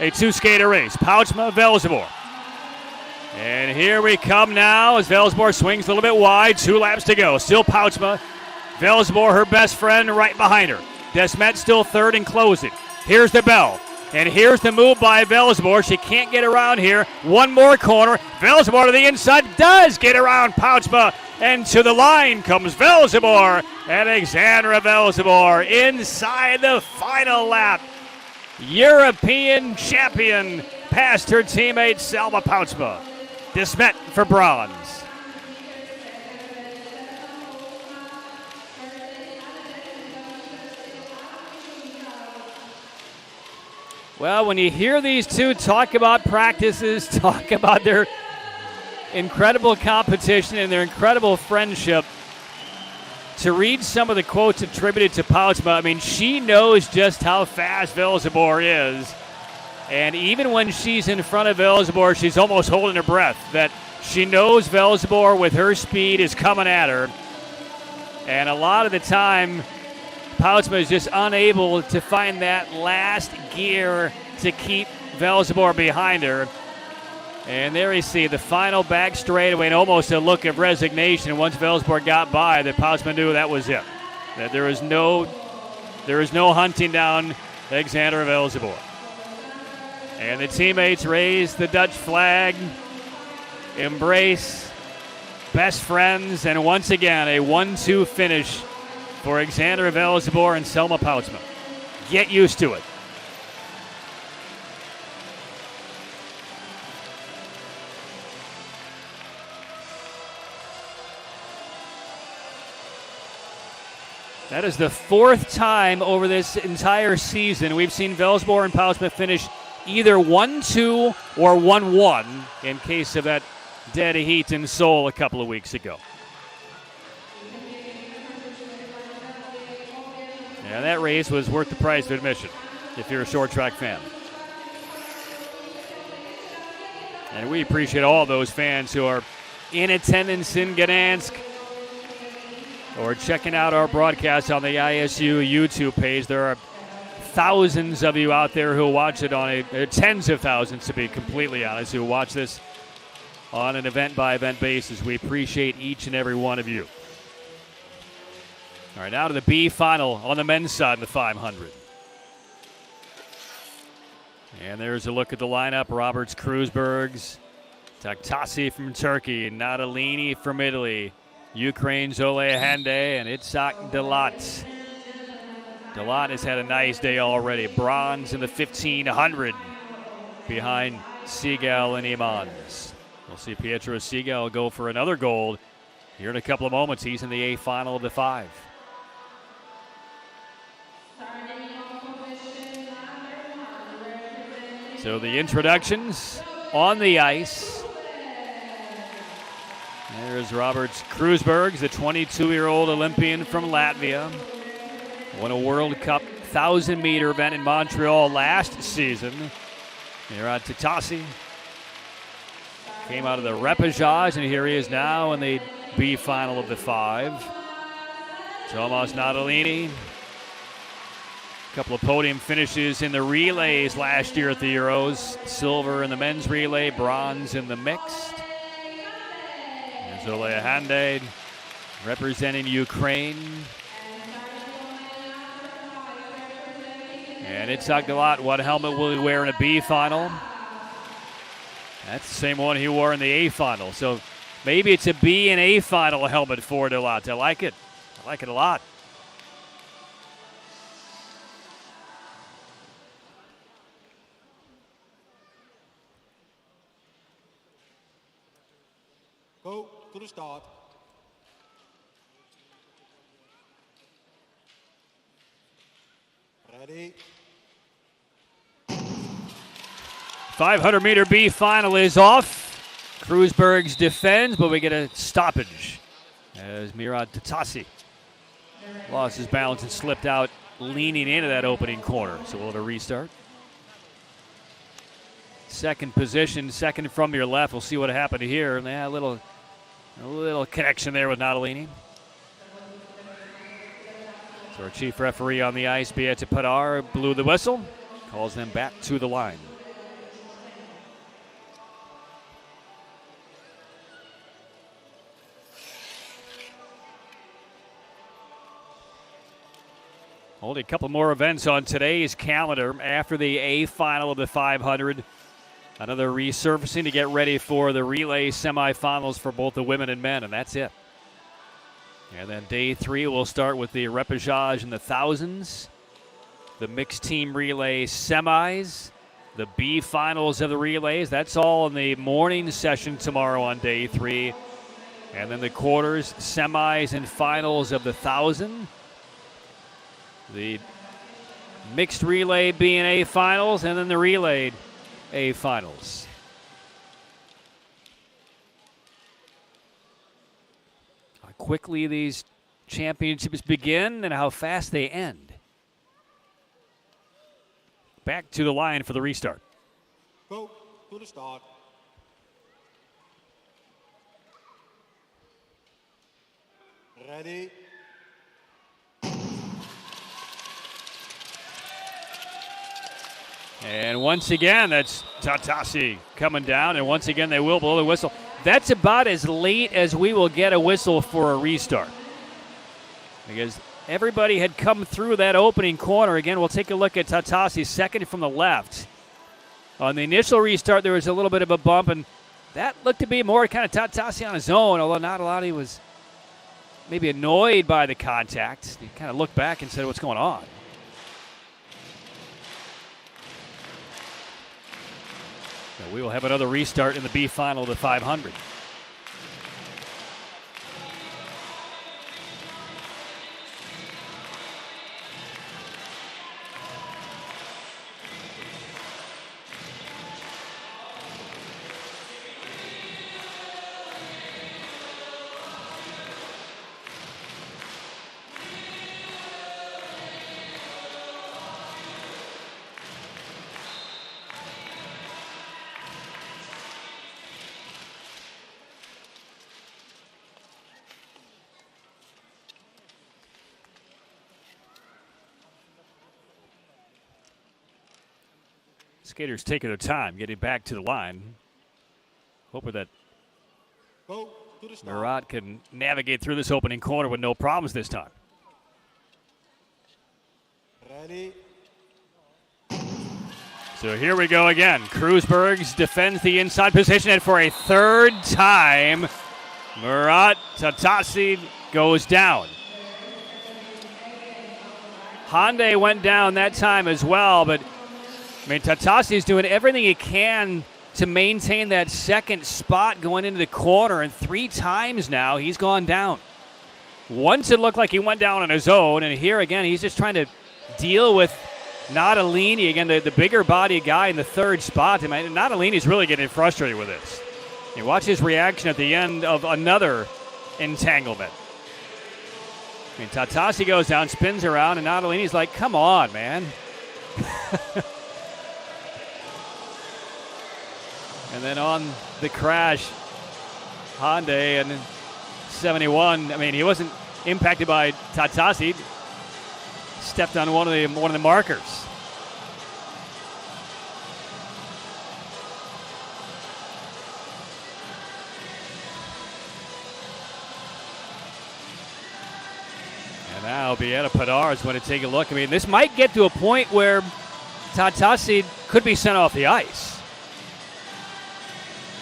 A 2-skater race. Poutsma, Velzeboer. And here we come now as Velzeboer swings a little bit wide. 2 laps to go. Still Poutsma. Velzeboer, her best friend, right behind her. De Smet still 3rd and closing. Here's the bell. And here's the move by Velzeboer. She can't get around here. 1 more corner. Velzeboer to the inside. Does get around Poutsma. And to the line comes Velzeboer. And Alexandra Velzeboer inside the final lap. European champion past her teammate Selma Poutsma. De Smet for bronze. Well, when you hear these 2 talk about practices, talk about their incredible competition and their incredible friendship, to read some of the quotes attributed to Poutsma, I mean, she knows just how fast Velzeboer is. And even when she's in front of Velzeboer, she's almost holding her breath, that she knows Velzeboer with her speed is coming at her. And a lot of the time, Poutsma is just unable to find that last gear to keep Velzeboer behind her. And there you see the final back straightaway and almost a look of resignation. Once Velzeboer got by, that Poutsma knew that was it. That there is no hunting down Alexander Velzeboer. And the teammates raise the Dutch flag, embrace, best friends, and once again a 1-2 finish for Alexandra Velzeboer and Selma Poutsma. Get used to it. That is the 4th time over this entire season we've seen Velzeboer and Poutsma finish either 1-2 or 1-1 in case of that dead heat in Seoul a couple of weeks ago. And that race was worth the price of admission if you're a short track fan. And we appreciate all those fans who are in attendance in Gdansk or checking out our broadcast on the ISU YouTube page. There are thousands of you out there who watch it on tens of thousands, to be completely honest, who watch this on an event-by-event basis. We appreciate each and every one of you. All right, now to the B final on the men's side of the 500. And there's a look at the lineup. Roberts, Kruzbergs, Taktasi from Turkey, Natalini from Italy, Ukraine's Ole Hande, and Itzhak Dalat. Dalat has had a nice day already. Bronze in the 1500 behind Seagal and Imans. We'll see Pietro Seagal go for another gold here in a couple of moments. He's in the A final of the 5. So the introductions on the ice. There's Roberts Kruzbergs, the 22-year-old Olympian from Latvia. Won a World Cup 1,000-meter event in Montreal last season. Mirad Tatasi came out of the repechage, and here he is now in the B final of the 5. Tomas Natalini. A couple of podium finishes in the relays last year at the Euros. Silver in the men's relay, bronze in the mixed. There's Ole Hande representing Ukraine. And Itzhak Dalat, what helmet will he wear in a B final? That's the same one he wore in the A final. So maybe it's a B and A final helmet for Dalat. I like it. I like it a lot. Go to the start. Ready. 500-meter B final is off. Kruzbergs defends, but we get a stoppage as Mirad Tatasi lost his balance and slipped out, leaning into that opening corner. So we'll have a restart. Second position, second from your left. We'll see what happened here. Yeah, a little connection there with Natalini. So our chief referee on the ice, Beata Padar, blew the whistle, calls them back to the line. Only a couple more events on today's calendar after the A final of the 500. Another resurfacing to get ready for the relay semifinals for both the women and men, and that's it. And then day 3 will start with the repechage in the thousands, the mixed team relay semis, the B finals of the relays. That's all in the morning session tomorrow on day 3. And then the quarters, semis, and finals of the 1,000. The mixed relay being A finals, and then the relay A finals. How quickly these championships begin and how fast they end. Back to the line for the restart. Go to the start. Ready. And once again, that's Tatasi coming down, and once again they will blow the whistle. That's about as late as we will get a whistle for a restart, because everybody had come through that opening corner. Again, we'll take a look at Tatasi, second from the left. On the initial restart, there was a little bit of a bump, and that looked to be more kind of Tatasi on his own, although not a lot. He was maybe annoyed by the contact. He kind of looked back and said, what's going on? So we will have another restart in the B final of the 500. Skaters taking their time getting back to the line. Hoping that Go to the start. Murat can navigate through this opening corner with no problems this time. Ready. So here we go again. Kreuzbergs defends the inside position, and for a third time, Murat Tatasi goes down. Hyundai went down that time as well, but Tatasi is doing everything he can to maintain that second spot going into the corner, and 3 times now he's gone down. Once it looked like he went down on his own, and here again he's just trying to deal with Natalini, again the bigger body guy in the third spot. Natalini's really getting frustrated with this. You watch his reaction at the end of another entanglement. Tatasi goes down, spins around, and Natalini's like, come on, man. And then on the crash, Hyundai and 71. He wasn't impacted by Tatasi. Stepped on one of the markers. And now Beata Padar is going to take a look. This might get to a point where Tatasi could be sent off the ice.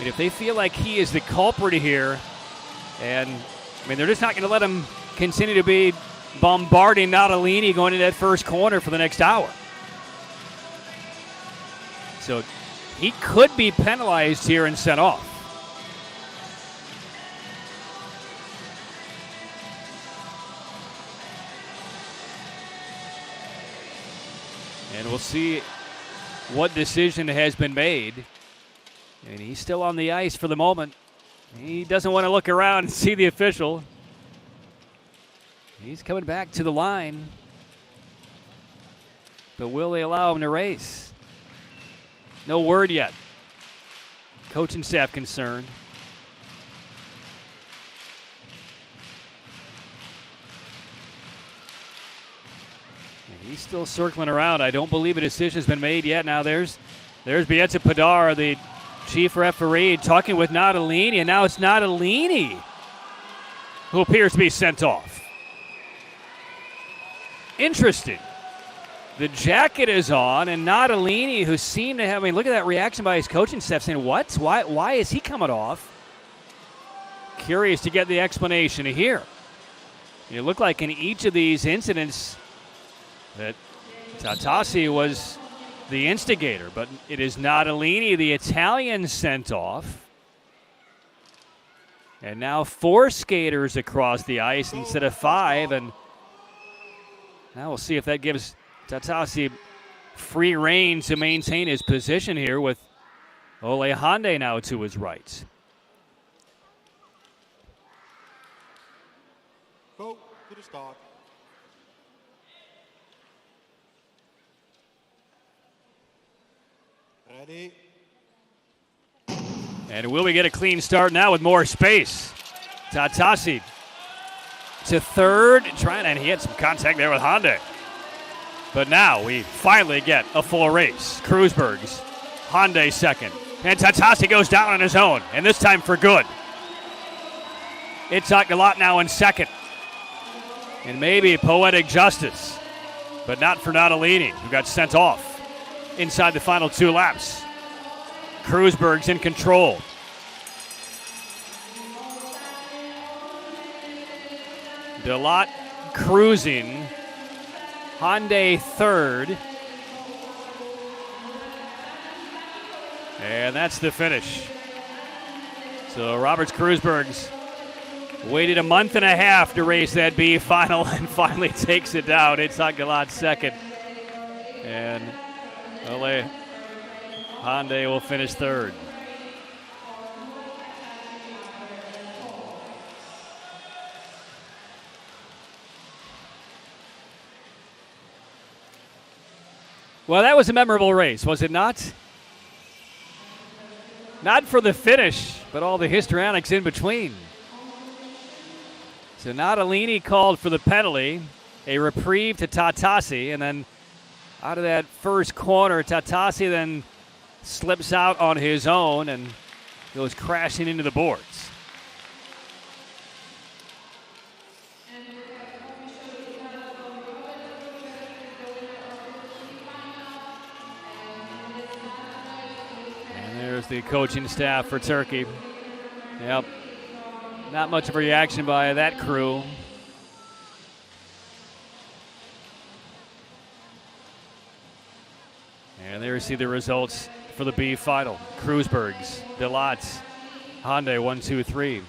If they feel like he is the culprit here, and they're just not going to let him continue to be bombarding Natalini going into that first corner for the next hour. So he could be penalized here and sent off. And we'll see what decision has been made. He's still on the ice for the moment. He doesn't want to look around and see the official. He's coming back to the line. But will they allow him to race? No word yet. Coaching staff concerned. And he's still circling around. I don't believe a decision's been made yet. Now there's Beata Padar, the chief referee, talking with Natalini, and now it's Natalini who appears to be sent off. Interesting. The jacket is on, and Natalini, who seemed to have, look at that reaction by his coaching staff saying, what? Why is he coming off? Curious to get the explanation here. It looked like in each of these incidents that Tatasi was the instigator, but it is Natalini, the Italian, sent off. And now 4 skaters across the ice instead of 5, and now we'll see if that gives Tatasi free rein to maintain his position here with Ole Hyundai now to his right. Go to the start. Ready. And will we get a clean start now with more space? Tatasi to third, and he had some contact there with Hyundai. But now we finally get a full race. Kreuzbergs, Hyundai second. And Tatasi goes down on his own, and this time for good. It's Galat now in second. And maybe poetic justice, but not for Natalini, who got sent off inside the final 2 laps. Kreuzberg's in control. Galat cruising. Hyundai third. And that's the finish. So Roberts Kreuzbergs waited a month and a half to race that B final and finally takes it down. It's Galat second. And Ole Hyundai will finish third. Well, that was a memorable race, was it not? Not for the finish, but all the histrionics in between. So Natalini called for the penalty, a reprieve to Tatasi, and then out of that first corner, Tatasi then slips out on his own and goes crashing into the boards. And there's the coaching staff for Turkey. Yep. Not much of a reaction by that crew. And there you see the results for the B final. Kreuzbergs, Delats, Hyundai 1, 2, 3.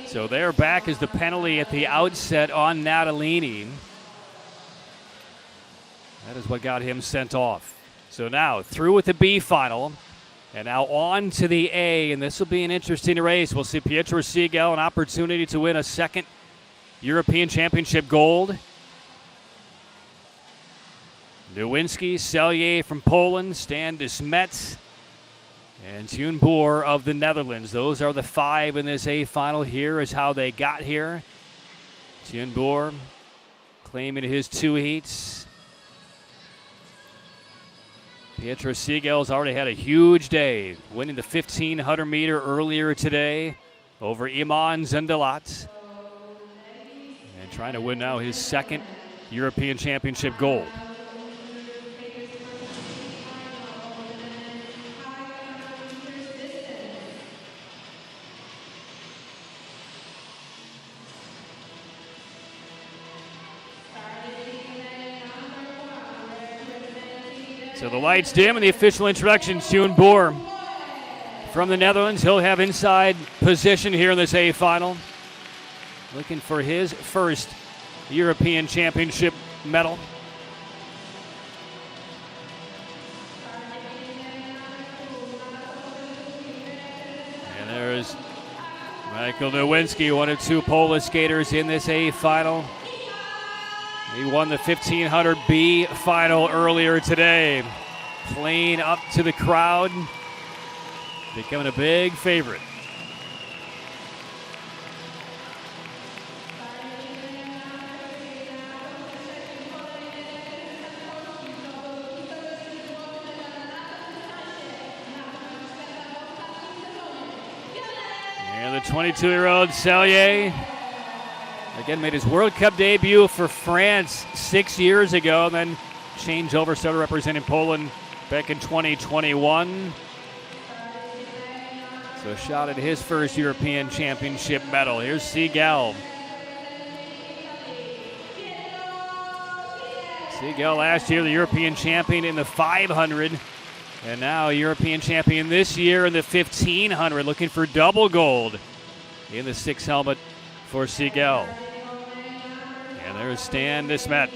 So they're back as the penalty at the outset on Natalini. That is what got him sent off. So now through with the B final, and now on to the A, and this will be an interesting race. We'll see Pietro Segal, an opportunity to win a second European Championship gold. Nowinski, Selye from Poland, Stan de Smet, and Tune Boer of the Netherlands. Those are the 5 in this A final. Here is how they got here. Tune Boer claiming his 2 heats. Pietro Segal's already had a huge day, winning the 1,500 meter earlier today over Iman Zendelat. And trying to win now his second European Championship gold. So the lights dim and the official introduction, Tune Boer from the Netherlands. He'll have inside position here in this A final. Looking for his first European Championship medal. And there's Michael Nowinski, one of 2 Polish skaters in this A final. He won the 1500 B final earlier today, playing up to the crowd, becoming a big favorite. And the 22-year-old Selye again made his World Cup debut for France 6 years ago, and then changed over, started representing Poland back in 2021. So a shot at his first European Championship medal. Here's Segal. Segal last year the European champion in the 500, and now European champion this year in the 1500, looking for double gold in the 6 helmet for Segal. And there's Stan de Smet.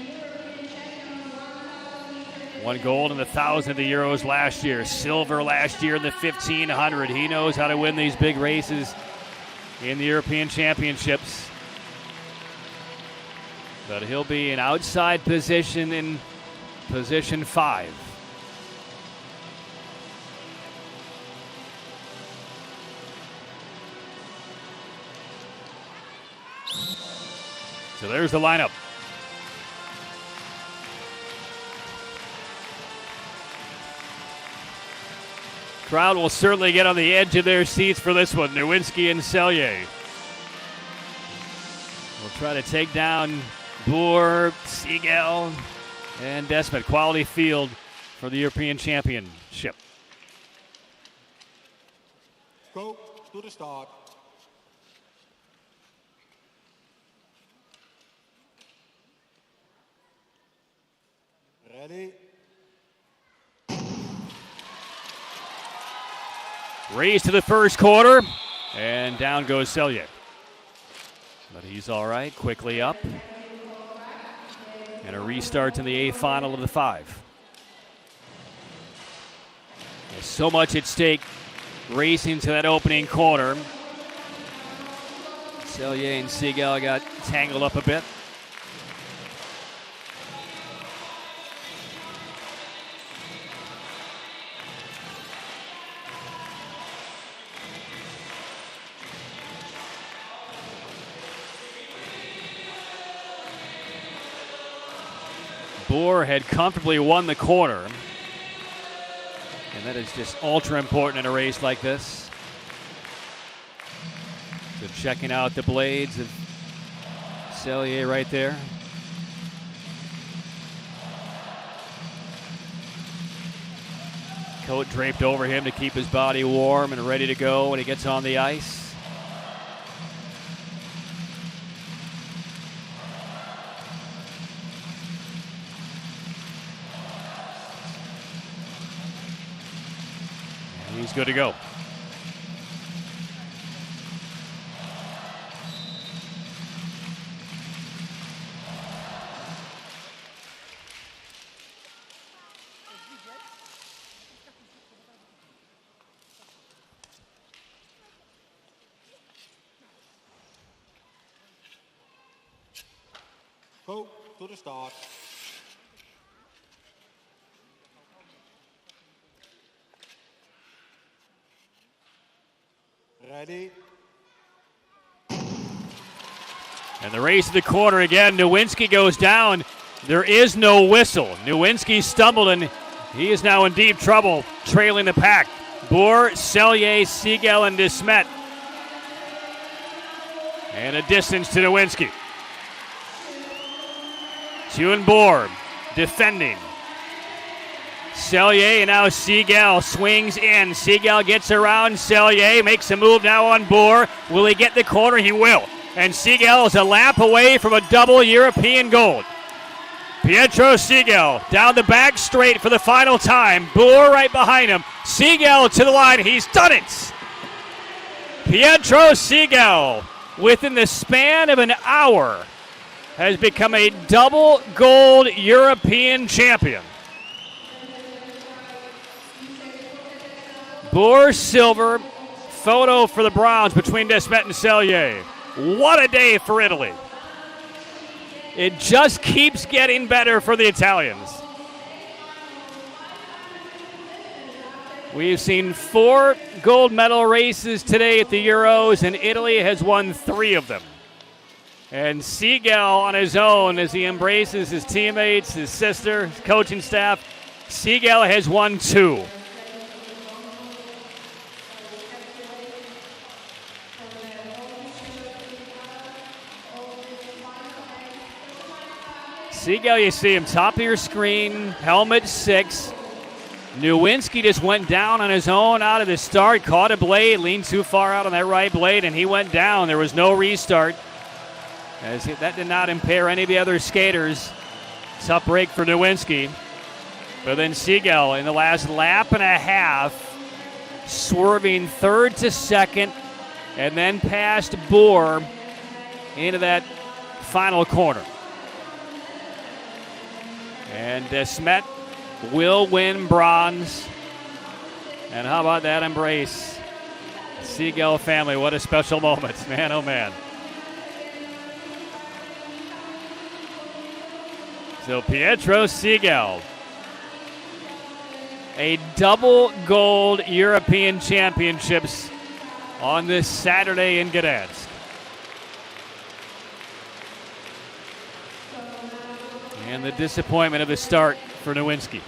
1 gold in the 1,000 of the Euros last year. Silver last year in the 1,500. He knows how to win these big races in the European Championships. But he'll be in outside position in position 5. So there's the lineup. Crowd will certainly get on the edge of their seats for this one. Nowinski and Selye will try to take down Boer, Segal, and de Smet. Quality field for the European Championship. Go to the start. Ready. Race to the first quarter, and down goes Selye. But he's all right, quickly up. And a restart in the A final of the 5. There's so much at stake racing to that opening corner. Selye and Segal got tangled up a bit. Boer had comfortably won the quarter. And that is just ultra important in a race like this. So checking out the blades of Sellier right there. Coat draped over him to keep his body warm and ready to go when he gets on the ice. And he's good to go. Go to the start. Ready. And the race of the quarter again. Nowinski goes down. There is no whistle. Nowinski stumbled and he is now in deep trouble, trailing the pack. Boer, Sellier, Segal, and DeSmet. And a distance to Nowinski. Boer defending. Sellier and now Segal swings in. Segal gets around Sellier, makes a move now on Boer. Will he get the corner? He will. And Segal is a lap away from a double European gold. Pietro Segal down the back straight for the final time. Boer right behind him. Segal to the line. He's done it. Pietro Segal, within the span of an hour, has become a double gold European champion. Boer silver, photo for the bronze between DeSmet and Sellier. What a day for Italy. It just keeps getting better for the Italians. We've seen 4 gold medal races today at the Euros, and Italy has won 3 of them. And Segal on his own, as he embraces his teammates, his sister, his coaching staff, Segal has won 2. Segal, you see him top of your screen, helmet 6. Nowinski just went down on his own out of the start, caught a blade, leaned too far out on that right blade, and he went down. There was no restart. That did not impair any of the other skaters. Tough break for Nowinski. But then Segal in the last lap and a half, swerving third to second, and then past Boer into that final corner. And DeSmet will win bronze. And how about that embrace? Segal family, what a special moment. Man, oh man. So Pietro Segal, a double gold European Championships on this Saturday in Gdansk. And the disappointment of the start for Nowinski.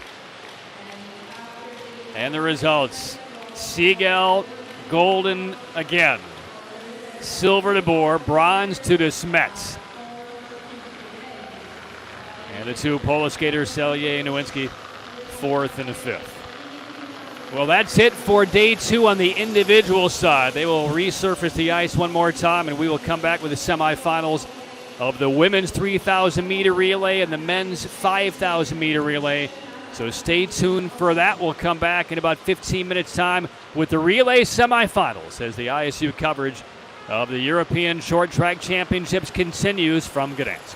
And the results. Segal, golden again. Silver to Boer, bronze to DeSmet. And the 2 polo skaters, Sellier and Nowinski, 4th and 5th. Well, that's it for day 2 on the individual side. They will resurface the ice one more time, and we will come back with the semifinals of the women's 3,000-meter relay and the men's 5,000-meter relay. So stay tuned for that. We'll come back in about 15 minutes' time with the relay semifinals as the ISU coverage of the European Short Track Championships continues from Gdansk.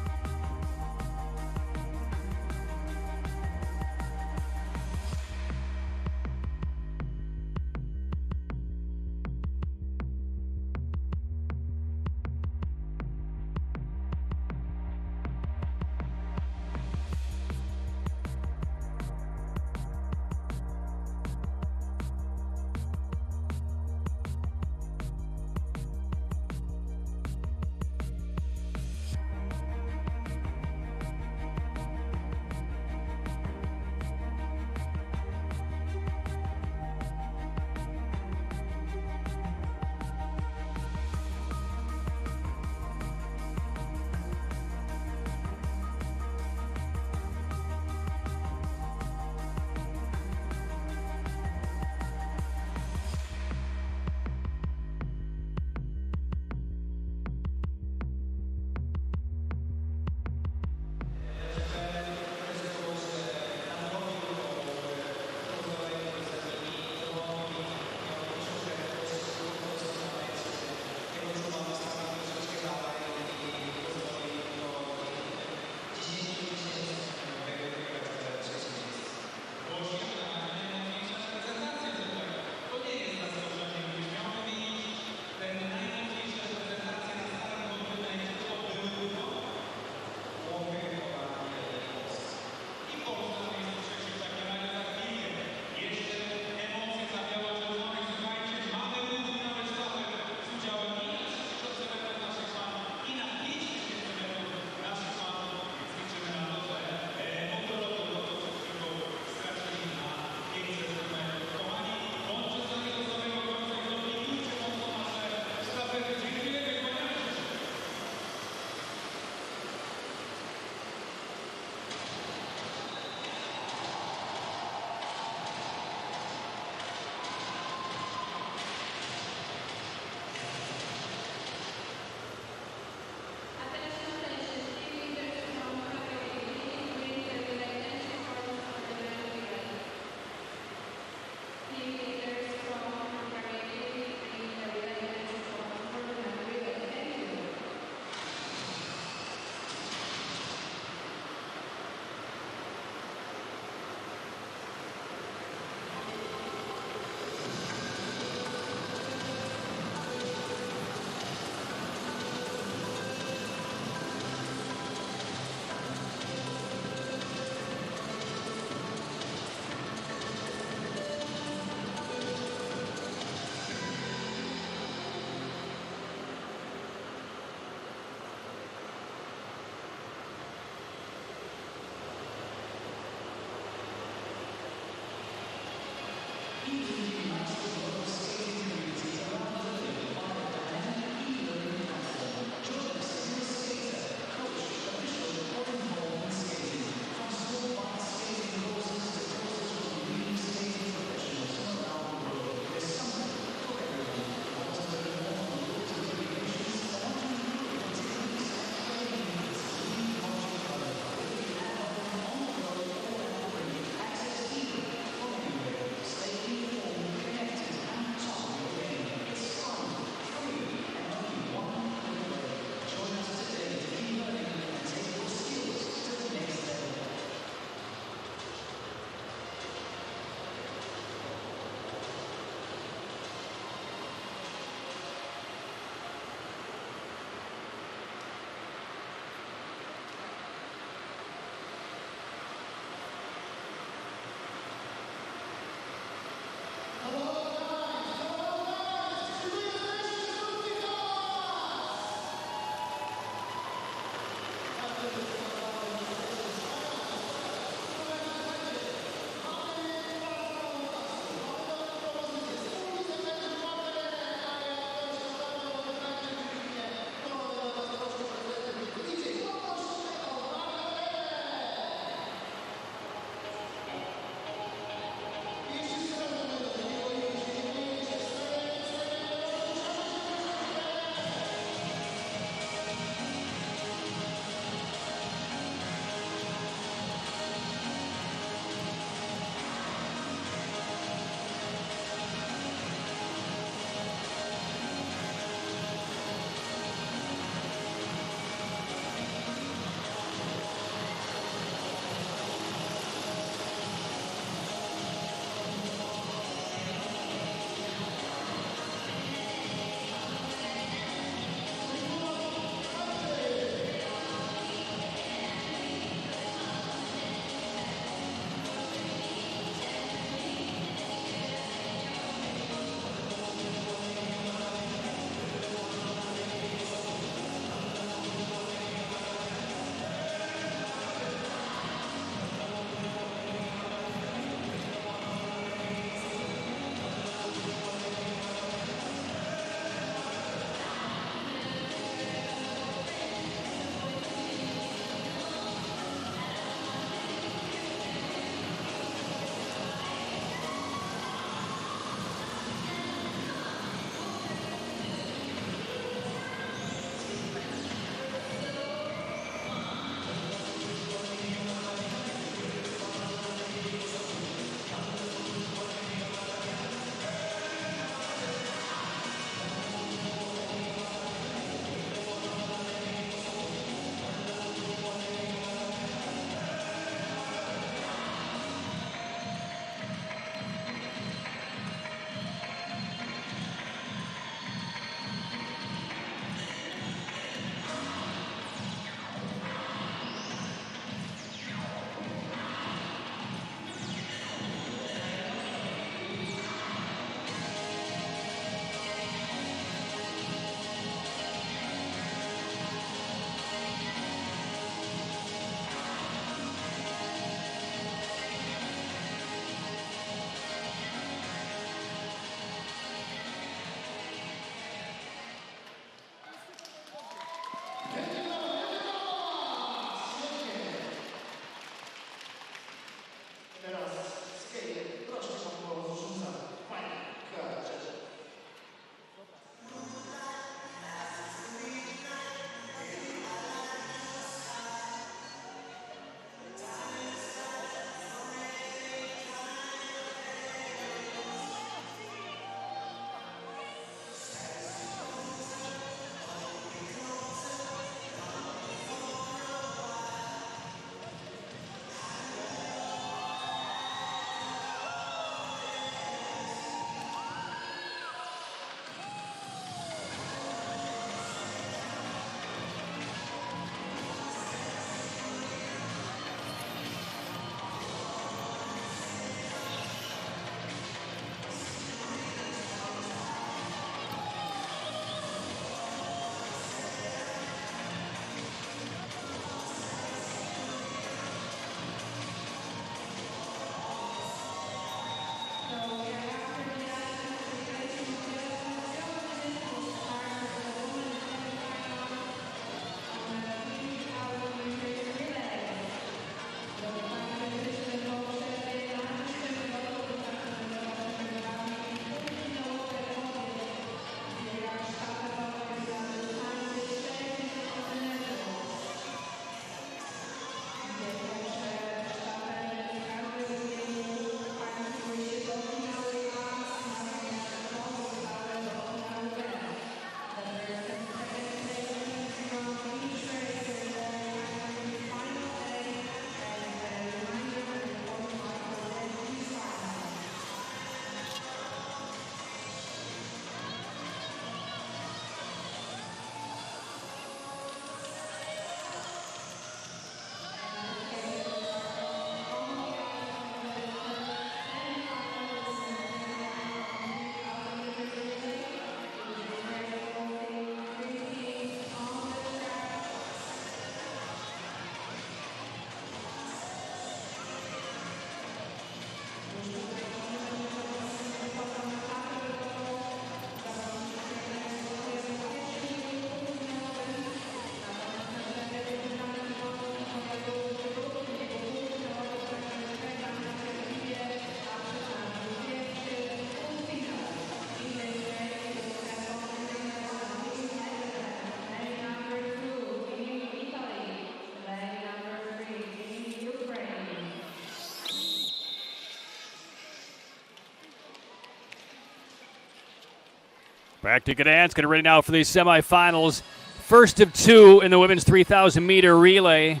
Back to Gdansk, getting ready now for these semifinals. First of two in the women's 3,000-meter relay.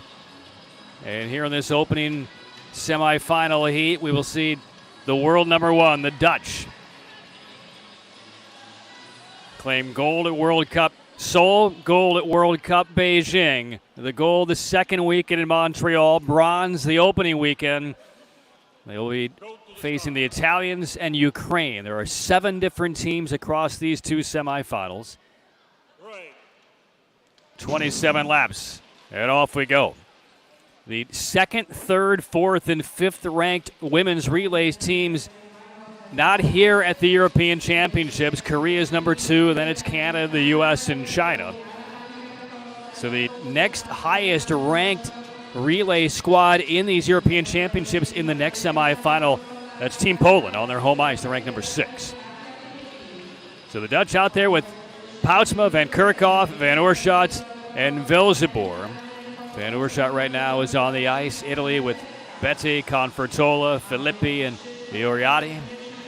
And here in this opening semifinal heat, we will see the world number one, the Dutch, claim gold at World Cup Seoul, gold at World Cup Beijing. The gold the second weekend in Montreal, bronze the opening weekend. They will be facing the Italians and Ukraine. There are 7 different teams across these two semifinals. 27 laps, and off we go. The second, third, fourth, and fifth ranked women's relays teams not here at the European Championships. Korea's number 2, then it's Canada, the U.S., and China. So the next highest ranked relay squad in these European Championships in the next semifinal, that's Team Poland on their home ice. They're ranked number 6. So the Dutch out there with Poutsma, Van Kerkhoff, Van Oorschot, and Velzebor. Van Oorschot right now is on the ice. Italy with Betty, Confortola, Filippi, and Ioriati.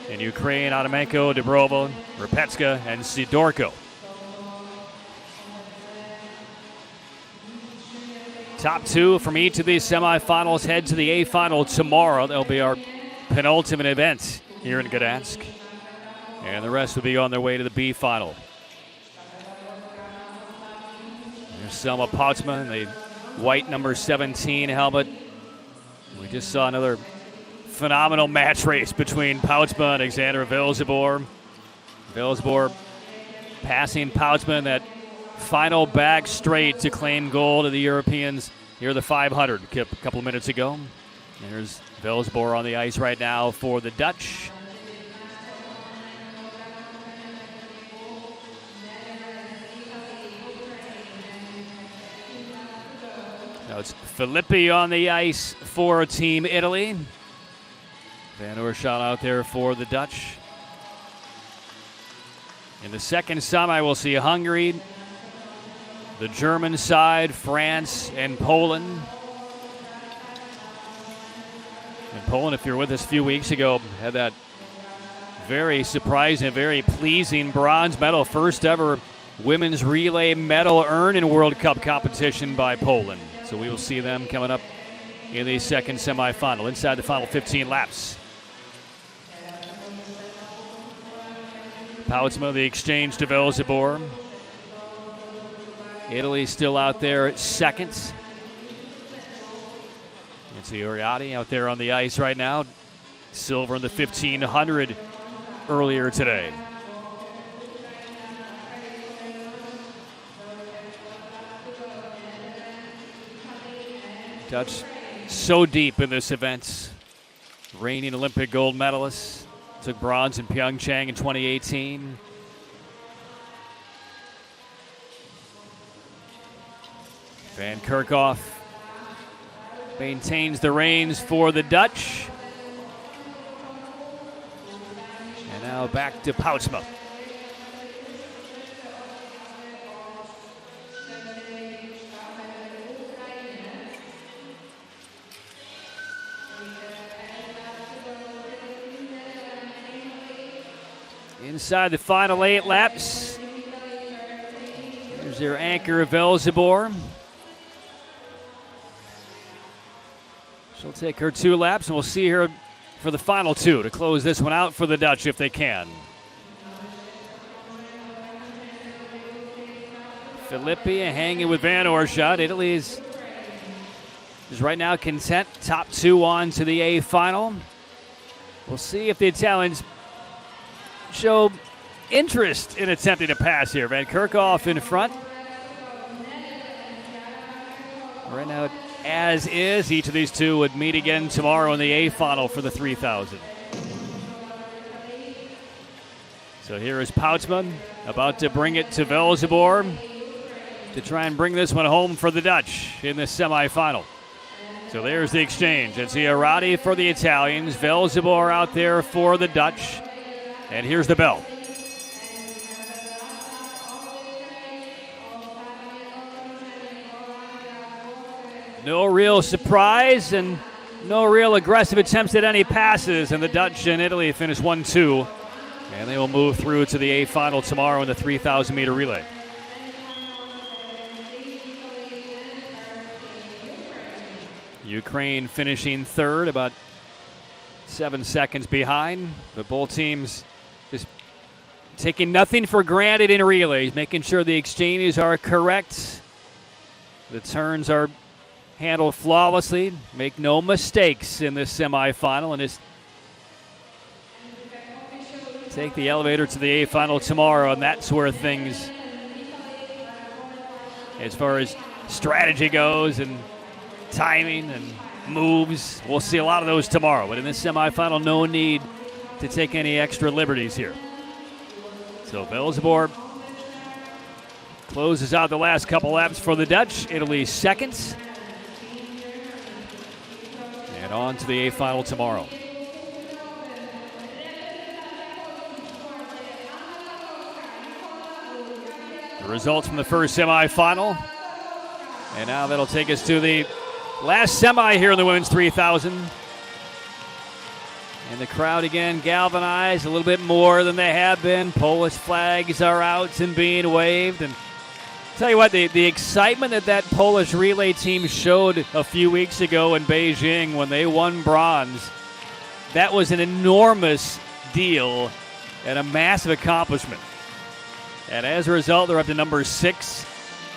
In Ukraine, Adamenko, Dubrova, Repetska, and Sidorko. Top 2 from each of these semifinals head to the A final tomorrow. That'll be our penultimate event here in Gdansk. And the rest will be on their way to the B final. There's Selma Poutsma in the white number 17 helmet. We just saw another phenomenal match race between Poutsma and Alexander Velzebor. Velzebor passing Poutsma in that final back straight to claim gold of the Europeans here, the 500 a couple of minutes ago. There's Velzebor on the ice right now for the Dutch. Now it's Filippi on the ice for Team Italy. Van Oorschot out there for the Dutch. In the second semi, we'll see Hungary, the German side, France, and Poland. And Poland, if you're with us a few weeks ago, had that very surprising, very pleasing bronze medal, first ever women's relay medal earned in World Cup competition by Poland. So we will see them coming up in the second semifinal, inside the final 15 laps. Poutsma, the exchange to Velzebor. Italy still out there at second. It's Ioriati out there on the ice right now. Silver in the 1500 earlier today. Dutch so deep in this event. Reigning Olympic gold medalists. Took bronze in Pyeongchang in 2018. Van Kerkhoff maintains the reins for the Dutch. And now back to Poutsma. Inside the final 8 laps. There's their anchor, Velzebor. She'll take her 2 laps, and we'll see her for the final 2 to close this one out for the Dutch if they can. Filippi hanging with Van Oorschot. Italy is right now content. Top 2 on to the A final. We'll see if the Italians show interest in attempting to pass here. Van Kerkhoff in front. Right now, as is, each of these two would meet again tomorrow in the A final for the 3,000. So here is Poutsma about to bring it to Velzebor to try and bring this one home for the Dutch in the semifinal. So there's the exchange. It's Ioriati for the Italians, Velzebor out there for the Dutch. And here's the bell. No real surprise and no real aggressive attempts at any passes. And the Dutch and Italy finish 1-2 And they will move through to the A final tomorrow in the 3,000 meter relay. Ukraine finishing third, about 7 seconds behind. But both teams just taking nothing for granted in relays, making sure the exchanges are correct. The turns are handled flawlessly. Make no mistakes in this semifinal, and just take the elevator to the A final tomorrow, and that's where things, as far as strategy goes and timing and moves, we'll see a lot of those tomorrow. But in this semifinal, no need to take any extra liberties here. So Velzeboer closes out the last couple laps for the Dutch. Italy second. And on to the A final tomorrow. The results from the first semifinal. And now that'll take us to the last semi here in the women's 3,000. And the crowd again galvanized a little bit more than they have been. Polish flags are out and being waved. And tell you what, the excitement that Polish relay team showed a few weeks ago in Beijing when they won bronze, that was an enormous deal and a massive accomplishment. And as a result, they're up to number 6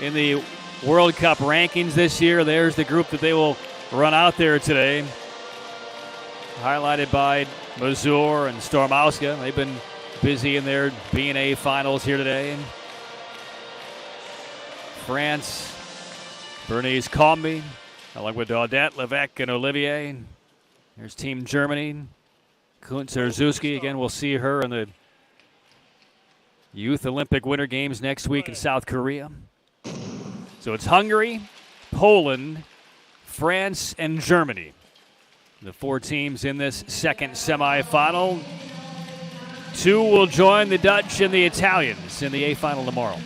in the World Cup rankings this year. There's the group that they will run out there today, highlighted by Mazur and Stormowska. They've been busy in their B&A finals here today. France, Bernice Combi, along with Odette, Levesque, and Olivier. There's Team Germany, Kuntz-Zuski. Again, we'll see her in the Youth Olympic Winter Games next week in South Korea. So it's Hungary, Poland, France, and Germany. The 4 teams in this second semifinal. 2 will join the Dutch and the Italians in the A final tomorrow.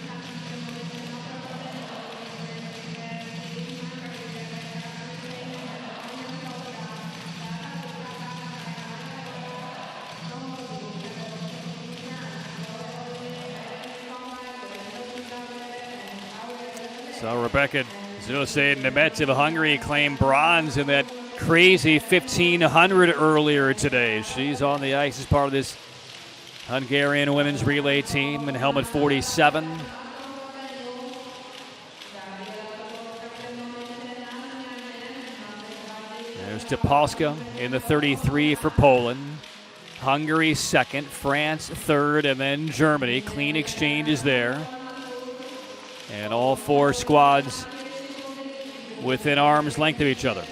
So Rebecca Zuse Nemets of Hungary claimed bronze in that crazy 1,500 earlier today. She's on the ice as part of this Hungarian women's relay team in helmet 47. There's Topolska in the 33 for Poland. Hungary second, France third, and then Germany. Clean exchanges there. And all 4 squads within arm's length of each other.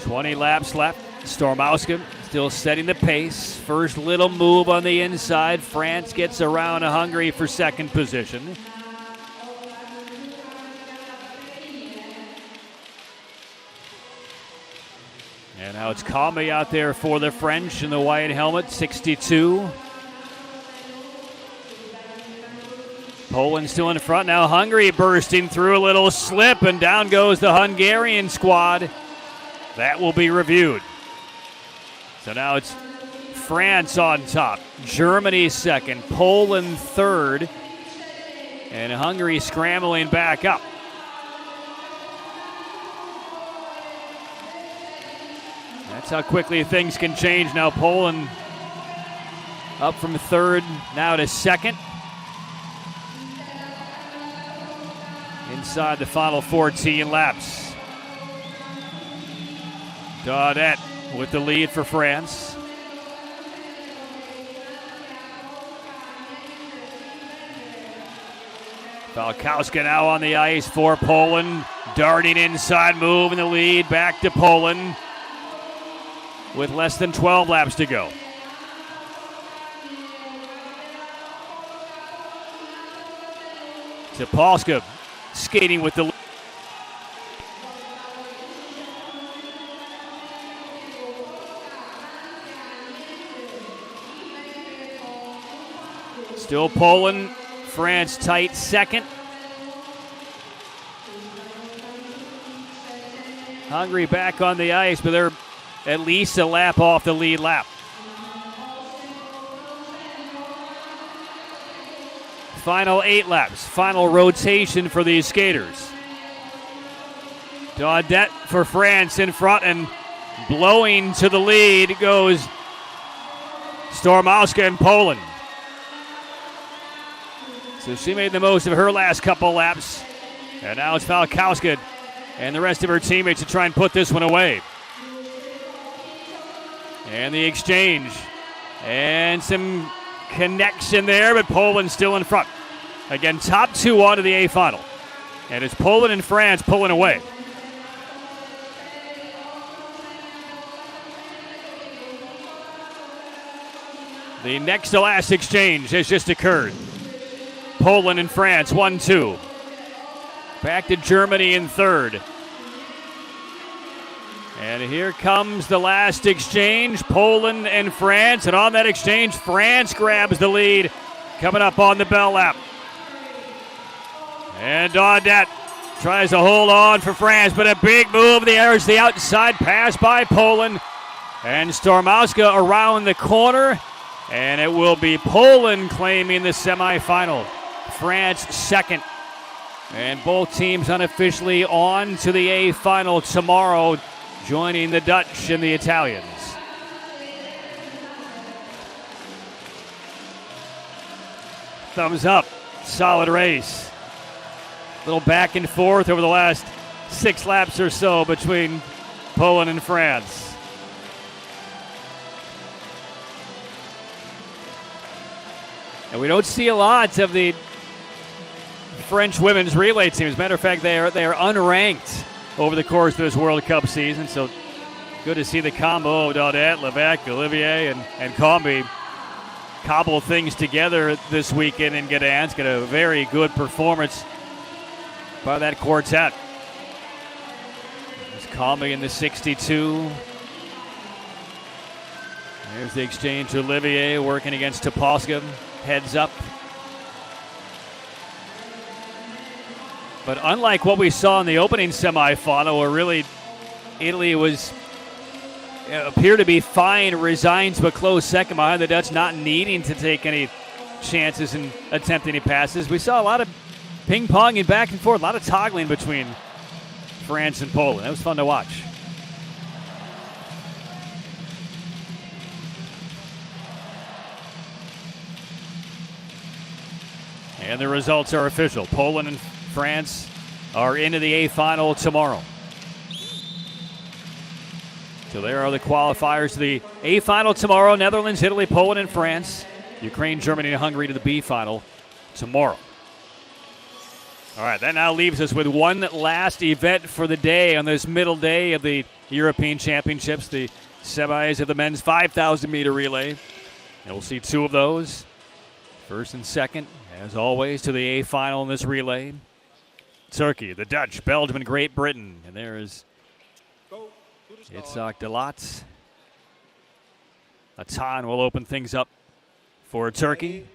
"20 laps left. Stormowska still setting the pace. First little move on the inside. France gets around Hungary for second position. And now it's Combi out there for the French in the white helmet, 62. Poland still in front. Now Hungary bursting through, a little slip, and down goes the Hungarian squad. That will be reviewed. So now it's France on top, Germany second, Poland third, and Hungary scrambling back up. That's how quickly things can change now. Poland up from third now to second. Inside the final 14 laps. Daudet with the lead for France. Falkowska now on the ice for Poland. Darting inside move in the lead. Back to Poland with less than 12 laps to go. Topolska skating with the lead. Still Poland France tight second. Hungary back on the ice, but they're at least a lap off the lead lap. Final 8 laps, final rotation for these skaters. Daudet for France in front, and blowing to the lead goes Stormowska in Poland. So she made the most of her last couple laps. And now it's Falkowska and the rest of her teammates to try and put this one away. And the exchange. And some connection there, but Poland still in front. Again, top 2 on to the A final. And it's Poland and France pulling away. The next to last exchange has just occurred. Poland and France, 1-2. Back to Germany in third. And here comes the last exchange, Poland and France. And on that exchange, France grabs the lead coming up on the bell lap. And Daudet tries to hold on for France, but a big move. There's the outside pass by Poland. And Stormowska around the corner. And it will be Poland claiming the semifinal. France second. And both teams unofficially on to the A final tomorrow, joining the Dutch and the Italians. Thumbs up. Solid race. A little back and forth over the last 6 laps or so between Poland and France. And we don't see a lot of the French women's relay team. As a matter of fact, they are unranked over the course of this World Cup season. So good to see the combo of Daudet, Levesque, Olivier, and Combi cobble things together this weekend in Gdansk. Got a very good performance by that quartet. There's Combi in the 62. There's the exchange to Olivier working against Topolska. Heads up. But unlike what we saw in the opening semifinal, where really Italy appeared to be fine, resigned to a close second behind the Dutch, not needing to take any chances and attempt any passes. We saw a lot of ping-pong and back and forth, a lot of toggling between France and Poland. That was fun to watch. And the results are official. Poland and France are into the A final tomorrow. So there are the qualifiers to the A final tomorrow. Netherlands, Italy, Poland, and France. Ukraine, Germany, and Hungary to the B final tomorrow. All right, that now leaves us with one last event for the day on this middle day of the European Championships, the semis of the men's 5,000 meter relay. And we'll see 2 of those. First and second, as always, to the A final in this relay. Turkey, the Dutch, Belgium, and Great Britain. And there is Itzhak Delat. Atan will open things up for Turkey.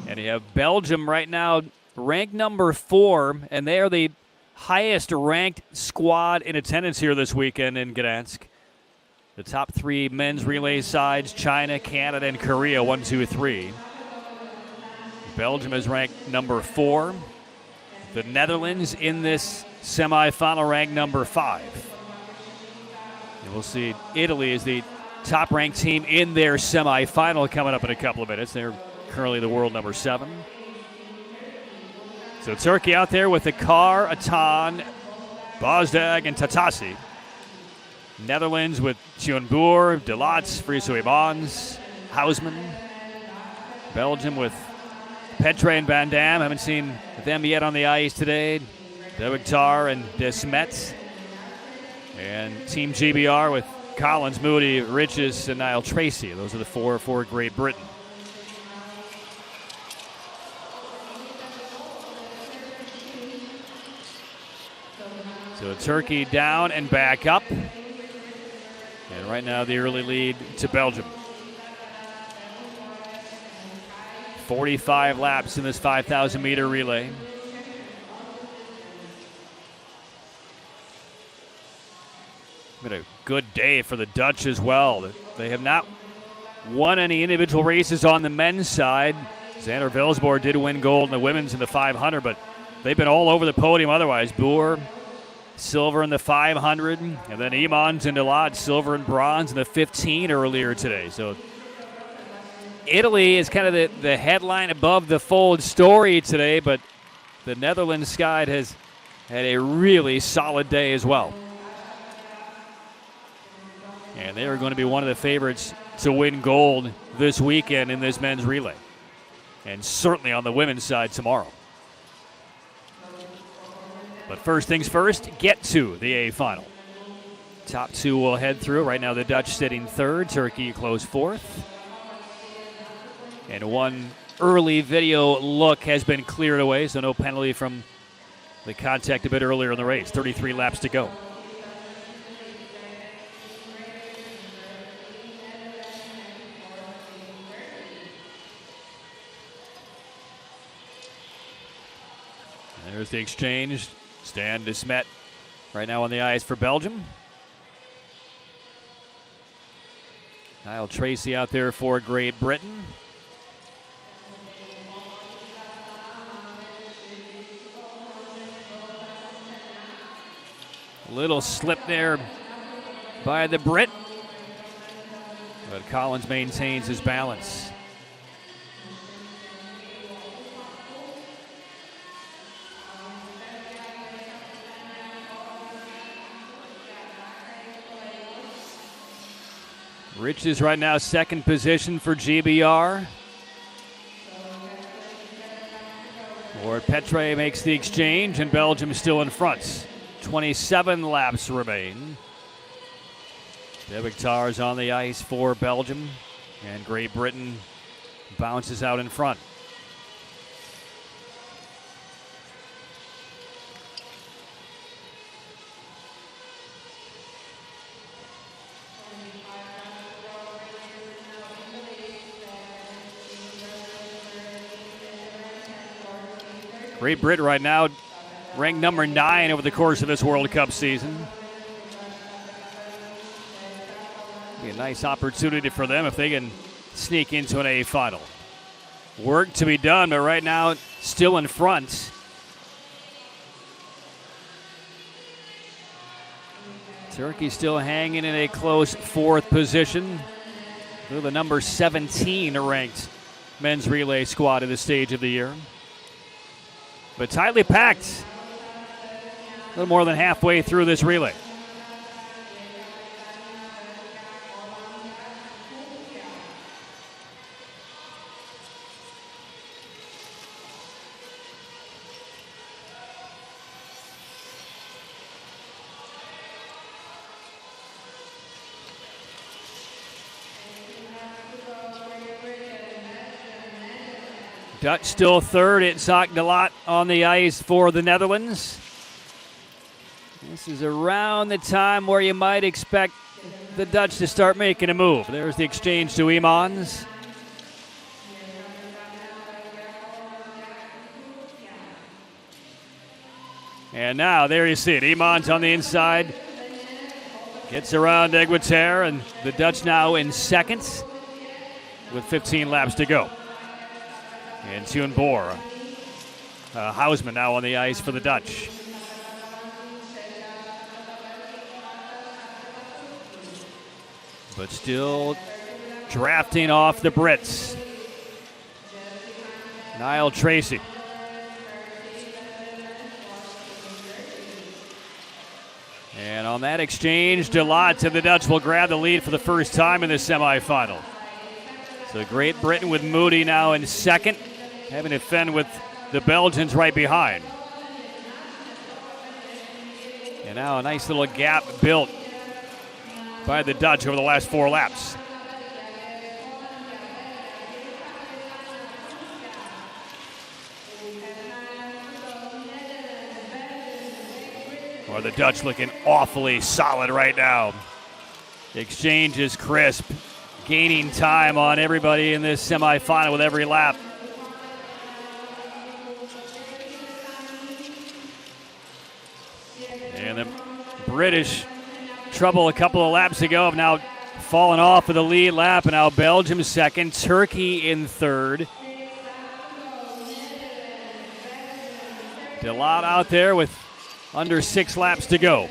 And you have Belgium right now ranked number 4, and they are the highest ranked squad in attendance here this weekend in Gdansk. The top 3 men's relay sides, China, Canada, and Korea, 1, 2, 3. Belgium is ranked number 4. The Netherlands in this semifinal ranked number 5. And we'll see Italy is the top-ranked team in their semifinal coming up in a couple of minutes. They're currently the world number 7. So Turkey out there with the Kar, Atan, Bozdag, and Tatasi. Netherlands with Tjoenboer, Delat, Friso Ibans, Hausman. Belgium with Petre and Van Dam. Haven't seen them yet on the ice today. De Victar and De Smet. And Team GBR with Collins, Moody, Riches, and Niall Tracy. Those are the 4 for Great Britain. So Turkey down and back up. And right now the early lead to Belgium. 45 laps in this 5,000 meter relay. Been a good day for the Dutch as well. They have not won any individual races on the men's side. Xander Velsborg did win gold in the women's in the 500, but they've been all over the podium otherwise. Boer, silver in the 500, and then Imans and Delat, silver and bronze in the 15 earlier today. So Italy is kind of the headline above the fold story today, but the Netherlands side has had a really solid day as well. And they are going to be one of the favorites to win gold this weekend in this men's relay. And certainly on the women's side tomorrow. But first things first, get to the A final. Top two will head through. Right now the Dutch sitting third, Turkey close fourth. And one early video look has been cleared away, so no penalty from the contact a bit earlier in the race. 33 laps to go. There's the exchange. Stan de Smet right now on the ice for Belgium. Niall Tracy out there for Great Britain. A little slip there by the Brit, but Collins maintains his balance. Rich is right now second position for GBR. Ward Petre makes the exchange, and Belgium still in front. 27 laps remain. De Victar is on the ice for Belgium, and Great Britain bounces out in front. Great Britain right now ranked number 9 over the course of this World Cup season. Be a nice opportunity for them if they can sneak into an A final. Work to be done, but right now still in front. Turkey still hanging in a close 4th position. They're the number 17 ranked men's relay squad at this stage of the year. But tightly packed. A little more than halfway through this relay. Dutch still third. Itzhak de Laat on the ice for the Netherlands. This is around the time where you might expect the Dutch to start making a move. There's the exchange to Imans. And now there you see it. Imans on the inside. Gets around Eguiter, and the Dutch now in second with 15 laps to go. And Tune Boer. Hausman now on the ice for the Dutch. But still drafting off the Brits. Niall Tracy. And on that exchange, de Laat to the Dutch will grab the lead for the first time in the semifinal. So Great Britain with Moody now in second, having to fend with the Belgians right behind. And now a nice little gap built by the Dutch over the last 4 laps. Or the Dutch looking awfully solid right now. The exchange is crisp, gaining time on everybody in this semifinal with every lap. And the British, trouble a couple of laps ago, have now fallen off of the lead lap, and now Belgium second, Turkey in third. A lot out there with under 6 laps to go.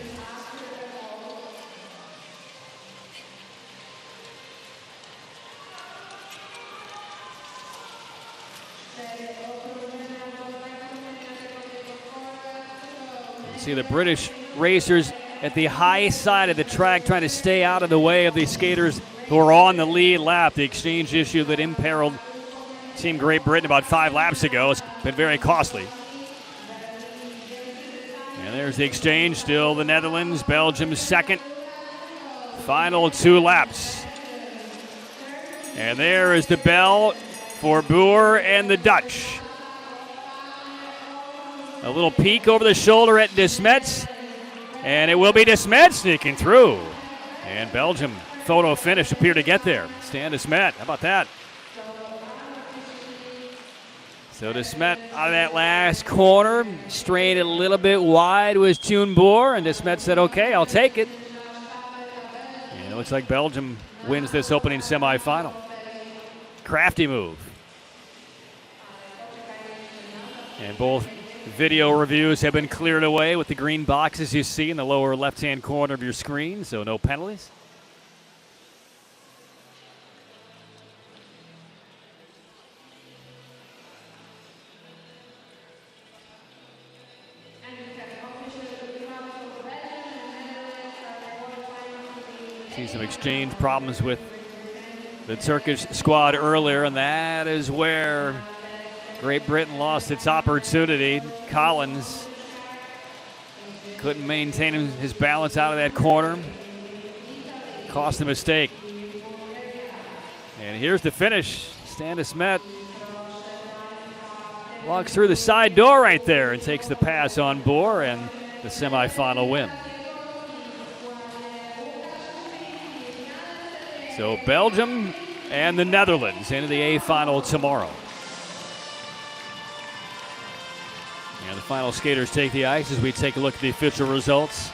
See the British racers at the high side of the track trying to stay out of the way of the skaters who are on the lead lap. The exchange issue that imperiled Team Great Britain about 5 laps ago has been very costly. And there's the exchange, still the Netherlands, Belgium second. Final 2 laps. And there is the bell for Boer and the Dutch. A little peek over the shoulder at De Smet. And it will be De Smet sneaking through. And Belgium, photo finish, appear to get there. Stan De Smet, how about that? So De Smet out of that last corner, strayed a little bit wide was Toon Boer, and De Smet said, okay, I'll take it. And it looks like Belgium wins this opening semifinal. Crafty move. And both video reviews have been cleared away with the green boxes you see in the lower left-hand corner of your screen, so no penalties. See some exchange problems with the Turkish squad earlier, and that is where Great Britain lost its opportunity. Collins couldn't maintain his balance out of that corner. Cost the mistake. And here's the finish. Stan De Smet walks through the side door right there and takes the pass on Boer and the semifinal win. So Belgium and the Netherlands into the A final tomorrow. And the final skaters take the ice as we take a look at the official results.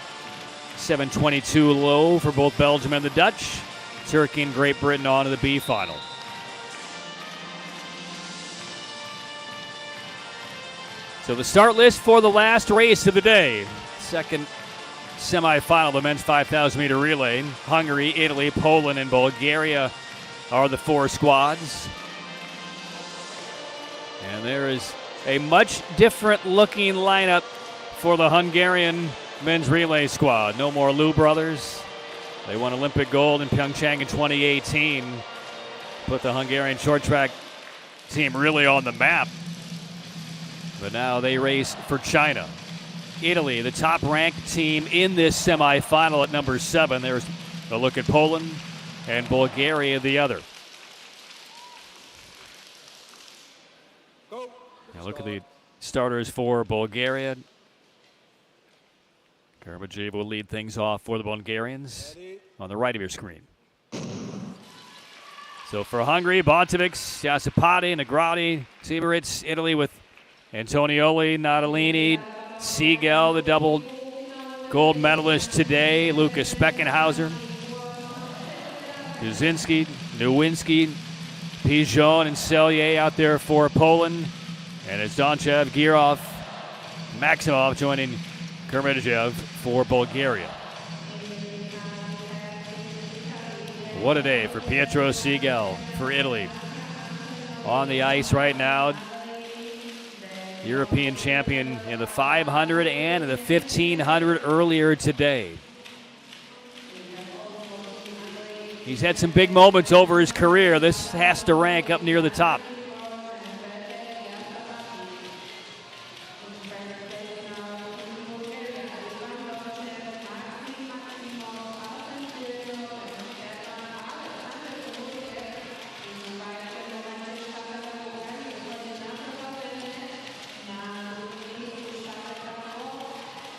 7:22 low for both Belgium and the Dutch. Turkey and Great Britain on to the B final. So the start list for the last race of the day. Second semifinal, the men's 5,000 meter relay. Hungary, Italy, Poland, and Bulgaria are the 4 squads. And there is a much different looking lineup for the Hungarian men's relay squad. No more Liu brothers. They won Olympic gold in Pyeongchang in 2018. Put the Hungarian short track team really on the map. But now they race for China. Italy, the top ranked team in this semifinal at number 7. There's a look at Poland, and Bulgaria the other. Now look at the starters for Bulgaria. Karmadjev will lead things off for the Bulgarians on the right of your screen. So for Hungary, Bontovic, Jasipati, Negrati, Siberits, Italy with Antonioli, Natalini, Siegel, the double gold medalist today, Lucas Speckenhauser, Kuzinski, Nowinski, Pijon, and Selye out there for Poland. And it's Donchev, Girov, Maximov joining Kermidjev for Bulgaria. What a day for Pietro Siegel for Italy. On the ice right now, European champion in the 500 and in the 1500 earlier today. He's had some big moments over his career. This has to rank up near the top.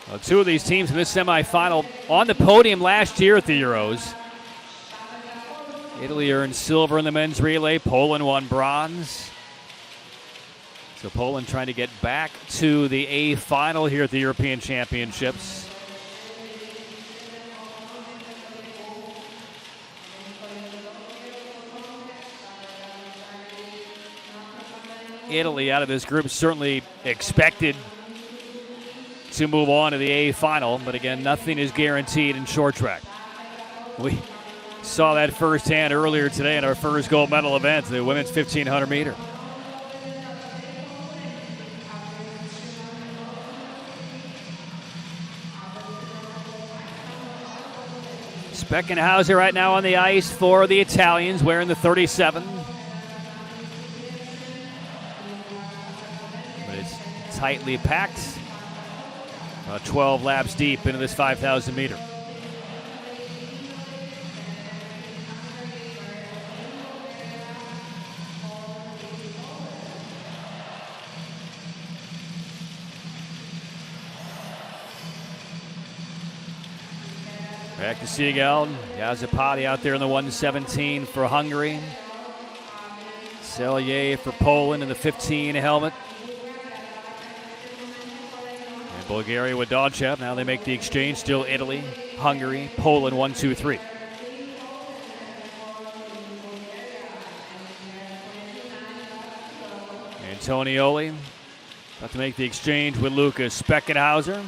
Well, 2 of these teams in this semifinal on the podium last year at the Euros. Italy earned silver in the men's relay. Poland won bronze. So Poland trying to get back to the A final here at the European Championships. Italy out of this group certainly expected to move on to the A final, but again, nothing is guaranteed in short track. We saw that firsthand earlier today in our first gold medal event, the women's 1500 meter. Speckenhauser right now on the ice for the Italians, wearing the 37. But it's tightly packed. About 12 laps deep into this 5,000 meter. Back to Seagal. Yazapati out there in the 117 for Hungary. Selye for Poland in the 15 helmet. And Bulgaria with Donchev. Now they make the exchange. Still Italy, Hungary, Poland, 1, 2, 3. Antonioli about to make the exchange with Lucas Speckenhauser.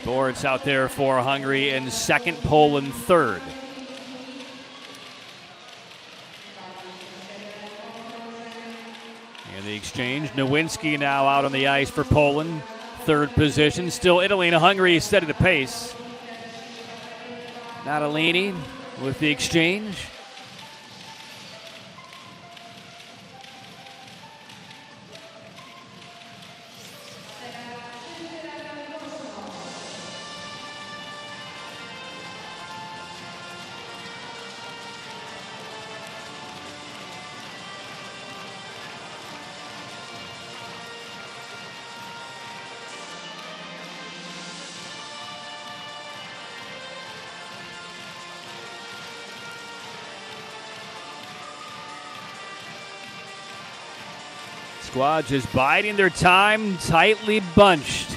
Boards out there for Hungary in second, Poland third. And the exchange, Nowinski now out on the ice for Poland, third position. Still Italy and Hungary steady the pace. Natalini with the exchange. Squad just biding their time, tightly bunched.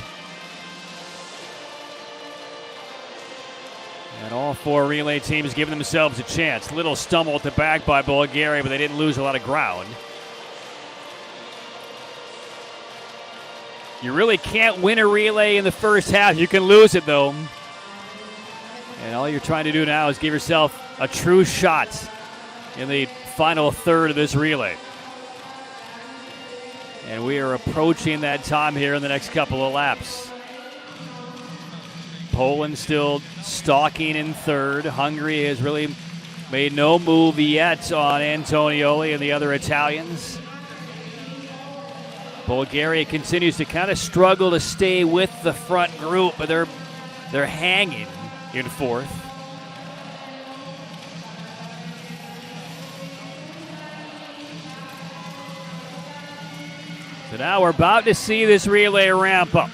And all four relay teams giving themselves a chance. Little stumble at the back by Bulgaria, but they didn't lose a lot of ground. You really can't win a relay in the first half. You can lose it, though. And all you're trying to do now is give yourself a true shot in the final third of this relay. And we are approaching that time here in the next couple of laps. Poland still stalking in third. Hungary has really made no move yet on Antonioli and the other Italians. Bulgaria continues to kind of struggle to stay with the front group, but they're hanging in fourth. So now we're about to see this relay ramp up.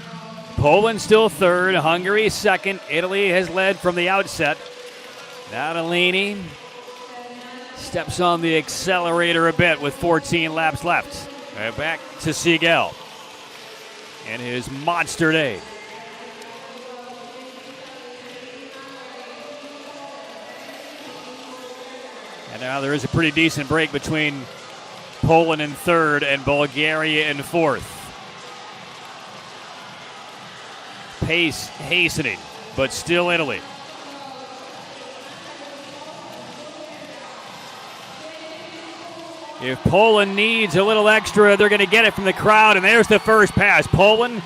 Poland still third, Hungary second. Italy has led from the outset. Natalini steps on the accelerator a bit with 14 laps left. Back to Siegel and his monster day. And now there is a pretty decent break between Poland in third and Bulgaria in fourth. Pace hastening, but still Italy. If Poland needs a little extra, they're going to get it from the crowd, and there's the first pass. Poland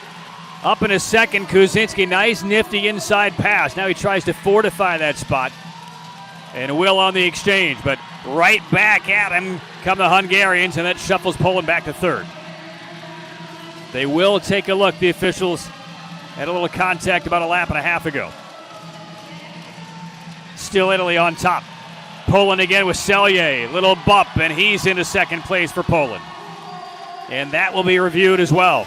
up in a second. Kuzinski, nice, nifty inside pass. Now he tries to fortify that spot, and will on the exchange, but right back at him come the Hungarians, and that shuffles Poland back to third. They will take a look. The officials had a little contact about a lap and a half ago. Still Italy on top. Poland again with Selye. Little bump, and he's into second place for Poland. And that will be reviewed as well.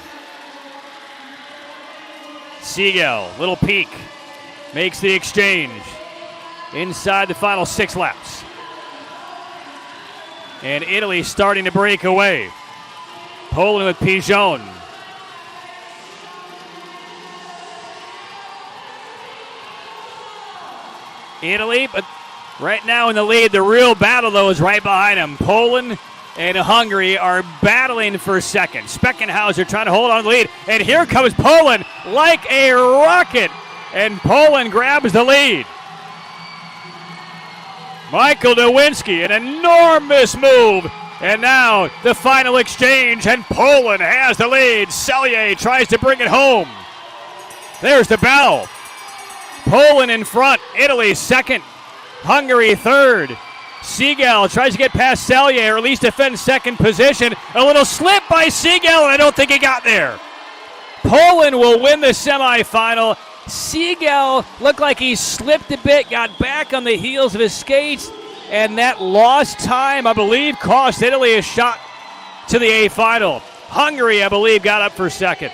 Siegel, little peek, makes the exchange inside the final 6 laps. And Italy starting to break away. Poland with Pigeon. Italy, but right now in the lead. The real battle, though, is right behind them. Poland and Hungary are battling for second. Speckenhauser trying to hold on to the lead, and here comes Poland like a rocket, and Poland grabs the lead. Michael Nowinski, an enormous move, and now the final exchange, and Poland has the lead. Selye tries to bring it home. There's the bell. Poland in front, Italy second, Hungary third. Seagal tries to get past Selye, or at least defend second position. A little slip by Seagal, and I don't think he got there. Poland will win the semifinal. Seagal looked like he slipped a bit, got back on the heels of his skates, and that lost time, I believe, cost Italy a shot to the A final. Hungary, I believe, got up for second.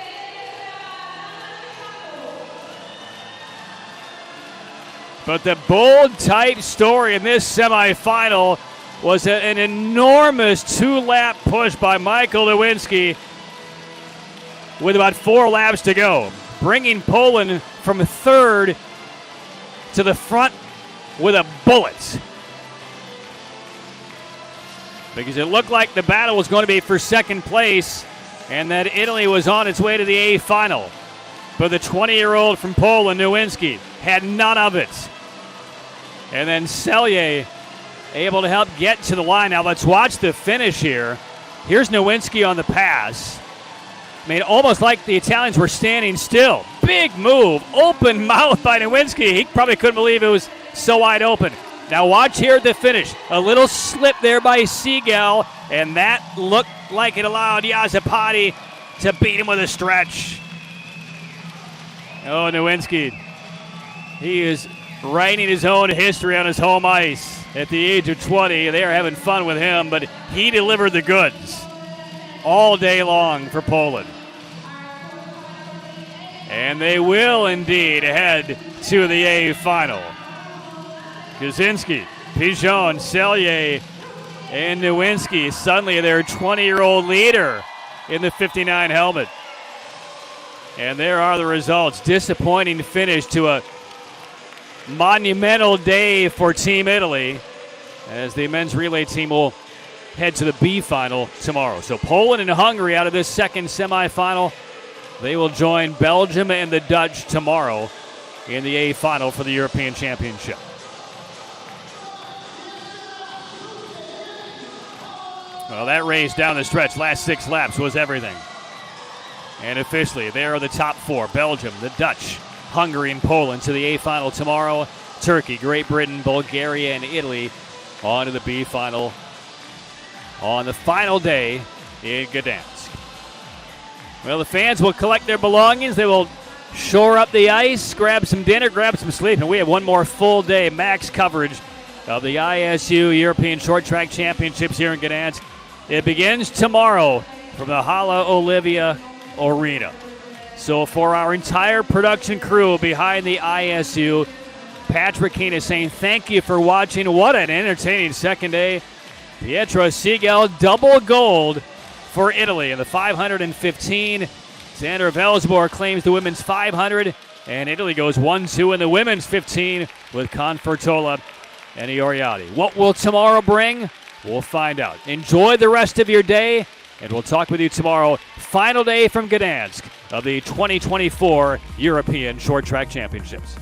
But the bold type story in this semifinal was an enormous 2-lap push by Michael Nowinski with about 4 laps to go, bringing Poland from third to the front with a bullet. Because it looked like the battle was going to be for second place and that Italy was on its way to the A final. But the 20-year-old from Poland, Nowinski, had none of it. And then Selye able to help get to the line. Now let's watch the finish here. Here's Nowinski on the pass. I mean, almost like the Italians were standing still. Big move, open mouth by Nowinski. He probably couldn't believe it was so wide open. Now watch here at the finish. A little slip there by Seagal, and that looked like it allowed Yazapati to beat him with a stretch. Oh, Nowinski. He is writing his own history on his home ice at the age of 20. They are having fun with him, but he delivered the goods all day long for Poland. And they will indeed head to the A final. Kaczynski, Pigeon, Selye, and Nowinski, suddenly their 20-year-old leader in the 59 helmet. And there are the results. Disappointing finish to a monumental day for Team Italy, as the men's relay team will head to the B final tomorrow. So Poland and Hungary out of this second semifinal. They will join Belgium and the Dutch tomorrow in the A final for the European Championship. Well, that race down the stretch, last 6 laps, was everything. And officially, there are the top 4, Belgium, the Dutch, Hungary, and Poland to the A final tomorrow. Turkey, Great Britain, Bulgaria, and Italy on to the B final on the final day in Gdansk. Well, the fans will collect their belongings. They will shore up the ice, grab some dinner, grab some sleep, and we have one more full day max coverage of the ISU European Short Track Championships here in Gdansk. It begins tomorrow from the Hala Olivia Arena. So for our entire production crew behind the ISU, Patrick Keane is saying thank you for watching. What an entertaining second day. Pietro Seagal, double gold for Italy in the 515. Xander Velsborg claims the women's 500, and Italy goes 1-2 in the women's 15 with Confortola and Ioriati. What will tomorrow bring? We'll find out. Enjoy the rest of your day, and we'll talk with you tomorrow. Final day from Gdansk of the 2024 European Short Track Championships.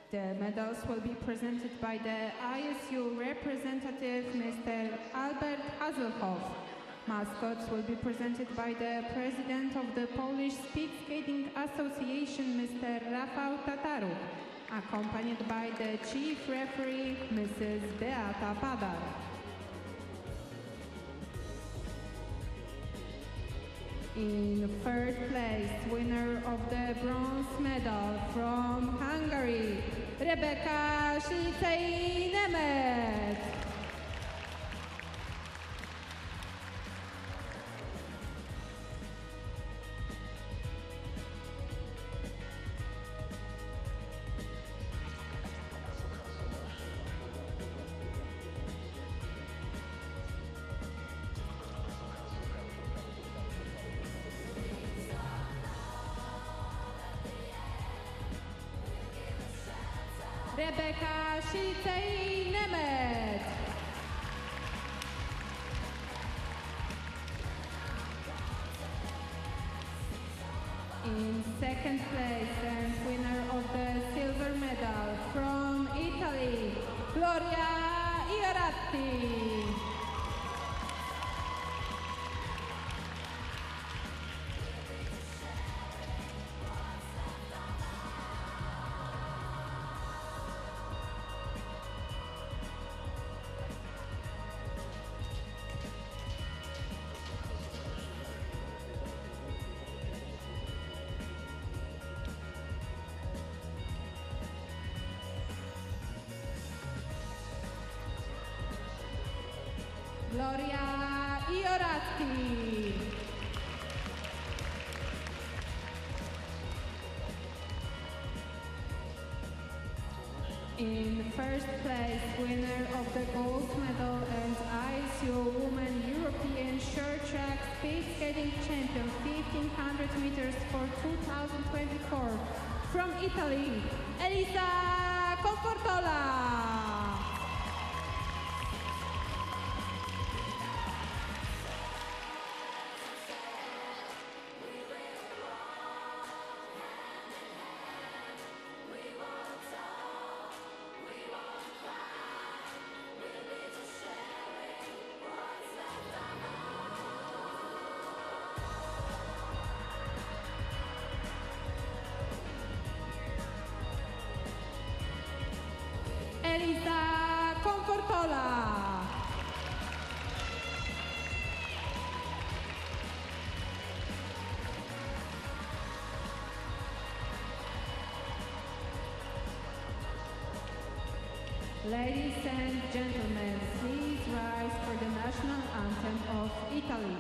The medals will be presented by the ISU representative, Mr. Albert Hazelhoff. Mascots will be presented by the president of the Polish Speed Skating Association, Mr. Rafał Tataruk, accompanied by the chief referee, Mrs. Beata Padar. In third place, winner of the bronze medal from Hungary, Rebeka Szlicej-Nemet. Rebeka Szlicej-Nemet. In second place and winner of the silver medal from Italy, Gloria Ioratti. Gloria Ioratti. In first place, winner of the gold medal and ISU Women European Short Track Speed Skating Champion 1500 meters for 2024 from Italy, Elisa Confortola. Elisa Confortola. Ladies and gentlemen, please rise for the national anthem of Italy.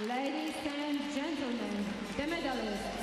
Ladies and gentlemen, the medalists.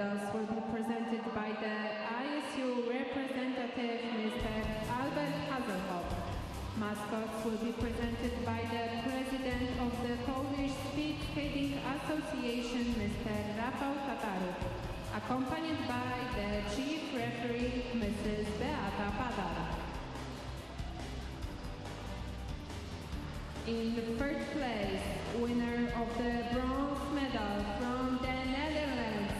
medals will be presented by the ISU representative, Mr. Albert Hazelhoff. Mascots will be presented by the president of the Polish Speed Skating Association, Mr. Rafał Tataruk, accompanied by the chief referee, Mrs. Beata Padar. In the third place, winner of the bronze medal from the Netherlands,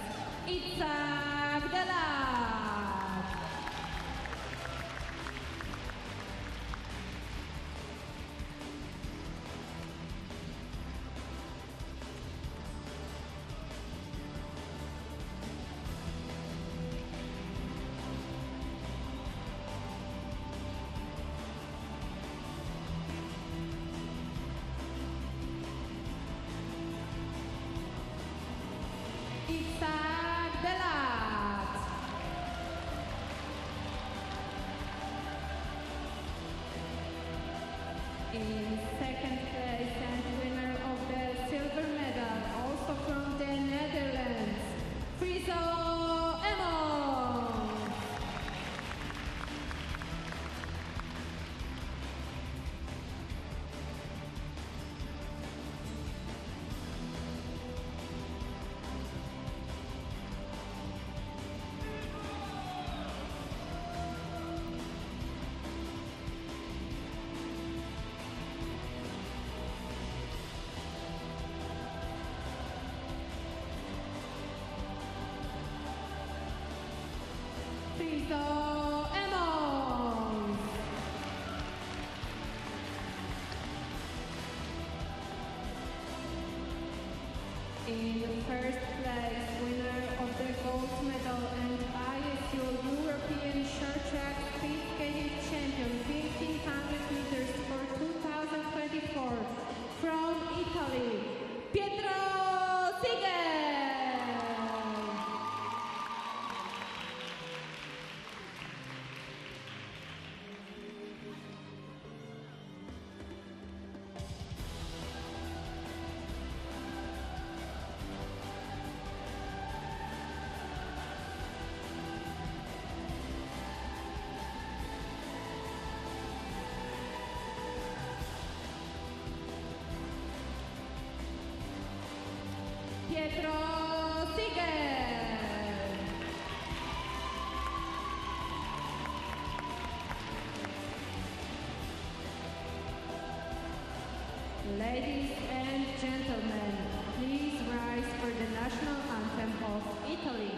Gdansk. In second place and winner of the silver medal, also from the Netherlands, Friso Emmons. Friso Emmons. In first place, winner of the gold medal and ISU European Short Track Speed Skating Champion 1500 meters for 2024 from Italy, Pietro Siger. Pietro Siger. Ladies and gentlemen, please rise for the national anthem of Italy.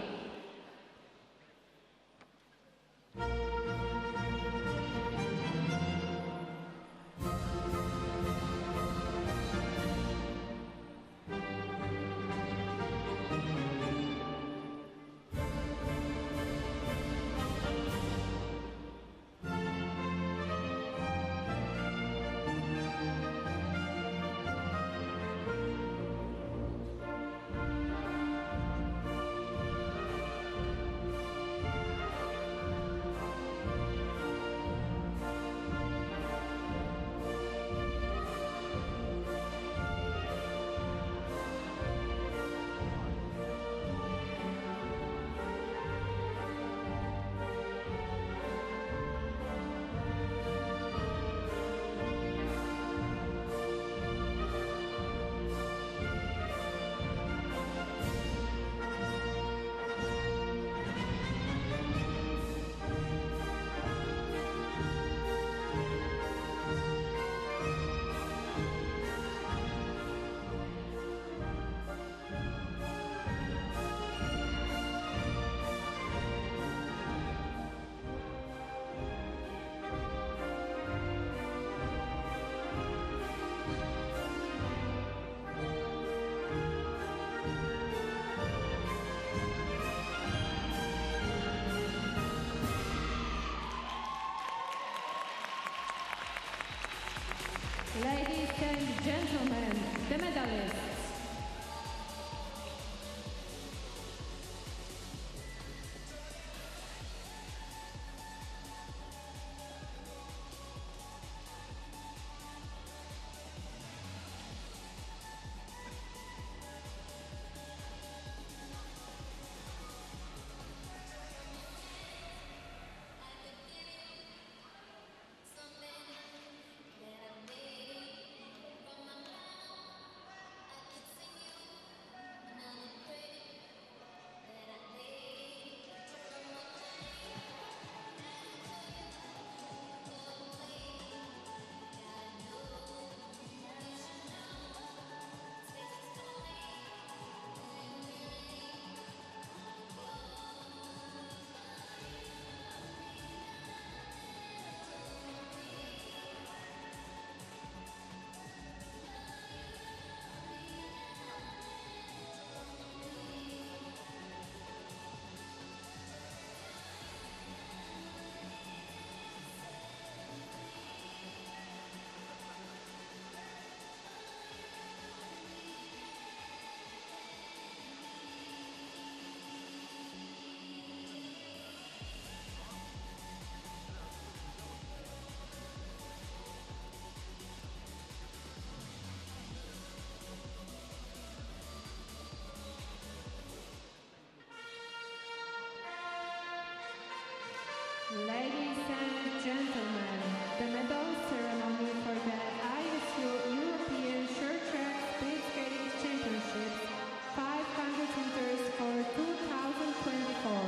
Ladies and gentlemen, the medal ceremony for the ISU European Short Track Speed Skating Championships 500 meters for 2024.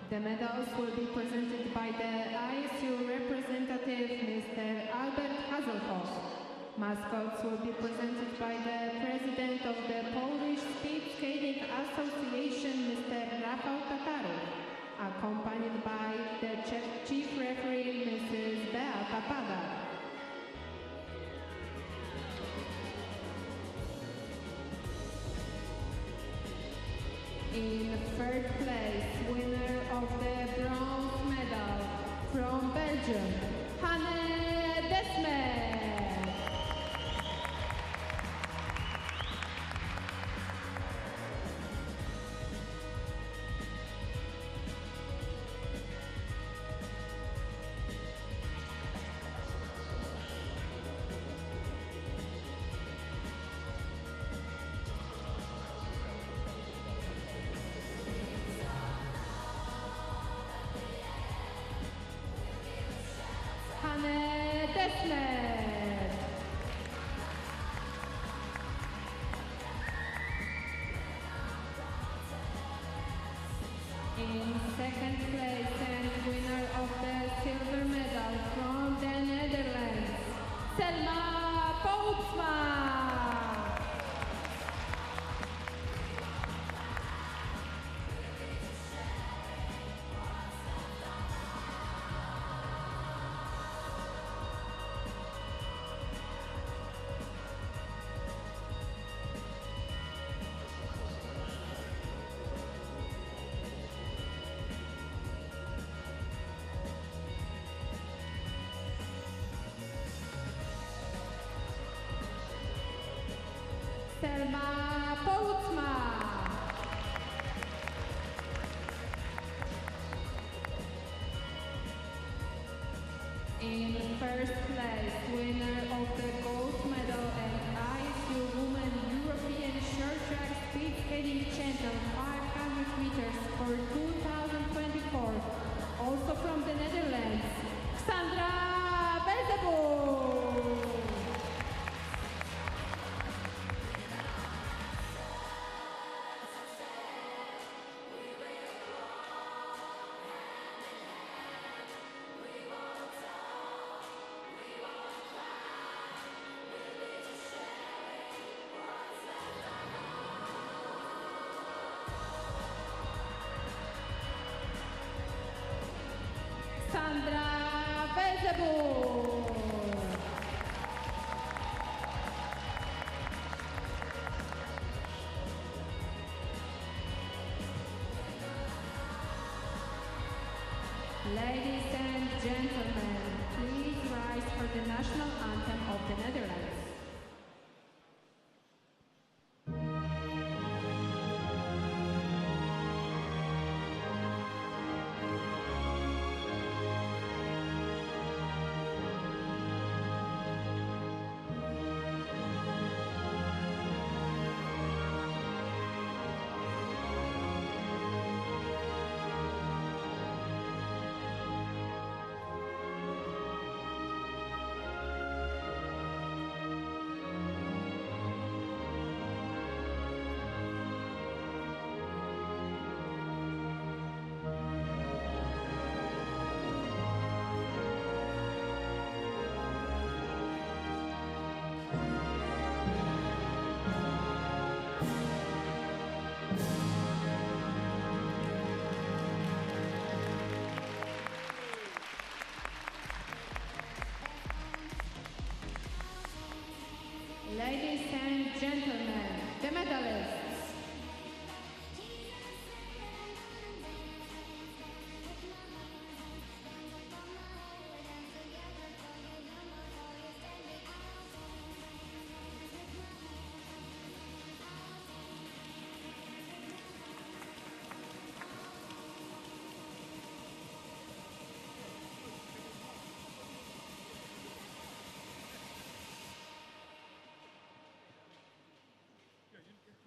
The medals will be presented by the ISU representative, Mr. Albert Hazelhoff. Mascots will be presented by the president of the Polish Speed Skating Association, Mr. Rafał Tatarów, accompanied by the chief referee, Mrs. Beata Pada. In third place, winner of the bronze medal from Belgium, Hanne Desmet. Hanne Desmet. In second place and winner of the silver medal from the Netherlands, Selma Poutsma. Selma Poutsma. In first place, winner of the gold medal and ISU Women European Short Track Speed Skating Champion 500 meters for 2024, also from the Netherlands, Sandra Belzebub. Sandra Belzebub. Ladies and gentlemen, please rise for the national anthem of the Netherlands. Ladies and gentlemen, the medalists.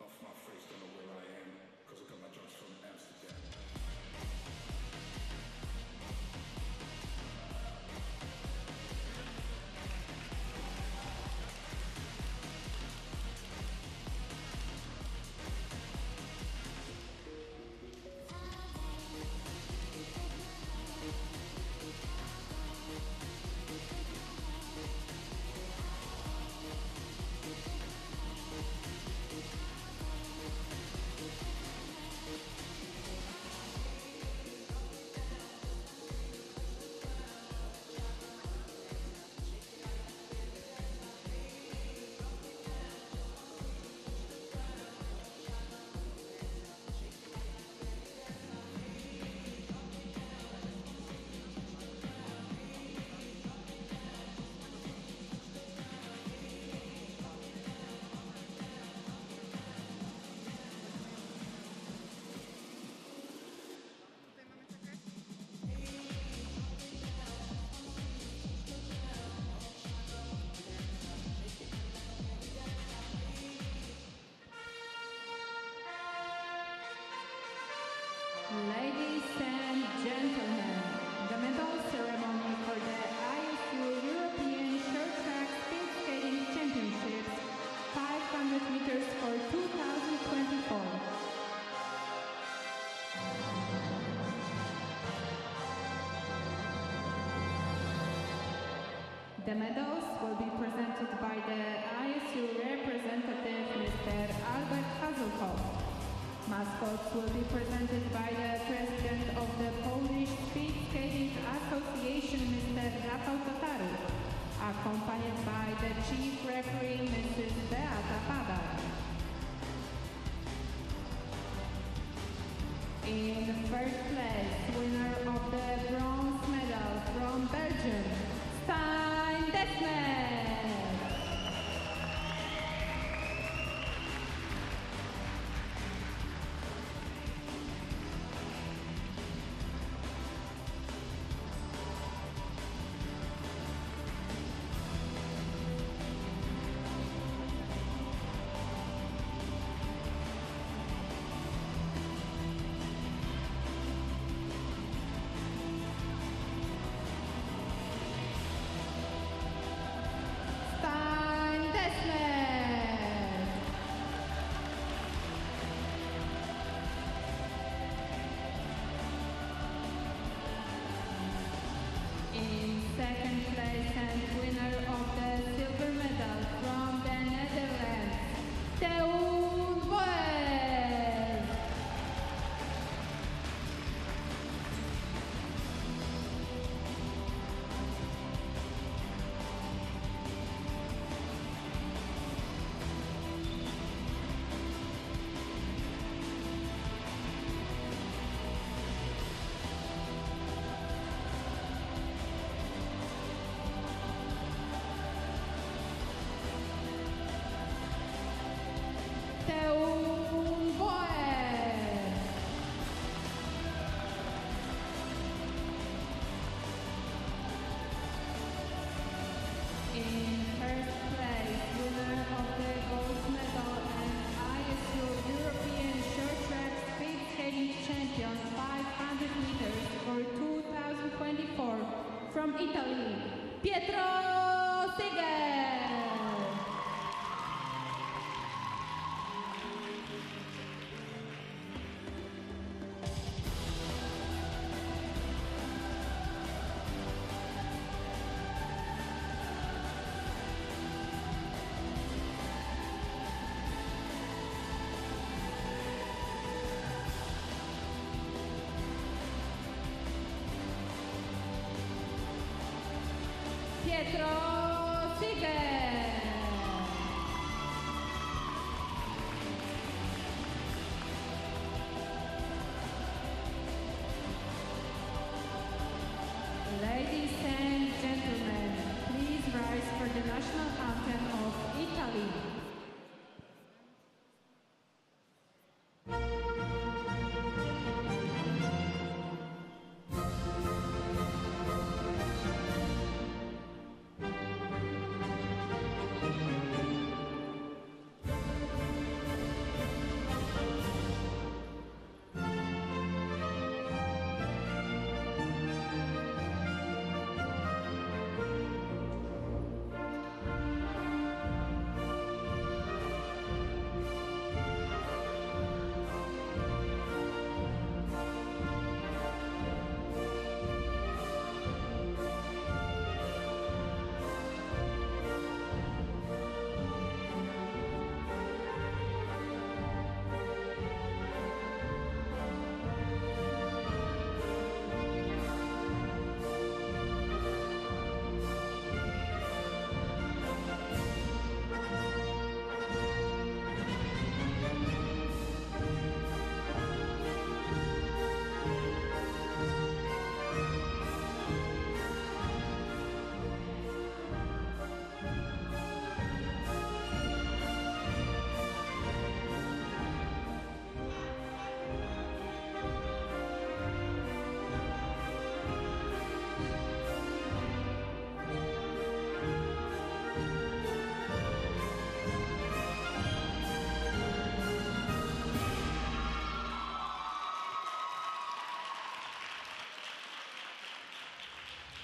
Off my face, don't know where I am, cause I got my drugs from Amsterdam. Ladies and gentlemen, the medal ceremony for the ISU European Short Track Speed Skating Championships, 500 meters for 2024. The medals will be presented by the ISU representative, Mr. Albert Hazelhoff. Mascots will be presented by the President of the Polish Speed Skating Association, Mr. Rafał Tataru, accompanied by the Chief Referee, Mrs. Beata Padar. In first place, winner of the bronze medal from Belgium, Stijn Desmet. In second place and winner of the silver medal from the Netherlands, Teun Boer. Teun Boer. In first place, winner of the gold medal and ISU European Short Track Speed Skating Champion 500 meters for 2024 from Italy, Pietro Seger. Pietro Seger. Ladies and gentlemen, please rise for the national anthem of Italy.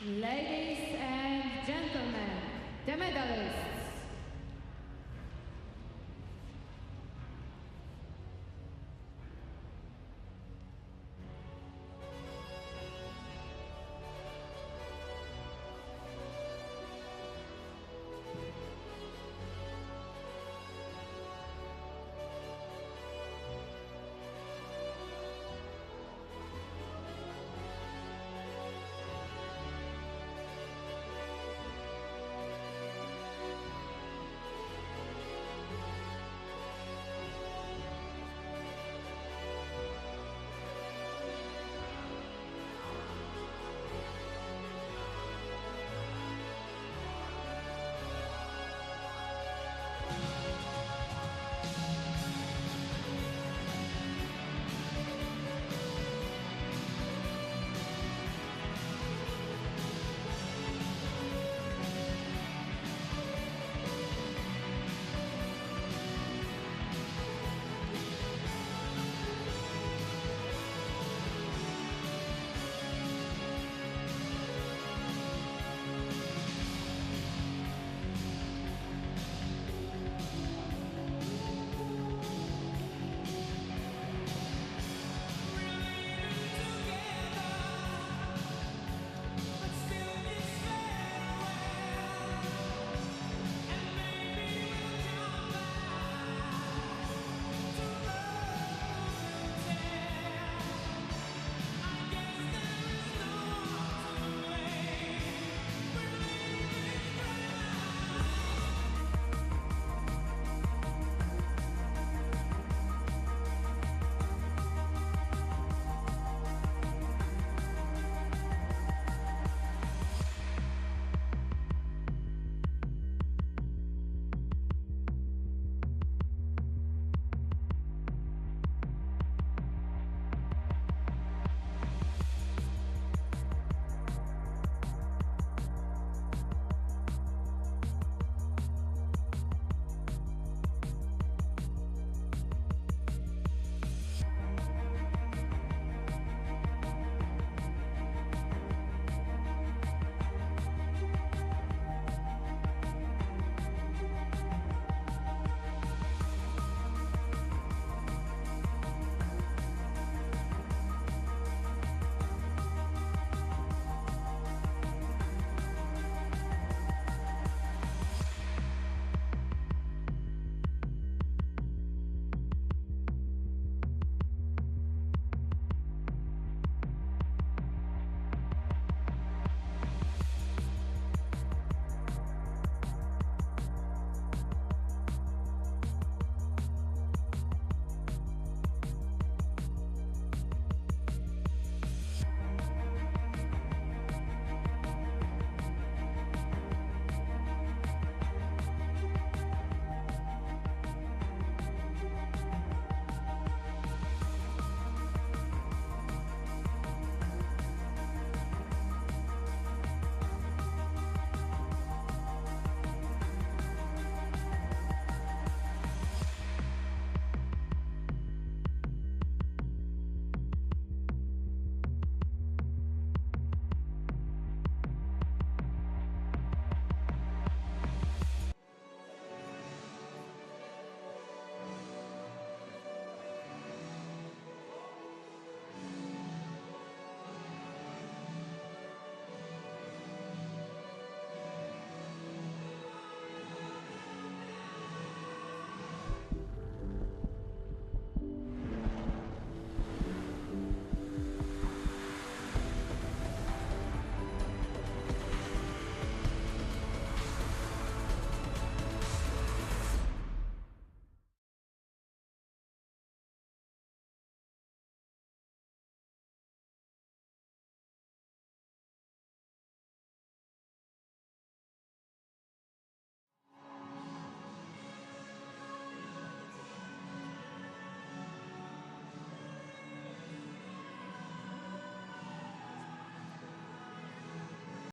Ladies